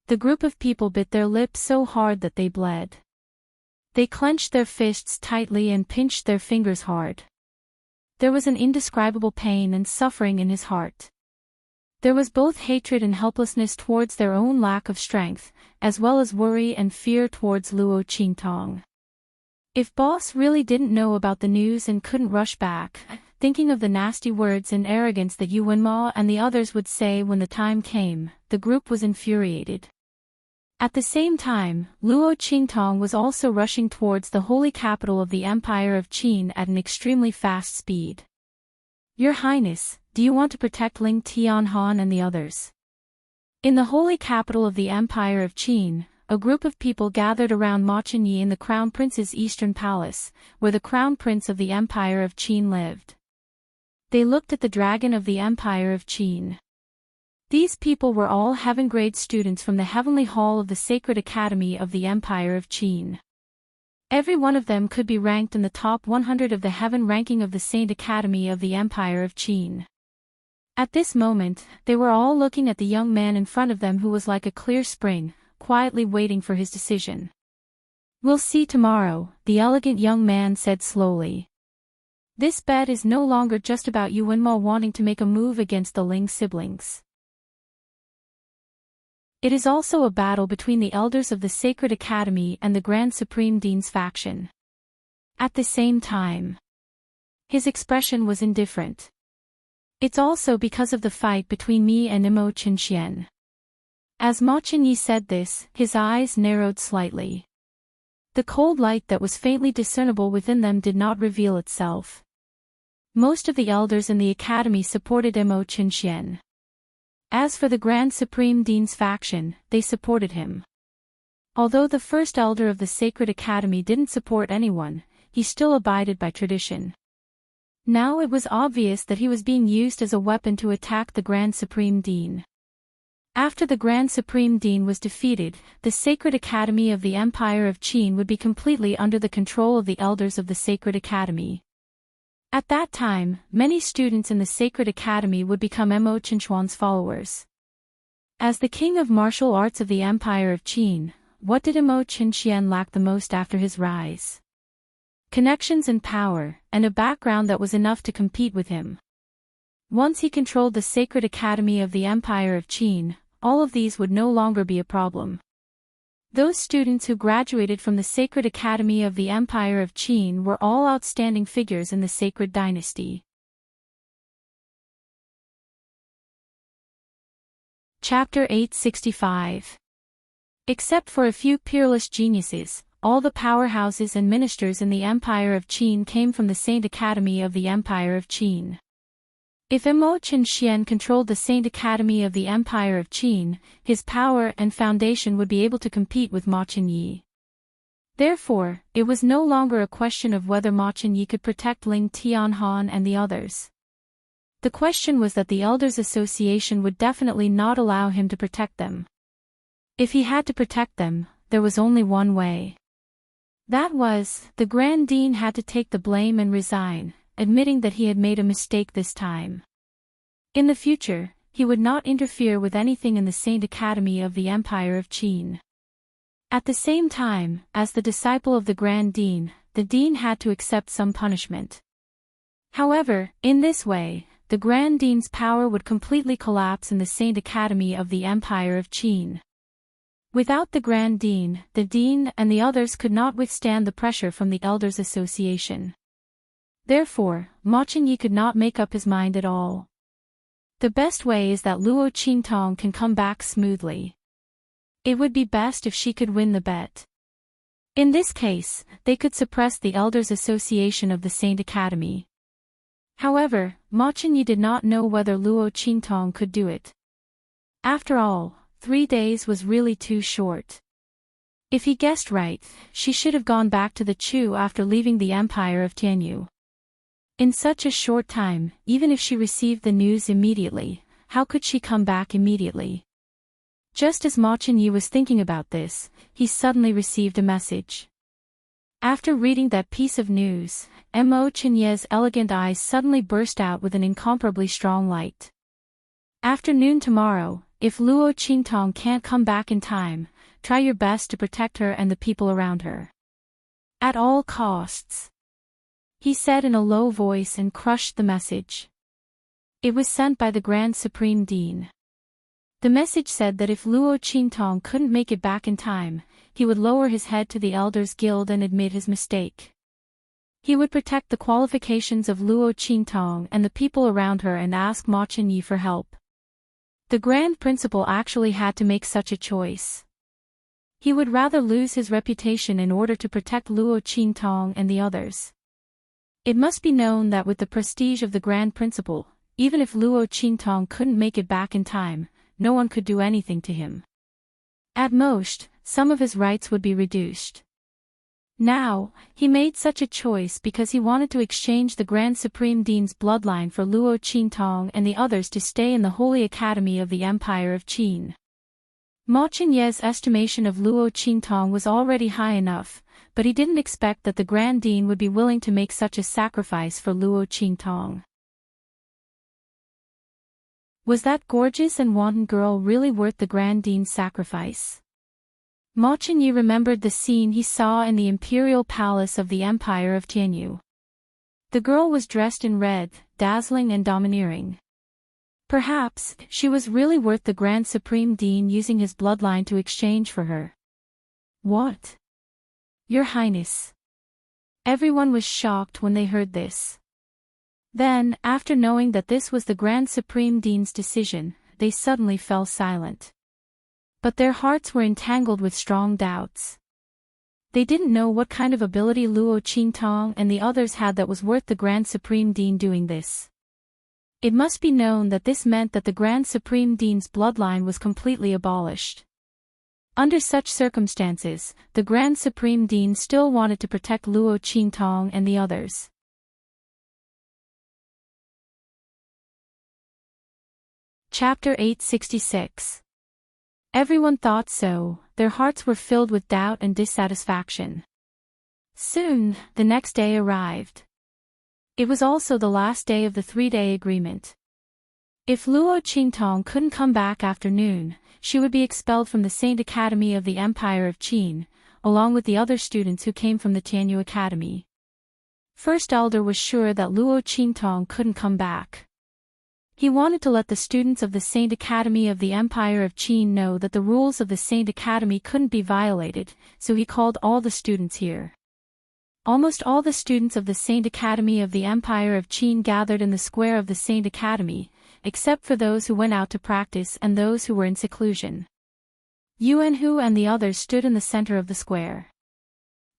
[SPEAKER 1] The group of people bit their lips so hard that they bled. They clenched their fists tightly and pinched their fingers hard. There was an indescribable pain and suffering in his heart. There was both hatred and helplessness towards their own lack of strength, as well as worry and fear towards Luo Qingtong. If boss really didn't know about the news and couldn't rush back, thinking of the nasty words and arrogance that Yuan Ma and the others would say when the time came, the group was infuriated. At the same time, Luo Qingtong was also rushing towards the holy capital of the Empire of Qin at an extremely fast speed. Your Highness, do you want to protect Ling Tianhan and the others? In the holy capital of the Empire of Qin, a group of people gathered around Ma Chenyi in the Crown Prince's eastern palace, where the Crown Prince of the Empire of Qin lived. They looked at the dragon of the Empire of Qin. These people were all heaven-grade students from the Heavenly Hall of the Sacred Academy of the Empire of Qin. Every one of them could be ranked in the top 100 of the heaven ranking of the Saint Academy of the Empire of Qin. At this moment, they were all looking at the young man in front of them who was like a clear spring, quietly waiting for his decision. We'll see tomorrow, the elegant young man said slowly. This bet is no longer just about Yuan Ma wanting to make a move against the Ling siblings. It is also a battle between the elders of the Sacred Academy and the Grand Supreme Dean's faction. At the same time, his expression was indifferent. It's also because of the fight between me and Imo Qinxian. As Ma Chenyi said this, his eyes narrowed slightly. The cold light that was faintly discernible within them did not reveal itself. Most of the elders in the academy supported Imo Qinxian. As for the Grand Supreme Dean's faction, they supported him. Although the first elder of the Sacred Academy didn't support anyone, he still abided by tradition. Now it was obvious that he was being used as a weapon to attack the Grand Supreme Dean. After the Grand Supreme Dean was defeated, the Sacred Academy of the Empire of Qin would be completely under the control of the elders of the Sacred Academy. At that time, many students in the Sacred Academy would become Imo Qinchuan's followers. As the king of martial arts of the Empire of Qin, what did Imo Qinxian lack the most after his rise? Connections and power, and a background that was enough to compete with him. Once he controlled the Sacred Academy of the Empire of Qin, all of these would no longer be a problem. Those students who graduated from the Sacred Academy of the Empire of Qin were all outstanding figures in the Sacred Dynasty. Chapter 865. Except for a few peerless geniuses, all the powerhouses and ministers in the Empire of Qin came from the Saint Academy of the Empire of Qin. If Imo Qinxian controlled the Saint Academy of the Empire of Qin, his power and foundation would be able to compete with Ma Chenyi. Therefore, it was no longer a question of whether Ma Chenyi could protect Ling Tianhan and the others. The question was that the Elders Association would definitely not allow him to protect them. If he had to protect them, there was only one way. That was, the Grand Dean had to take the blame and resign, admitting that he had made a mistake this time. In the future, he would not interfere with anything in the Saint Academy of the Empire of Qin. At the same time, as the disciple of the Grand Dean, the Dean had to accept some punishment. However, in this way, the Grand Dean's power would completely collapse in the Saint Academy of the Empire of Qin. Without the Grand Dean, the Dean and the others could not withstand the pressure from the Elders Association. Therefore, Ma Qingyi could not make up his mind at all. The best way is that Luo Qingtong can come back smoothly. It would be best if she could win the bet. In this case, they could suppress the Elders Association of the Saint Academy. However, Ma Qingyi did not know whether Luo Qingtong could do it. After all, 3 days was really too short. If he guessed right, she should have gone back to the Chu after leaving the Empire of Tianyu. In such a short time, even if she received the news immediately, how could she come back immediately? Just as Ma Qingyi was thinking about this, he suddenly received a message. After reading that piece of news, Mo Qingye's elegant eyes suddenly burst out with an incomparably strong light. Afternoon tomorrow, if Luo Qingtong can't come back in time, try your best to protect her and the people around her. At all costs. He said in a low voice and crushed the message. It was sent by the Grand Supreme Dean. The message said that if Luo Qingtong couldn't make it back in time, he would lower his head to the Elders Guild and admit his mistake. He would protect the qualifications of Luo Qingtong and the people around her and ask Ma Qingyi for help. The Grand Principal actually had to make such a choice. He would rather lose his reputation in order to protect Luo Qingtong and the others. It must be known that with the prestige of the Grand Principal, even if Luo Qingtong couldn't make it back in time, no one could do anything to him. At most, some of his rights would be reduced. Now, he made such a choice because he wanted to exchange the Grand Supreme Dean's bloodline for Luo Qingtong and the others to stay in the Holy Academy of the Empire of Qin. Ma Qingye's estimation of Luo Qingtong was already high enough, but he didn't expect that the Grand Dean would be willing to make such a sacrifice for Luo Qingtong. Was that gorgeous and wanton girl really worth the Grand Dean's sacrifice? Ma Qingyi remembered the scene he saw in the imperial palace of the Empire of Tianyu. The girl was dressed in red, dazzling and domineering. Perhaps, she was really worth the Grand Supreme Dean using his bloodline to exchange for her. What? Your Highness. Everyone was shocked when they heard this. Then, after knowing that this was the Grand Supreme Dean's decision, they suddenly fell silent. But their hearts were entangled with strong doubts. They didn't know what kind of ability Luo Qingtong and the others had that was worth the Grand Supreme Dean doing this. It must be known that this meant that the Grand Supreme Dean's bloodline was completely abolished. Under such circumstances, the Grand Supreme Dean still wanted to protect Luo Qingtong and the others. Chapter 866. Everyone thought so, their hearts were filled with doubt and dissatisfaction. Soon, the next day arrived. It was also the last day of the 3-day agreement. If Luo Qingtong couldn't come back after noon, she would be expelled from the Saint Academy of the Empire of Qin, along with the other students who came from the Tianyu Academy. First Elder was sure that Luo Qingtong couldn't come back. He wanted to let the students of the Saint Academy of the Empire of Qin know that the rules of the Saint Academy couldn't be violated, so he called all the students here. Almost all the students of the Saint Academy of the Empire of Qin gathered in the square of the Saint Academy, except for those who went out to practice and those who were in seclusion. Yuanhu and the others stood in the center of the square.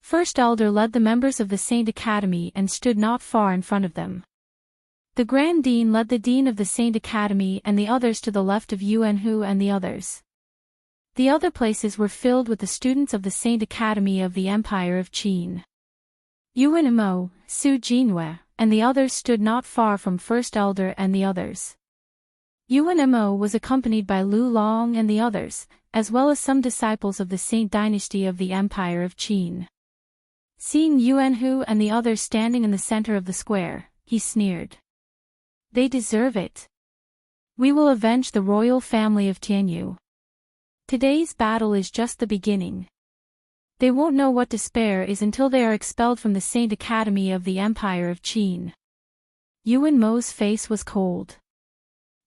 [SPEAKER 1] First Elder led the members of the Saint Academy and stood not far in front of them. The Grand Dean led the Dean of the Saint Academy and the others to the left of Yuanhu and the others. The other places were filled with the students of the Saint Academy of the Empire of Qin. Yuanmo, Su Jinhua, and the others stood not far from First Elder and the others. Yuanmo was accompanied by Lu Long and the others, as well as some disciples of the Saint Dynasty of the Empire of Qin. Seeing Yuanhu and the others standing in the center of the square, he sneered. They deserve it. We will avenge the royal family of Tianyu. Today's battle is just the beginning. They won't know what despair is until they are expelled from the Saint Academy of the Empire of Qin. Yuan Mo's face was cold.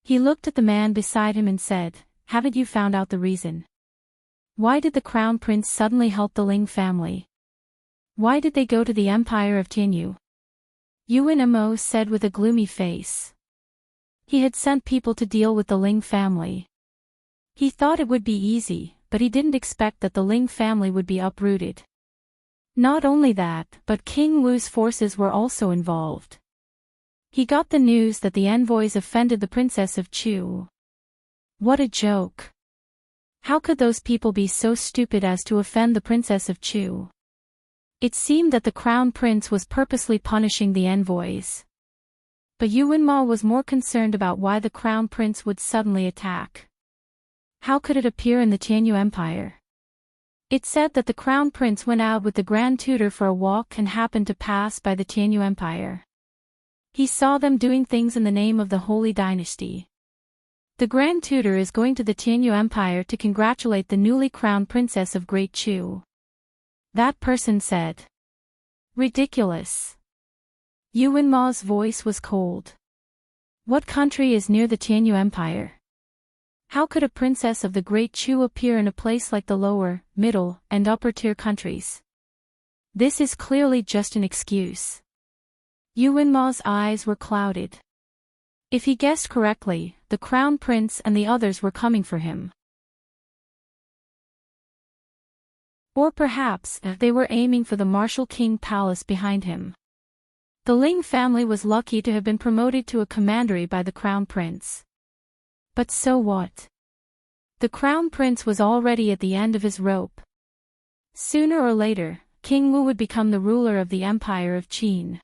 [SPEAKER 1] He looked at the man beside him and said, "Haven't you found out the reason? Why did the Crown Prince suddenly help the Ling family? Why did they go to the Empire of Tianyu?" Yuan Mo said with a gloomy face. He had sent people to deal with the Ling family. He thought it would be easy, but he didn't expect that the Ling family would be uprooted. Not only that, but King Wu's forces were also involved. He got the news that the envoys offended the Princess of Chu. What a joke. How could those people be so stupid as to offend the Princess of Chu? It seemed that the Crown Prince was purposely punishing the envoys. But Yuan Ma was more concerned about why the Crown Prince would suddenly attack. How could it appear in the Tianyu Empire? It said that the Crown Prince went out with the Grand Tutor for a walk and happened to pass by the Tianyu Empire. He saw them doing things in the name of the Holy Dynasty. The Grand Tutor is going to the Tianyu Empire to congratulate the newly crowned Princess of Great Chu. That person said. Ridiculous. Yuan Ma's voice was cold. What country is near the Tianyu Empire? How could a princess of the Great Chu appear in a place like the lower, middle, and upper-tier countries? This is clearly just an excuse. Yuan Ma's eyes were clouded. If he guessed correctly, the Crown Prince and the others were coming for him. Or perhaps, they were aiming for the Martial King Palace behind him. The Ling family was lucky to have been promoted to a commandery by the Crown Prince. But so what? The Crown Prince was already at the end of his rope. Sooner or later, King Wu would become the ruler of the Empire of Qin.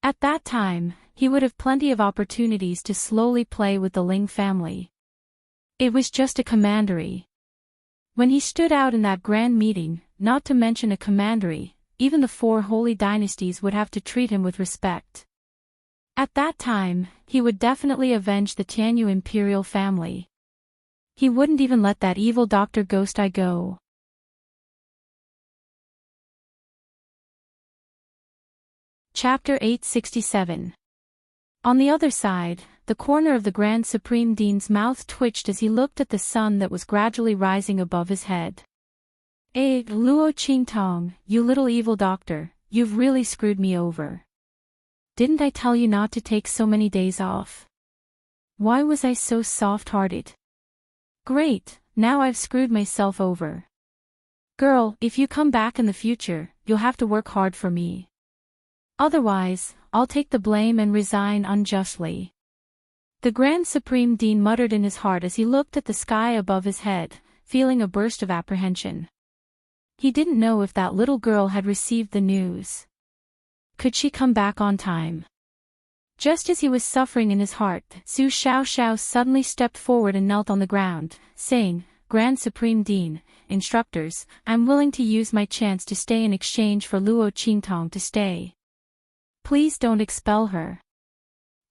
[SPEAKER 1] At that time, he would have plenty of opportunities to slowly play with the Ling family. It was just a commandery. When he stood out in that grand meeting, not to mention a commandery, even the four holy dynasties would have to treat him with respect. At that time, he would definitely avenge the Tianyu imperial family. He wouldn't even let that evil Dr. Ghost Eye go. Chapter 867. On the other side, the corner of the Grand Supreme Dean's mouth twitched as he looked at the sun that was gradually rising above his head. Luo Qingtong, you little evil doctor, you've really screwed me over. Didn't I tell you not to take so many days off? Why was I so soft-hearted? Great, now I've screwed myself over. Girl, if you come back in the future, you'll have to work hard for me. Otherwise, I'll take the blame and resign unjustly. The Grand Supreme Dean muttered in his heart as he looked at the sky above his head, feeling a burst of apprehension. He didn't know if that little girl had received the news. Could she come back on time? Just as he was suffering in his heart, Su Xiaoxiao suddenly stepped forward and knelt on the ground, saying, "Grand Supreme Dean, instructors, I'm willing to use my chance to stay in exchange for Luo Qingtong to stay. Please don't expel her."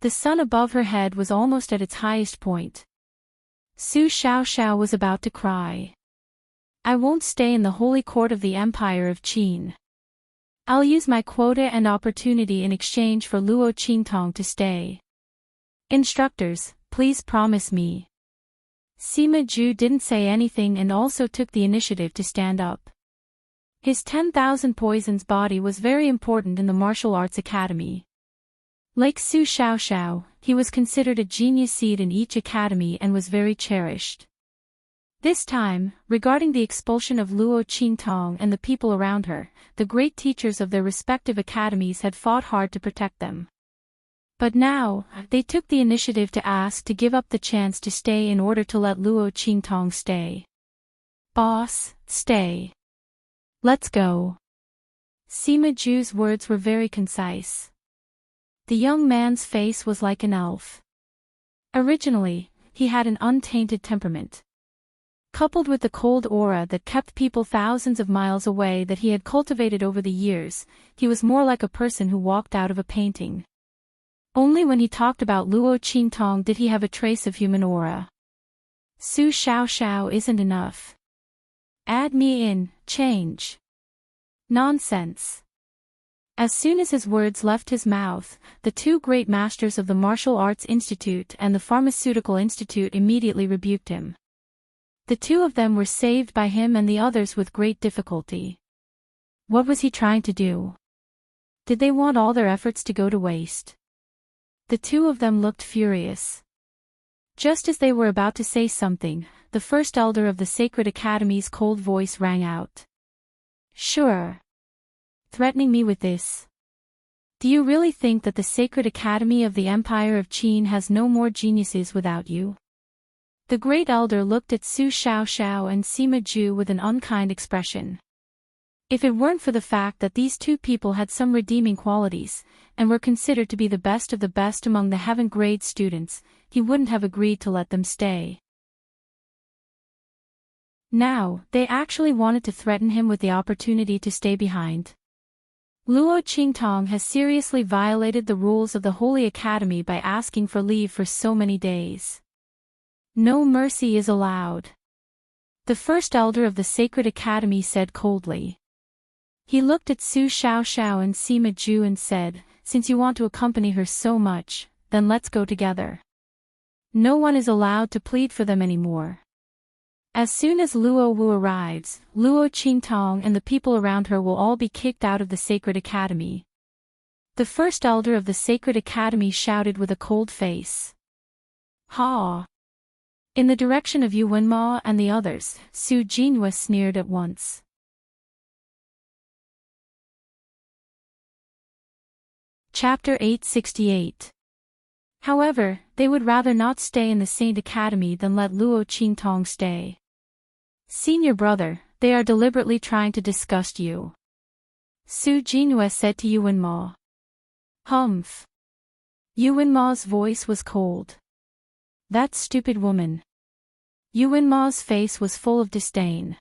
[SPEAKER 1] The sun above her head was almost at its highest point. Su Xiaoxiao was about to cry. "I won't stay in the holy court of the Empire of Qin. I'll use my quota and opportunity in exchange for Luo Qingtong to stay. Instructors, please promise me." Sima Ju didn't say anything and also took the initiative to stand up. His 10,000 poisons body was very important in the martial arts academy. Like Su Xiaoxiao, he was considered a genius seed in each academy and was very cherished. This time, regarding the expulsion of Luo Qingtong and the people around her, the great teachers of their respective academies had fought hard to protect them. But now, they took the initiative to ask to give up the chance to stay in order to let Luo Qingtong stay. "Boss, stay. Let's go." Sima Ju's words were very concise. The young man's face was like an elf. Originally, he had an untainted temperament. Coupled with the cold aura that kept people thousands of miles away that he had cultivated over the years, he was more like a person who walked out of a painting. Only when he talked about Luo Qingtong did he have a trace of human aura. Su Xiao isn't enough. Add me in, change. Nonsense. As soon as his words left his mouth, the two great masters of the Martial Arts Institute and the Pharmaceutical Institute immediately rebuked him. The two of them were saved by him and the others with great difficulty. What was he trying to do? Did they want all their efforts to go to waste? The two of them looked furious. Just as they were about to say something, the first elder of the Sacred Academy's cold voice rang out. Sure. Threatening me with this? Do you really think that the Sacred Academy of the Empire of Qin has no more geniuses without you? The great elder looked at Su Xiao and Sima Ju with an unkind expression. If it weren't for the fact that these two people had some redeeming qualities, and were considered to be the best of the best among the heaven-grade students, he wouldn't have agreed to let them stay. Now, they actually wanted to threaten him with the opportunity to stay behind. Luo Qingtong has seriously violated the rules of the Holy Academy by asking for leave for so many days. No mercy is allowed. The first elder of the Sacred Academy said coldly. He looked at Su Xiao and Sima Ju and said, since you want to accompany her so much, then let's go together. No one is allowed to plead for them anymore. As soon as Luo Wu arrives, Luo Qingtong and the people around her will all be kicked out of the Sacred Academy. The first elder of the Sacred Academy shouted with a cold face. Ha! In the direction of Yu Wenma and the others, Su Jinhua sneered at once. Chapter 868. However, they would rather not stay in the Saint Academy than let Luo Qingtong stay. Senior brother, they are deliberately trying to disgust you. Su Jinhua said to Yu Wenma. Humph. Yu Wenma's voice was cold. That stupid woman. Yu Wenma's face was full of disdain.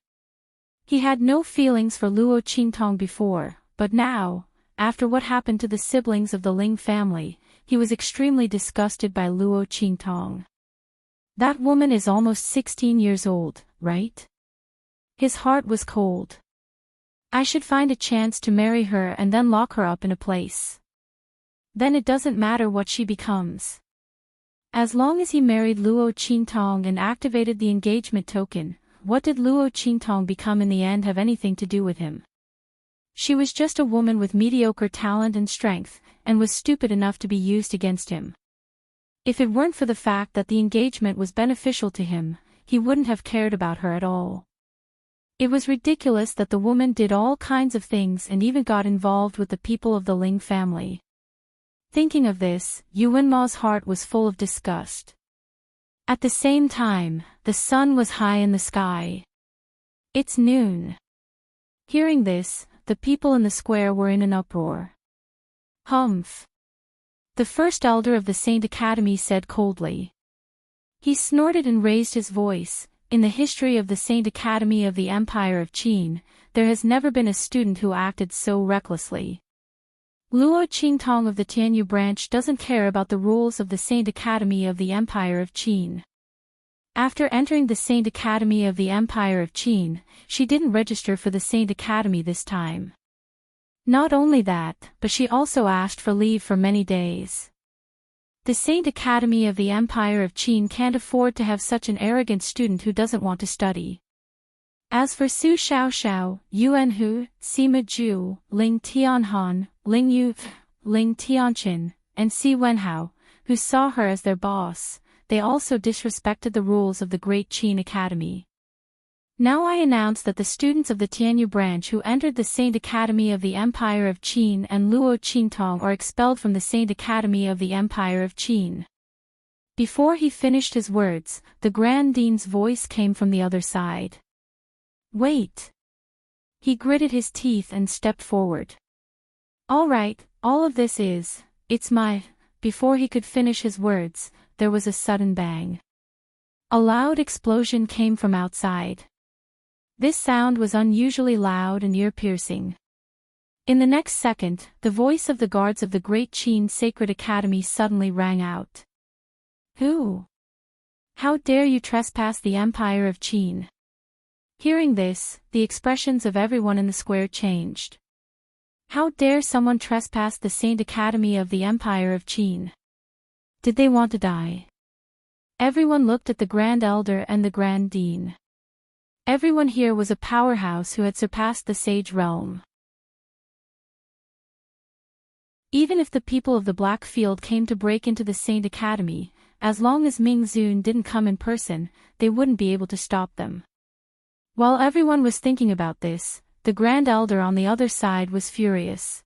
[SPEAKER 1] He had no feelings for Luo Qingtong before, but now, after what happened to the siblings of the Ling family, he was extremely disgusted by Luo Qingtong. That woman is almost 16 years old, right? His heart was cold. I should find a chance to marry her and then lock her up in a place. Then it doesn't matter what she becomes. As long as he married Luo Qingtong and activated the engagement token, what did Luo Qingtong become in the end have anything to do with him? She was just a woman with mediocre talent and strength, and was stupid enough to be used against him. If it weren't for the fact that the engagement was beneficial to him, he wouldn't have cared about her at all. It was ridiculous that the woman did all kinds of things and even got involved with the people of the Ling family. Thinking of this, Yu Wenma's heart was full of disgust. At the same time, the sun was high in the sky. It's noon. Hearing this, the people in the square were in an uproar. Humph. The first elder of the Saint Academy said coldly. He snorted and raised his voice. In the history of the Saint Academy of the Empire of Qin, there has never been a student who acted so recklessly. Luo Qingtong of the Tianyu branch doesn't care about the rules of the Saint Academy of the Empire of Qin. After entering the Saint Academy of the Empire of Qin, she didn't register for the Saint Academy this time. Not only that, but she also asked for leave for many days. The Saint Academy of the Empire of Qin can't afford to have such an arrogant student who doesn't want to study. As for Su Xiao, Yuan Hu, Sima Ju, Ling Tianhan, Ling Yu, Ling Tianqin, and Si Wenhao, who saw her as their boss, they also disrespected the rules of the Great Qin Academy. Now I announce that the students of the Tianyu branch who entered the Saint Academy of the Empire of Qin and Luo Qingtong are expelled from the Saint Academy of the Empire of Qin. Before he finished his words, the Grand Dean's voice came from the other side. Wait. He gritted his teeth and stepped forward. All right, all of this it's my... Before he could finish his words, there was a sudden bang. A loud explosion came from outside. This sound was unusually loud and ear-piercing. In the next second, the voice of the guards of the Great Qin Sacred Academy suddenly rang out. Who? How dare you trespass the Empire of Qin? Hearing this, the expressions of everyone in the square changed. How dare someone trespass the Saint Academy of the Empire of Qin? Did they want to die? Everyone looked at the Grand Elder and the Grand Dean. Everyone here was a powerhouse who had surpassed the Sage Realm. Even if the people of the Black Field came to break into the Saint Academy, as long as Ming Zun didn't come in person, they wouldn't be able to stop them. While everyone was thinking about this, the Grand Elder on the other side was furious.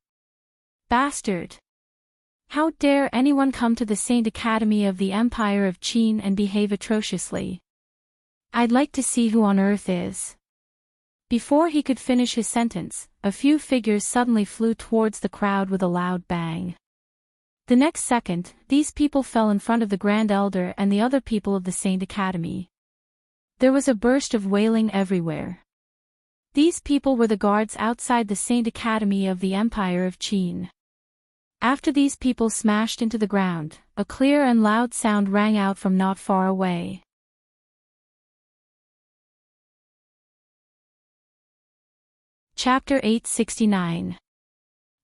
[SPEAKER 1] Bastard! How dare anyone come to the Saint Academy of the Empire of Qin and behave atrociously? I'd like to see who on earth is. Before he could finish his sentence, a few figures suddenly flew towards the crowd with a loud bang. The next second, these people fell in front of the Grand Elder and the other people of the Saint Academy. There was a burst of wailing everywhere. These people were the guards outside the Saint Academy of the Empire of Qin. After these people smashed into the ground, a clear and loud sound rang out from not far away. Chapter 869.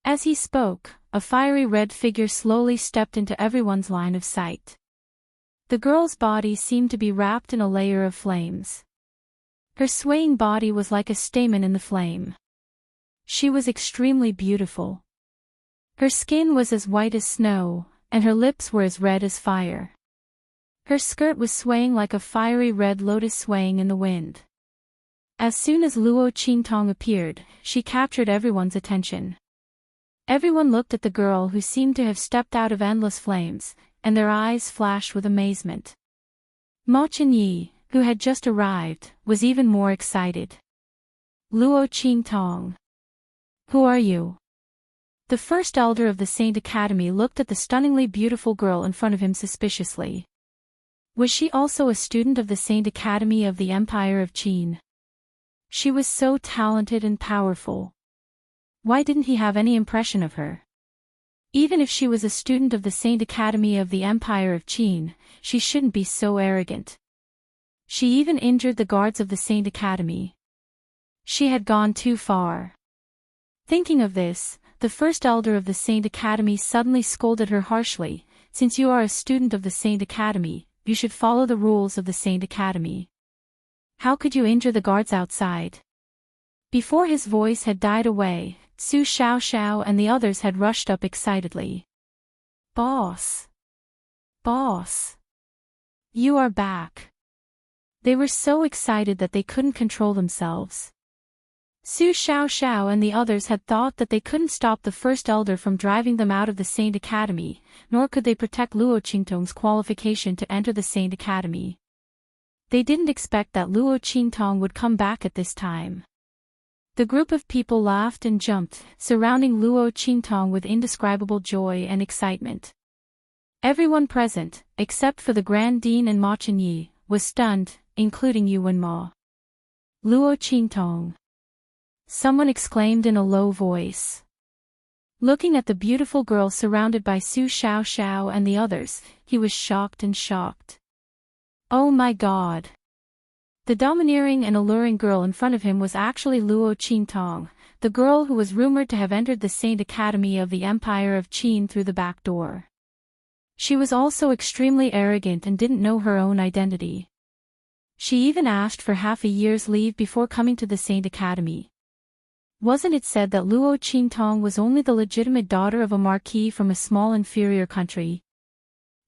[SPEAKER 1] As he spoke, a fiery red figure slowly stepped into everyone's line of sight. The girl's body seemed to be wrapped in a layer of flames. Her swaying body was like a stamen in the flame. She was extremely beautiful. Her skin was as white as snow, and her lips were as red as fire. Her skirt was swaying like a fiery red lotus swaying in the wind. As soon as Luo Qingtong appeared, she captured everyone's attention. Everyone looked at the girl who seemed to have stepped out of endless flames, and their eyes flashed with amazement. Ma Chenyi, who had just arrived, was even more excited. Luo Qingtong. Who are you? The first elder of the Saint Academy looked at the stunningly beautiful girl in front of him suspiciously. Was she also a student of the Saint Academy of the Empire of Qin? She was so talented and powerful. Why didn't he have any impression of her? Even if she was a student of the Saint Academy of the Empire of Qin, she shouldn't be so arrogant. She even injured the guards of the Saint Academy. She had gone too far. Thinking of this, the first elder of the Saint Academy suddenly scolded her harshly. Since you are a student of the Saint Academy, you should follow the rules of the Saint Academy. How could you injure the guards outside? Before his voice had died away, Su Xiaoxiao and the others had rushed up excitedly. Boss! Boss! You are back! They were so excited that they couldn't control themselves. Su Xiaoxiao and the others had thought that they couldn't stop the first elder from driving them out of the Saint Academy, nor could they protect Luo Qingtong's qualification to enter the Saint Academy. They didn't expect that Luo Qingtong would come back at this time. The group of people laughed and jumped, surrounding Luo Qingtong with indescribable joy and excitement. Everyone present, except for the Grand Dean and Ma Chenyi, was stunned, including Yuan Ma. Luo Qingtong! Someone exclaimed in a low voice. Looking at the beautiful girl surrounded by Su Xiaoxiao and the others, he was shocked and shocked. Oh my God! The domineering and alluring girl in front of him was actually Luo Qingtong, the girl who was rumored to have entered the Saint Academy of the Empire of Qin through the back door. She was also extremely arrogant and didn't know her own identity. She even asked for half a year's leave before coming to the Saint Academy. Wasn't it said that Luo Qingtong was only the legitimate daughter of a marquis from a small inferior country?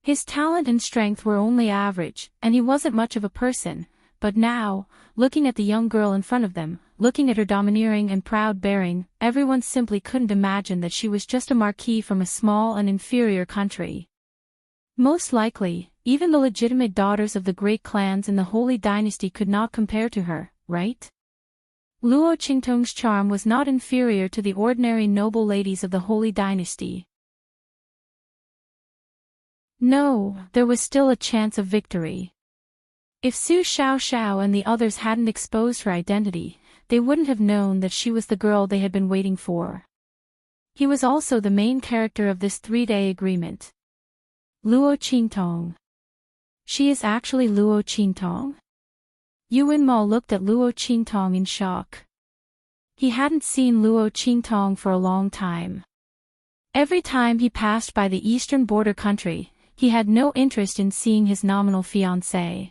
[SPEAKER 1] His talent and strength were only average, and he wasn't much of a person, but now, looking at the young girl in front of them, looking at her domineering and proud bearing, everyone simply couldn't imagine that she was just a marquis from a small and inferior country. Most likely, even the legitimate daughters of the great clans in the Holy Dynasty could not compare to her, right? Luo Qingtong's charm was not inferior to the ordinary noble ladies of the Holy Dynasty. No, there was still a chance of victory. If Su Xiaoxiao and the others hadn't exposed her identity, they wouldn't have known that she was the girl they had been waiting for. He was also the main character of this 3-day agreement. Luo Qingtong. She is actually Luo Qingtong? Yuan Mao looked at Luo Qingtong in shock. He hadn't seen Luo Qingtong for a long time. Every time he passed by the eastern border country, he had no interest in seeing his nominal fiancée.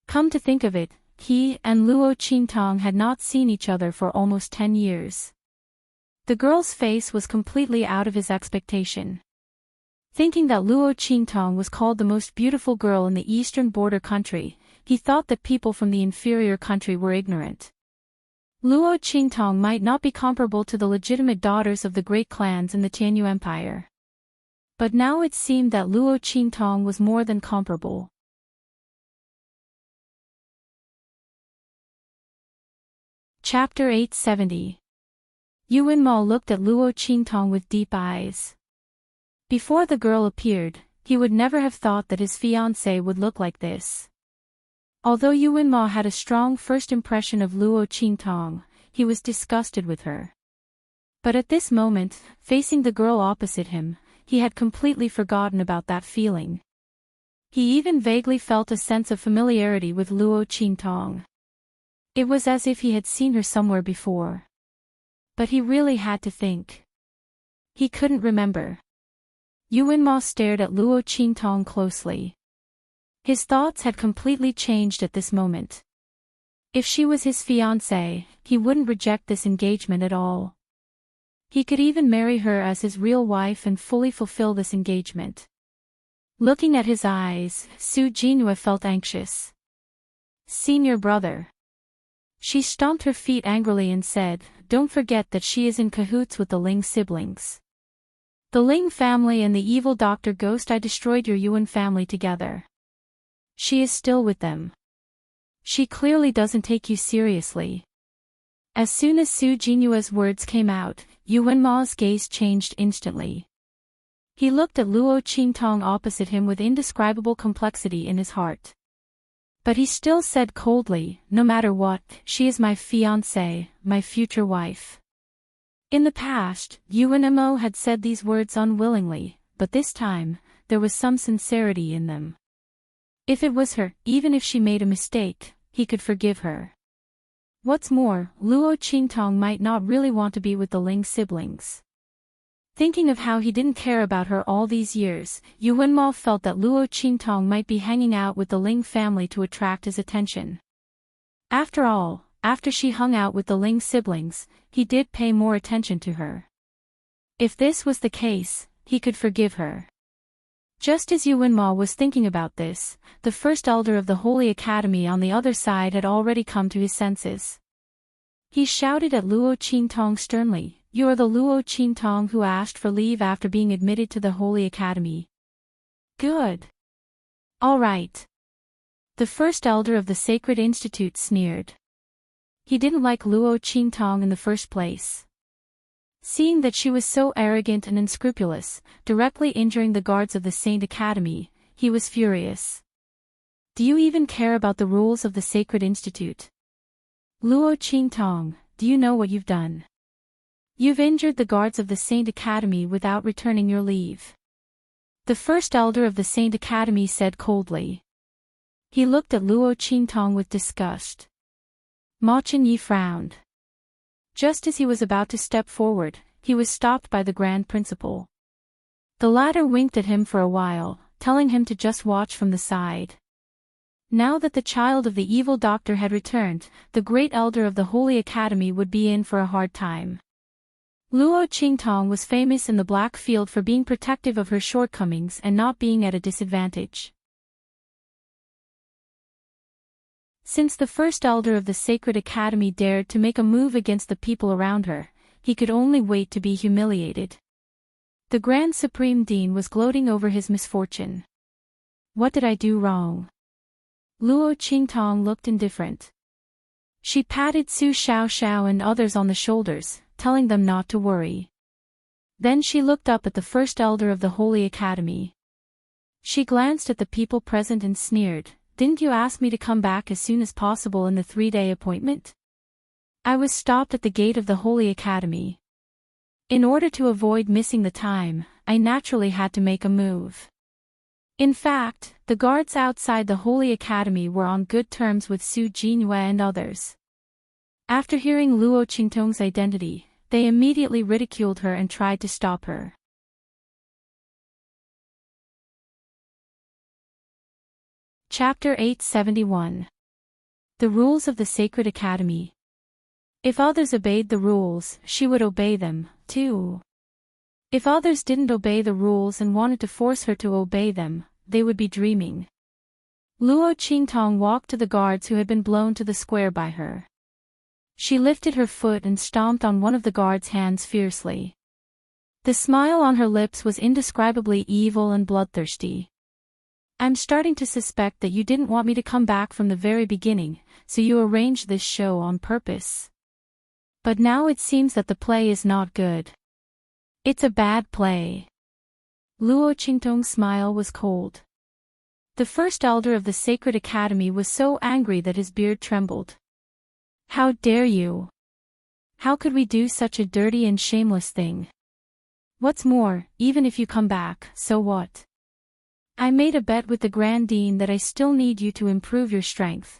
[SPEAKER 1] Come to think of it, he and Luo Qingtong had not seen each other for almost 10 years. The girl's face was completely out of his expectation. Thinking that Luo Qingtong was called the most beautiful girl in the eastern border country, he thought that people from the inferior country were ignorant. Luo Qingtong might not be comparable to the legitimate daughters of the great clans in the Tianyu Empire. But now it seemed that Luo Qingtong was more than comparable. Chapter 870. Yuan Mao looked at Luo Qingtong with deep eyes. Before the girl appeared, he would never have thought that his fiancée would look like this. Although Yuan Mao had a strong first impression of Luo Qingtong, he was disgusted with her. But at this moment, facing the girl opposite him, he had completely forgotten about that feeling. He even vaguely felt a sense of familiarity with Luo Qingtong. It was as if he had seen her somewhere before. But he really had to think. He couldn't remember. Yuan Mao stared at Luo Qingtong closely. His thoughts had completely changed at this moment. If she was his fiancée, he wouldn't reject this engagement at all. He could even marry her as his real wife and fully fulfill this engagement. Looking at his eyes, Su Jinhua felt anxious. Senior brother. She stomped her feet angrily and said, "Don't forget that she is in cahoots with the Ling siblings. The Ling family and the evil Dr. Ghost. I destroyed your Yuan family together. She is still with them. She clearly doesn't take you seriously." As soon as Su Jinhua's words came out, Yuan Mao's gaze changed instantly. He looked at Luo Qingtong opposite him with indescribable complexity in his heart. But he still said coldly, "No matter what, she is my fiancée, my future wife." In the past, Yuan Mo had said these words unwillingly, but this time, there was some sincerity in them. If it was her, even if she made a mistake, he could forgive her. What's more, Luo Qingtong might not really want to be with the Ling siblings. Thinking of how he didn't care about her all these years, Yuan Mao felt that Luo Qingtong might be hanging out with the Ling family to attract his attention. After all, after she hung out with the Ling siblings, he did pay more attention to her. If this was the case, he could forgive her. Just as Yuan Mao was thinking about this, the first elder of the Holy Academy on the other side had already come to his senses. He shouted at Luo Qingtong sternly, "You are the Luo Qingtong who asked for leave after being admitted to the Holy Academy. Good. All right." The first elder of the Sacred Institute sneered. He didn't like Luo Qingtong in the first place. Seeing that she was so arrogant and unscrupulous, directly injuring the guards of the Saint Academy, he was furious. "Do you even care about the rules of the Sacred Institute? Luo Qingtong, do you know what you've done? You've injured the guards of the Saint Academy without returning your leave." The first elder of the Saint Academy said coldly. He looked at Luo Qingtong with disgust. Ma Chenyi frowned. Just as he was about to step forward, he was stopped by the Grand Principal. The latter winked at him for a while, telling him to just watch from the side. Now that the child of the evil doctor had returned, the great elder of the Holy Academy would be in for a hard time. Luo Qingtong was famous in the Black Field for being protective of her shortcomings and not being at a disadvantage. Since the first elder of the Sacred Academy dared to make a move against the people around her, he could only wait to be humiliated. The Grand Supreme Dean was gloating over his misfortune. "What did I do wrong?" Luo Qingtong looked indifferent. She patted Su Xiaoxiao and others on the shoulders, telling them not to worry. Then she looked up at the first elder of the Holy Academy. She glanced at the people present and sneered, "Didn't you ask me to come back as soon as possible in the 3-day appointment? I was stopped at the gate of the Holy Academy." In order to avoid missing the time, I naturally had to make a move. In fact, the guards outside the Holy Academy were on good terms with Su Jinhue and others. After hearing Luo Qingtong's identity, they immediately ridiculed her and tried to stop her. Chapter 871. The Rules of the Sacred Academy. If others obeyed the rules, she would obey them, too. If others didn't obey the rules and wanted to force her to obey them, they would be dreaming. Luo Qingtong walked to the guards who had been blown to the square by her. She lifted her foot and stomped on one of the guards' hands fiercely. The smile on her lips was indescribably evil and bloodthirsty. I'm starting to suspect that you didn't want me to come back from the very beginning, so you arranged this show on purpose. But now it seems that the play is not good. It's a bad play. Luo Qingtong's smile was cold. The first elder of the Sacred Academy was so angry that his beard trembled. How dare you? How could we do such a dirty and shameless thing? What's more, even if you come back, so what? I made a bet with the Grand Dean that I still need you to improve your strength.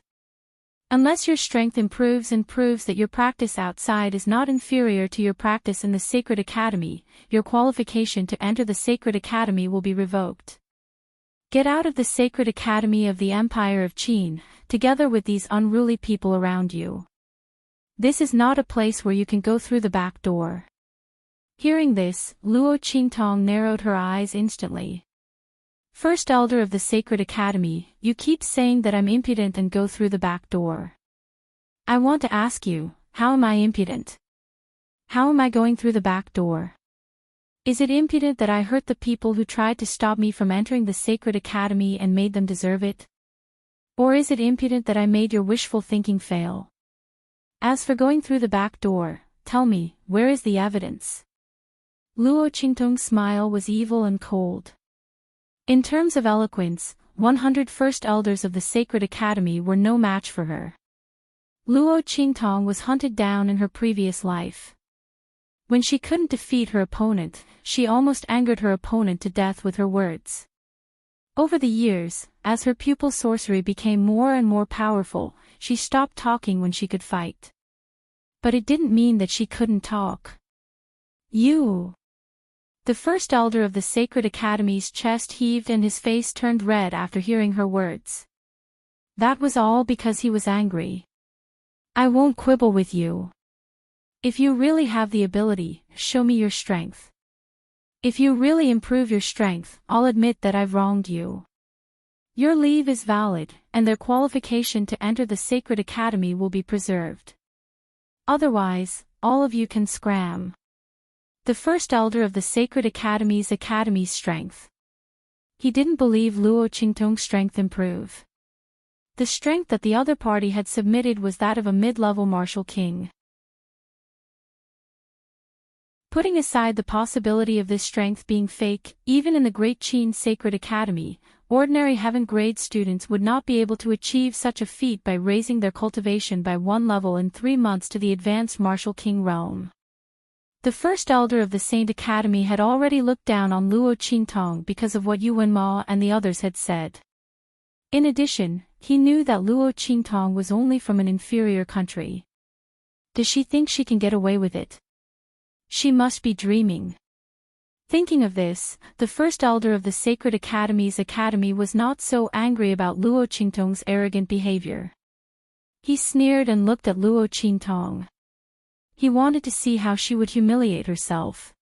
[SPEAKER 1] Unless your strength improves and proves that your practice outside is not inferior to your practice in the Sacred Academy, your qualification to enter the Sacred Academy will be revoked. Get out of the Sacred Academy of the Empire of Qin, together with these unruly people around you. This is not a place where you can go through the back door. Hearing this, Luo Qingtong narrowed her eyes instantly. First elder of the Sacred Academy, you keep saying that I'm impudent and go through the back door. I want to ask you, how am I impudent? How am I going through the back door? Is it impudent that I hurt the people who tried to stop me from entering the Sacred Academy and made them deserve it? Or is it impudent that I made your wishful thinking fail? As for going through the back door, tell me, where is the evidence? Luo Qingtong's smile was evil and cold. In terms of eloquence, 100 first elders of the Sacred Academy were no match for her. Luo Qingtong was hunted down in her previous life. When she couldn't defeat her opponent, she almost angered her opponent to death with her words. Over the years, as her pupil's sorcery became more and more powerful, she stopped talking when she could fight. But it didn't mean that she couldn't talk. You! The first elder of the Sacred Academy's chest heaved and his face turned red after hearing her words. That was all because he was angry. I won't quibble with you. If you really have the ability, show me your strength. If you really improve your strength, I'll admit that I've wronged you. Your leave is valid, and their qualification to enter the Sacred Academy will be preserved. Otherwise, all of you can scram. The first elder of the Sacred Academy's strength. He didn't believe Luo Qingtong's strength improve. The strength that the other party had submitted was that of a mid-level martial king. Putting aside the possibility of this strength being fake, even in the Great Qin Sacred Academy, ordinary heaven-grade students would not be able to achieve such a feat by raising their cultivation by 1 level in 3 months to the advanced martial king realm. The first elder of the Saint Academy had already looked down on Luo Qingtong because of what Yuan Ma and the others had said. In addition, he knew that Luo Qingtong was only from an inferior country. Does she think she can get away with it? She must be dreaming. Thinking of this, the first elder of the Sacred Academy's academy was not so angry about Luo Qingtong's arrogant behavior. He sneered and looked at Luo Qingtong. He wanted to see how she would humiliate herself.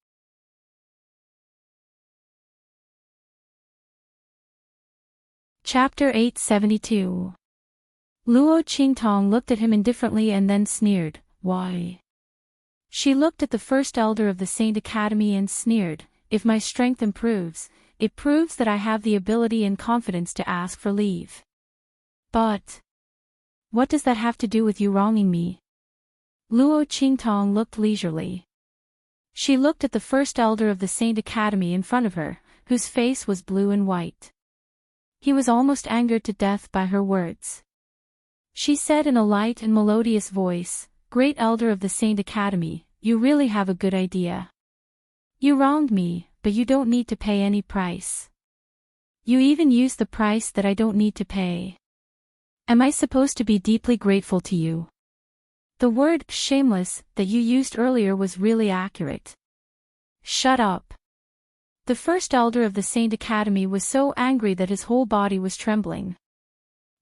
[SPEAKER 1] Chapter 872. Luo Qingtong looked at him indifferently and then sneered, "Why?" She looked at the first elder of the Saint Academy and sneered, "If my strength improves, it proves that I have the ability and confidence to ask for leave." But what does that have to do with you wronging me? Luo Qingtong looked leisurely. She looked at the first elder of the Saint Academy in front of her, whose face was blue and white. He was almost angered to death by her words. She said in a light and melodious voice, "Great elder of the Saint Academy, you really have a good idea. You wronged me, but you don't need to pay any price. You even used the price that I don't need to pay. Am I supposed to be deeply grateful to you? The word shameless that you used earlier was really accurate. Shut up. The first elder of the Saint Academy was so angry that his whole body was trembling.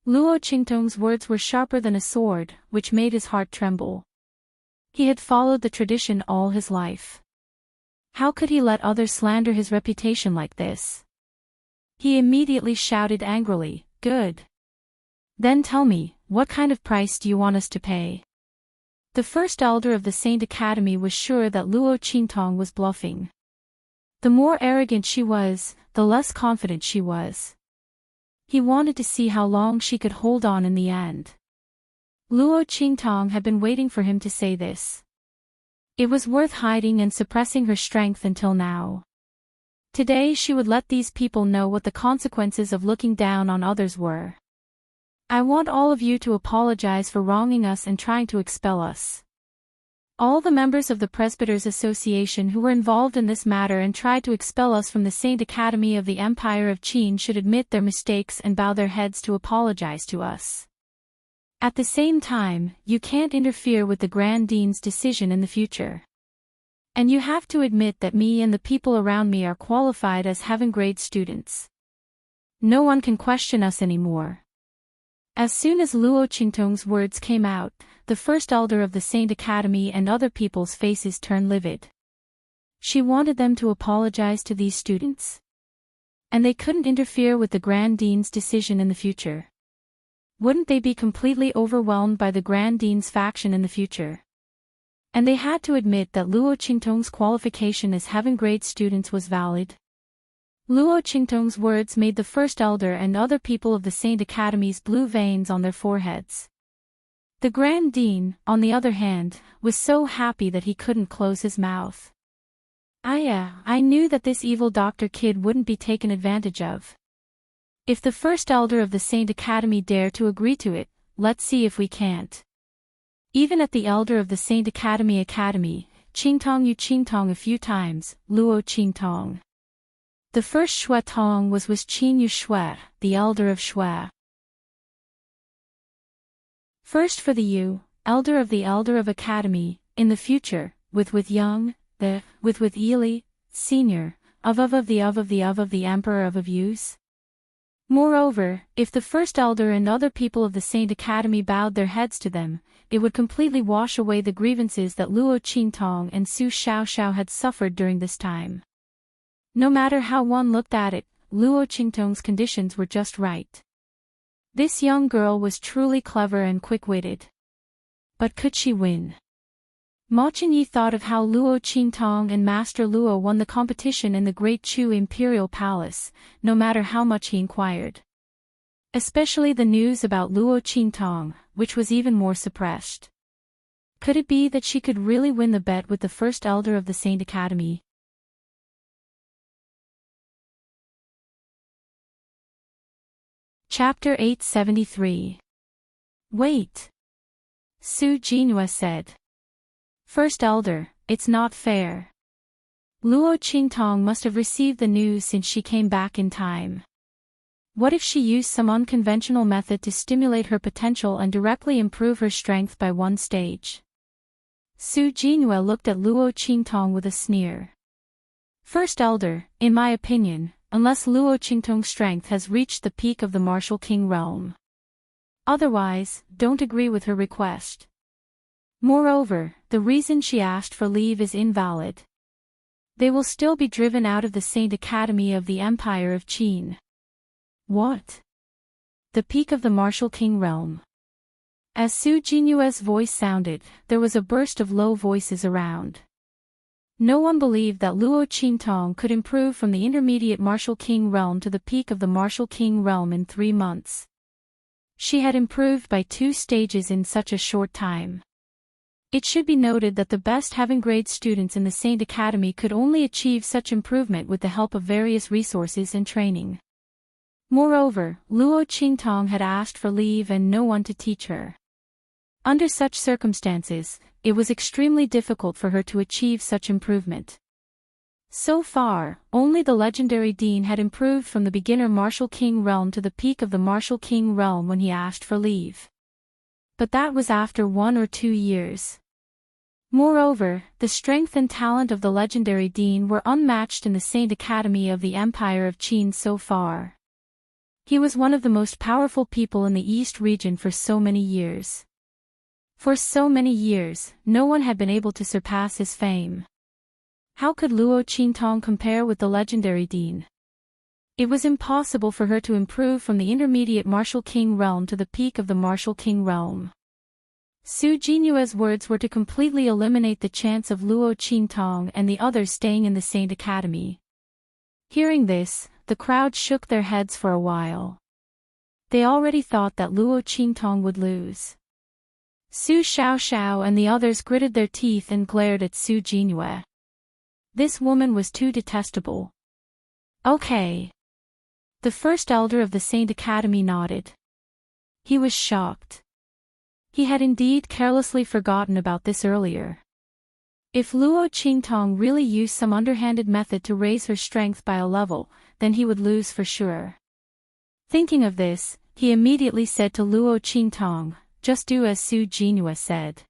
[SPEAKER 1] Luo Qingtong's words were sharper than a sword, which made his heart tremble. He had followed the tradition all his life. How could he let others slander his reputation like this? He immediately shouted angrily, "Good. Then tell me, what kind of price do you want us to pay?" The first elder of the Saint Academy was sure that Luo Qingtong was bluffing. The more arrogant she was, the less confident she was. He wanted to see how long she could hold on in the end. Luo Qingtong had been waiting for him to say this. It was worth hiding and suppressing her strength until now. Today she would let these people know what the consequences of looking down on others were. I want all of you to apologize for wronging us and trying to expel us. All the members of the Presbyters Association who were involved in this matter and tried to expel us from the Saint Academy of the Empire of Qin should admit their mistakes and bow their heads to apologize to us. At the same time, you can't interfere with the Grand Dean's decision in the future. And you have to admit that me and the people around me are qualified as heaven-grade students. No one can question us anymore. As soon as Luo Qingtong's words came out, the first elder of the Saint Academy and other people's faces turned livid. She wanted them to apologize to these students. And they couldn't interfere with the Grand Dean's decision in the future. Wouldn't they be completely overwhelmed by the Grand Dean's faction in the future? And they had to admit that Luo Qingtong's qualification as heaven-grade students was valid. Luo Qingtong's words made the first elder and other people of the Saint Academy's blue veins on their foreheads. The Grand Dean, on the other hand, was so happy that he couldn't close his mouth. I knew that this evil Dr. Kid wouldn't be taken advantage of. If the first elder of the Saint Academy dare to agree to it, let's see if we can't. Even at the elder of the Saint Academy, Qingtong yu Qingtong a few times, Luo Qingtong. The first Shui Tong was Qin yu Shui, the elder of Shui. First for the Yu, elder of Academy, in the future, with Young, with Yili, senior, of the Emperor of Yus. Moreover, if the first elder and other people of the Saint Academy bowed their heads to them, it would completely wash away the grievances that Luo Qingtong and Su Xiaoxiao had suffered during this time. No matter how one looked at it, Luo Qingtong's conditions were just right. This young girl was truly clever and quick-witted. But could she win? Ma Qingyi thought of how Luo Qingtong and Master Luo won the competition in the Great Chu Imperial Palace, no matter how much he inquired. Especially the news about Luo Qingtong, which was even more suppressed. Could it be that she could really win the bet with the first elder of the Saint Academy? Chapter 873. Wait. Su Jinhua said. First elder, it's not fair. Luo Qingtong must have received the news since she came back in time. What if she used some unconventional method to stimulate her potential and directly improve her strength by one stage? Su Jinhua looked at Luo Qingtong with a sneer. First elder, in my opinion, unless Luo Qingtong's strength has reached the peak of the Martial King realm. Otherwise, don't agree with her request. Moreover, the reason she asked for leave is invalid. They will still be driven out of the Saint Academy of the Empire of Qin. What? The peak of the Martial King realm. As Su Jinyue's voice sounded, there was a burst of low voices around. No one believed that Luo Qingtong could improve from the intermediate Martial King realm to the peak of the Martial King realm in 3 months. She had improved by 2 stages in such a short time. It should be noted that the best heaven-grade students in the Saint Academy could only achieve such improvement with the help of various resources and training. Moreover, Luo Qingtong had asked for leave and no one to teach her. Under such circumstances, it was extremely difficult for her to achieve such improvement. So far, only the legendary Dean had improved from the beginner Martial King realm to the peak of the Martial King realm when he asked for leave. But that was after 1 or 2 years. Moreover, the strength and talent of the legendary Dean were unmatched in the Saint Academy of the Empire of Qin so far. He was one of the most powerful people in the East region for so many years. For so many years, no one had been able to surpass his fame. How could Luo Qintong compare with the legendary Dean? It was impossible for her to improve from the intermediate Martial King realm to the peak of the Martial King realm. Su Jinyue's words were to completely eliminate the chance of Luo Qintong and the others staying in the Saint Academy. Hearing this, the crowd shook their heads for a while. They already thought that Luo Qintong would lose. Su Xiaoxiao and the others gritted their teeth and glared at Su Jinyue. This woman was too detestable. Okay. The first elder of the Saint Academy nodded. He was shocked. He had indeed carelessly forgotten about this earlier. If Luo Qintong really used some underhanded method to raise her strength by a level, then he would lose for sure. Thinking of this, he immediately said to Luo Qintong, "Just do as Su Jinyue said.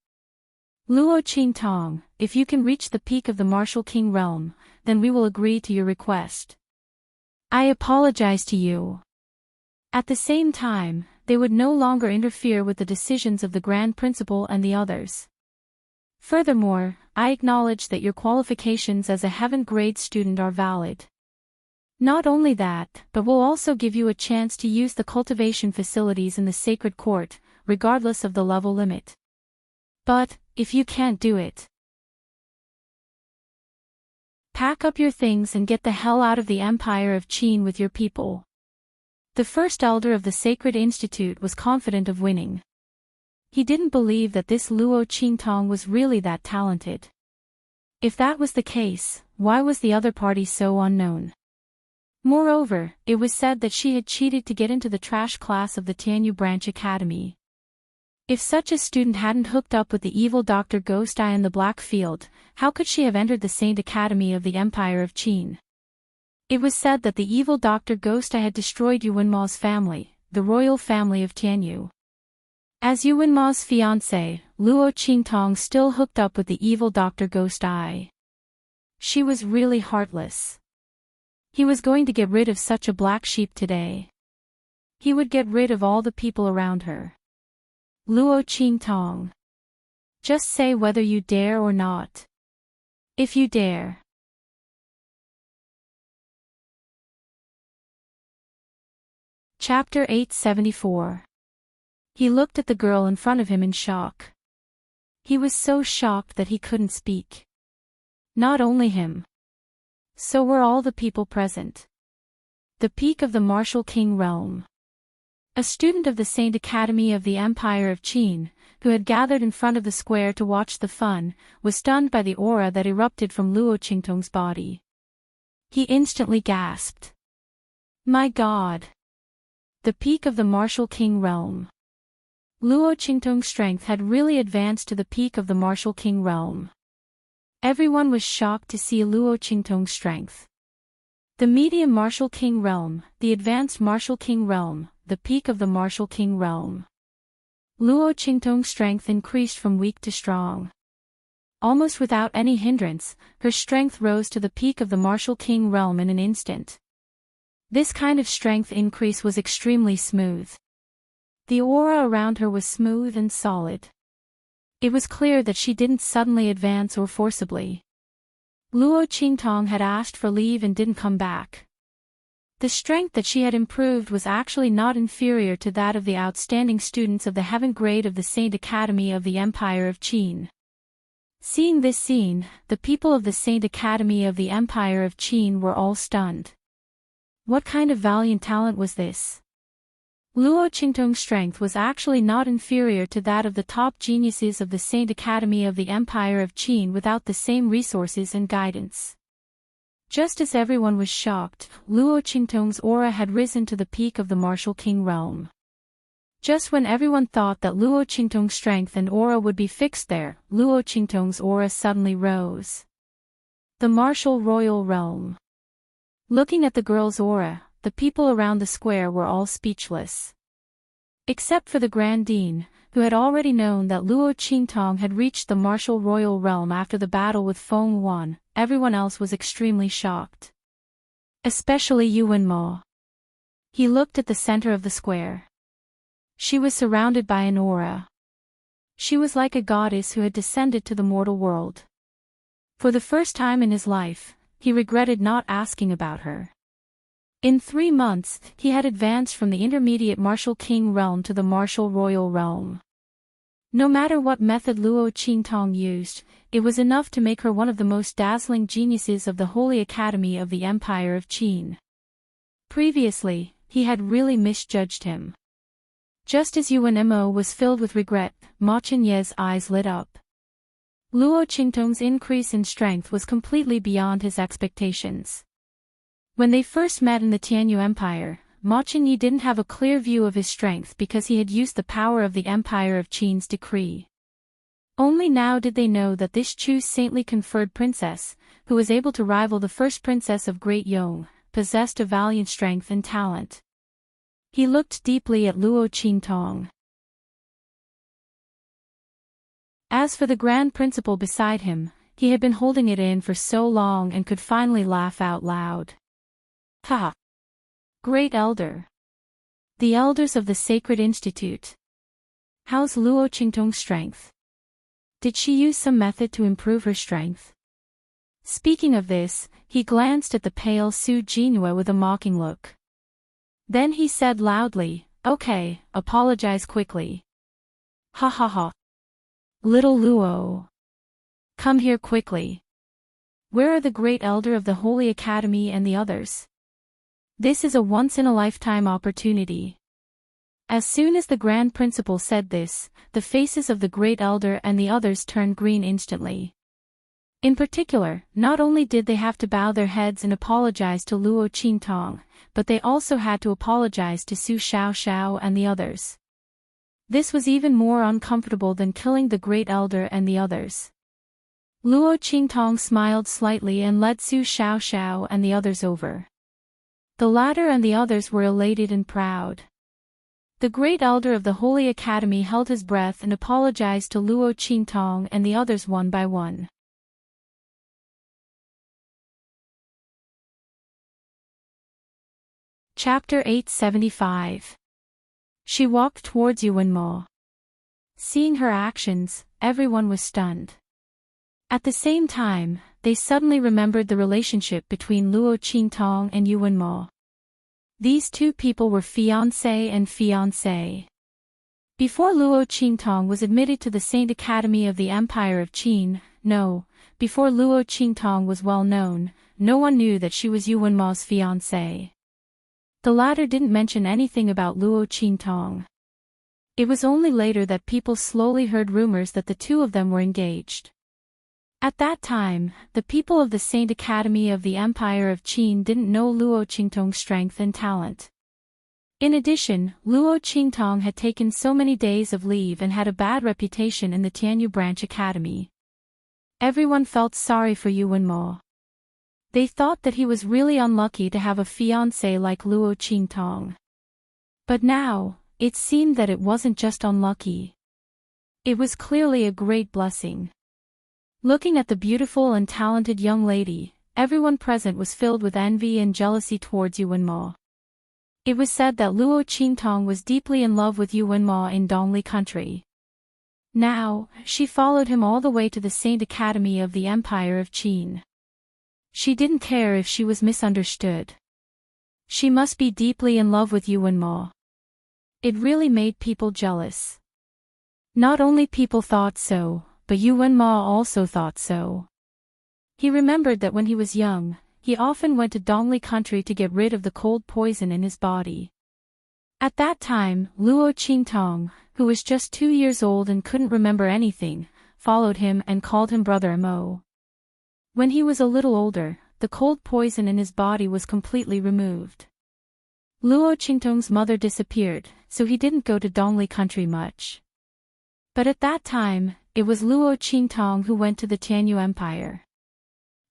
[SPEAKER 1] Luo Qintong, if you can reach the peak of the Martial King realm, then we will agree to your request. I apologize to you." At the same time, they would no longer interfere with the decisions of the Grand Principal and the others. Furthermore, I acknowledge that your qualifications as a heaven-grade student are valid. Not only that, but we'll also give you a chance to use the cultivation facilities in the Sacred Court, regardless of the level limit. But, if you can't do it, pack up your things and get the hell out of the Empire of Qin with your people. The first elder of the Sacred Institute was confident of winning. He didn't believe that this Luo Qintong was really that talented. If that was the case, why was the other party so unknown? Moreover, it was said that she had cheated to get into the trash class of the Tianyu Branch Academy. If such a student hadn't hooked up with the evil Dr. Ghost Eye in the Black Field, how could she have entered the Saint Academy of the Empire of Qin? It was said that the evil Dr. Ghost Eye had destroyed Yuanma's family, the royal family of Tianyu. As Yuanma's fiancé, Luo Qintong still hooked up with the evil Dr. Ghost Eye. She was really heartless. He was going to get rid of such a black sheep today. He would get rid of all the people around her. Luo Qintong. Just say whether you dare or not. If you dare. Chapter 874. He looked at the girl in front of him in shock. He was so shocked that he couldn't speak. Not only him. So were all the people present. The peak of the Martial King realm. A student of the Saint Academy of the Empire of Qin, who had gathered in front of the square to watch the fun, was stunned by the aura that erupted from Luo Qingtong's body. He instantly gasped. My God! The peak of the Martial King realm. Luo Qingtong's strength had really advanced to the peak of the Martial King realm. Everyone was shocked to see Luo Qingtong's strength. The medium Martial King realm, the advanced Martial King realm, the peak of the Martial King realm. Luo Qingtong's strength increased from weak to strong. Almost without any hindrance, her strength rose to the peak of the Martial King realm in an instant. This kind of strength increase was extremely smooth. The aura around her was smooth and solid. It was clear that she didn't suddenly advance or forcibly. Luo Qingtong had asked for leave and didn't come back. The strength that she had improved was actually not inferior to that of the outstanding students of the heaven grade of the Saint Academy of the Empire of Qin. Seeing this scene, the people of the Saint Academy of the Empire of Qin were all stunned. What kind of valiant talent was this? Luo Qingtong's strength was actually not inferior to that of the top geniuses of the Saint Academy of the Empire of Qin without the same resources and guidance. Just as everyone was shocked, Luo Qingtong's aura had risen to the peak of the Martial King realm. Just when everyone thought that Luo Qingtong's strength and aura would be fixed there, Luo Qingtong's aura suddenly rose. The martial royal realm. Looking at the girl's aura, the people around the square were all speechless. Except for the Grand Dean, who had already known that Luo Qingtong had reached the martial royal realm after the battle with Feng Wan, everyone else was extremely shocked. Especially Yuan Mo. He looked at the center of the square. She was surrounded by an aura. She was like a goddess who had descended to the mortal world. For the first time in his life, he regretted not asking about her. In 3 months, he had advanced from the intermediate martial king realm to the martial royal realm. No matter what method Luo Qingtong used, it was enough to make her one of the most dazzling geniuses of the Holy Academy of the Empire of Qin. Previously, he had really misjudged him. Just as Yuan Mo was filled with regret, Ma Chenye's eyes lit up. Luo Qingtong's increase in strength was completely beyond his expectations. When they first met in the Tianyu Empire, Ma Chenye didn't have a clear view of his strength because he had used the power of the Empire of Qin's decree. Only now did they know that this Chu's saintly conferred princess, who was able to rival the first princess of Great Yong, possessed a valiant strength and talent. He looked deeply at Luo Qingtong. As for the Grand Principal beside him, he had been holding it in for so long and could finally laugh out loud. Ha! Great Elder. The elders of the Sacred Institute. How's Luo Qingtong's strength? Did she use some method to improve her strength? Speaking of this, he glanced at the pale Su Jinhua with a mocking look. Then he said loudly, "Okay, apologize quickly." Ha ha ha. Little Luo. Come here quickly. Where are the great elder of the Holy Academy and the others? This is a once-in-a-lifetime opportunity. As soon as the Grand Principal said this, the faces of the great elder and the others turned green instantly. In particular, not only did they have to bow their heads and apologize to Luo Qingtong, but they also had to apologize to Su Xiaoxiao and the others. This was even more uncomfortable than killing the great elder and the others. Luo Qingtong smiled slightly and led Su Xiaoxiao and the others over. The latter and the others were elated and proud. The great elder of the Holy Academy held his breath and apologized to Luo Qingtong and the others one by one. Chapter 875. She walked towards Yuan Mo. Seeing her actions, everyone was stunned. At the same time, they suddenly remembered the relationship between Luo Qingtong and Yuan Mo. These two people were fiancé and fiancée. Before Luo Qingtong was admitted to the Saint Academy of the Empire of Qin, before Luo Qingtong was well known, no one knew that she was Yuan Mo's fiancé. The latter didn't mention anything about Luo Qingtong. It was only later that people slowly heard rumors that the two of them were engaged. At that time, the people of the Saint Academy of the Empire of Qin didn't know Luo Qingtong's strength and talent. In addition, Luo Qingtong had taken so many days of leave and had a bad reputation in the Tianyu Branch Academy. Everyone felt sorry for Yuan Mo. They thought that he was really unlucky to have a fiancé like Luo Qingtong. But now, it seemed that it wasn't just unlucky. It was clearly a great blessing. Looking at the beautiful and talented young lady, everyone present was filled with envy and jealousy towards Yuan Mo. It was said that Luo Qingtong was deeply in love with Yuan Mo in Dongli country. Now, she followed him all the way to the Saint Academy of the Empire of Qin. She didn't care if she was misunderstood. She must be deeply in love with Yuan Mo. It really made people jealous. Not only people thought so, but Yuan Mo also thought so. He remembered that when he was young, he often went to Dongli country to get rid of the cold poison in his body. At that time, Luo Qingtong, who was just 2 years old and couldn't remember anything, followed him and called him Brother Mo. When he was a little older, the cold poison in his body was completely removed. Luo Qingtong's mother disappeared, so he didn't go to Dongli country much. But at that time, it was Luo Qingtong who went to the Tianyu Empire.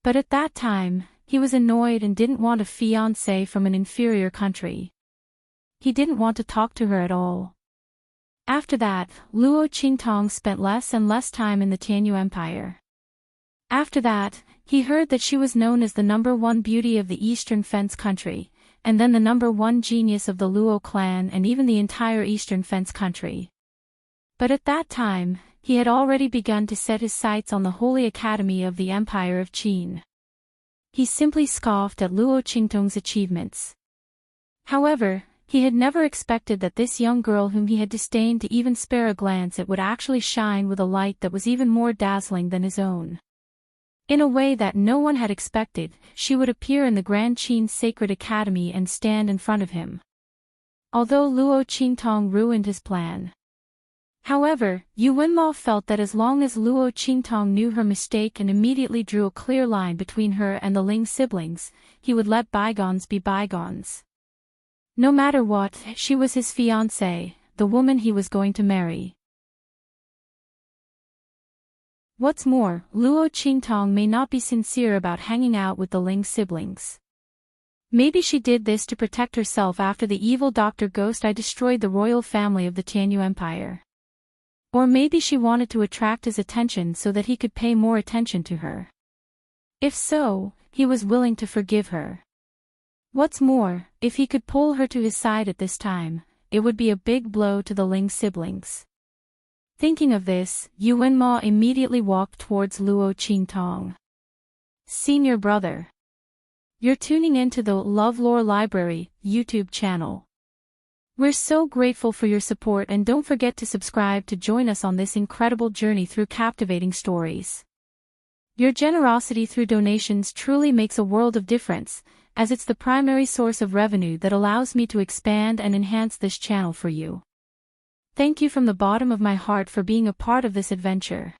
[SPEAKER 1] But at that time, he was annoyed and didn't want a fiancée from an inferior country. He didn't want to talk to her at all. After that, Luo Qingtong spent less and less time in the Tianyu Empire. After that, he heard that she was known as the #1 beauty of the Eastern Fence country, and then the #1 genius of the Luo clan and even the entire Eastern Fence country. But at that time, he had already begun to set his sights on the Holy Academy of the Empire of Qin. He simply scoffed at Luo Qingtong's achievements. However, he had never expected that this young girl whom he had disdained to even spare a glance at would actually shine with a light that was even more dazzling than his own. In a way that no one had expected, she would appear in the Grand Qin Sacred Academy and stand in front of him. Although Luo Qingtong ruined his plan. However, Yu Wenmo felt that as long as Luo Qingtong knew her mistake and immediately drew a clear line between her and the Ling siblings, he would let bygones be bygones. No matter what, she was his fiancée, the woman he was going to marry. What's more, Luo Qingtong may not be sincere about hanging out with the Ling siblings. Maybe she did this to protect herself after the evil Dr. Ghost Eye destroyed the royal family of the Tianyu Empire. Or maybe she wanted to attract his attention so that he could pay more attention to her. If so, he was willing to forgive her. What's more, if he could pull her to his side at this time, it would be a big blow to the Ling siblings. Thinking of this, Yu Wenmo immediately walked towards Luo Qingtong. Senior brother. You're tuning into the LoveLore Library YouTube channel. We're so grateful for your support and don't forget to subscribe to join us on this incredible journey through captivating stories. Your generosity through donations truly makes a world of difference, as it's the primary source of revenue that allows me to expand and enhance this channel for you. Thank you from the bottom of my heart for being a part of this adventure.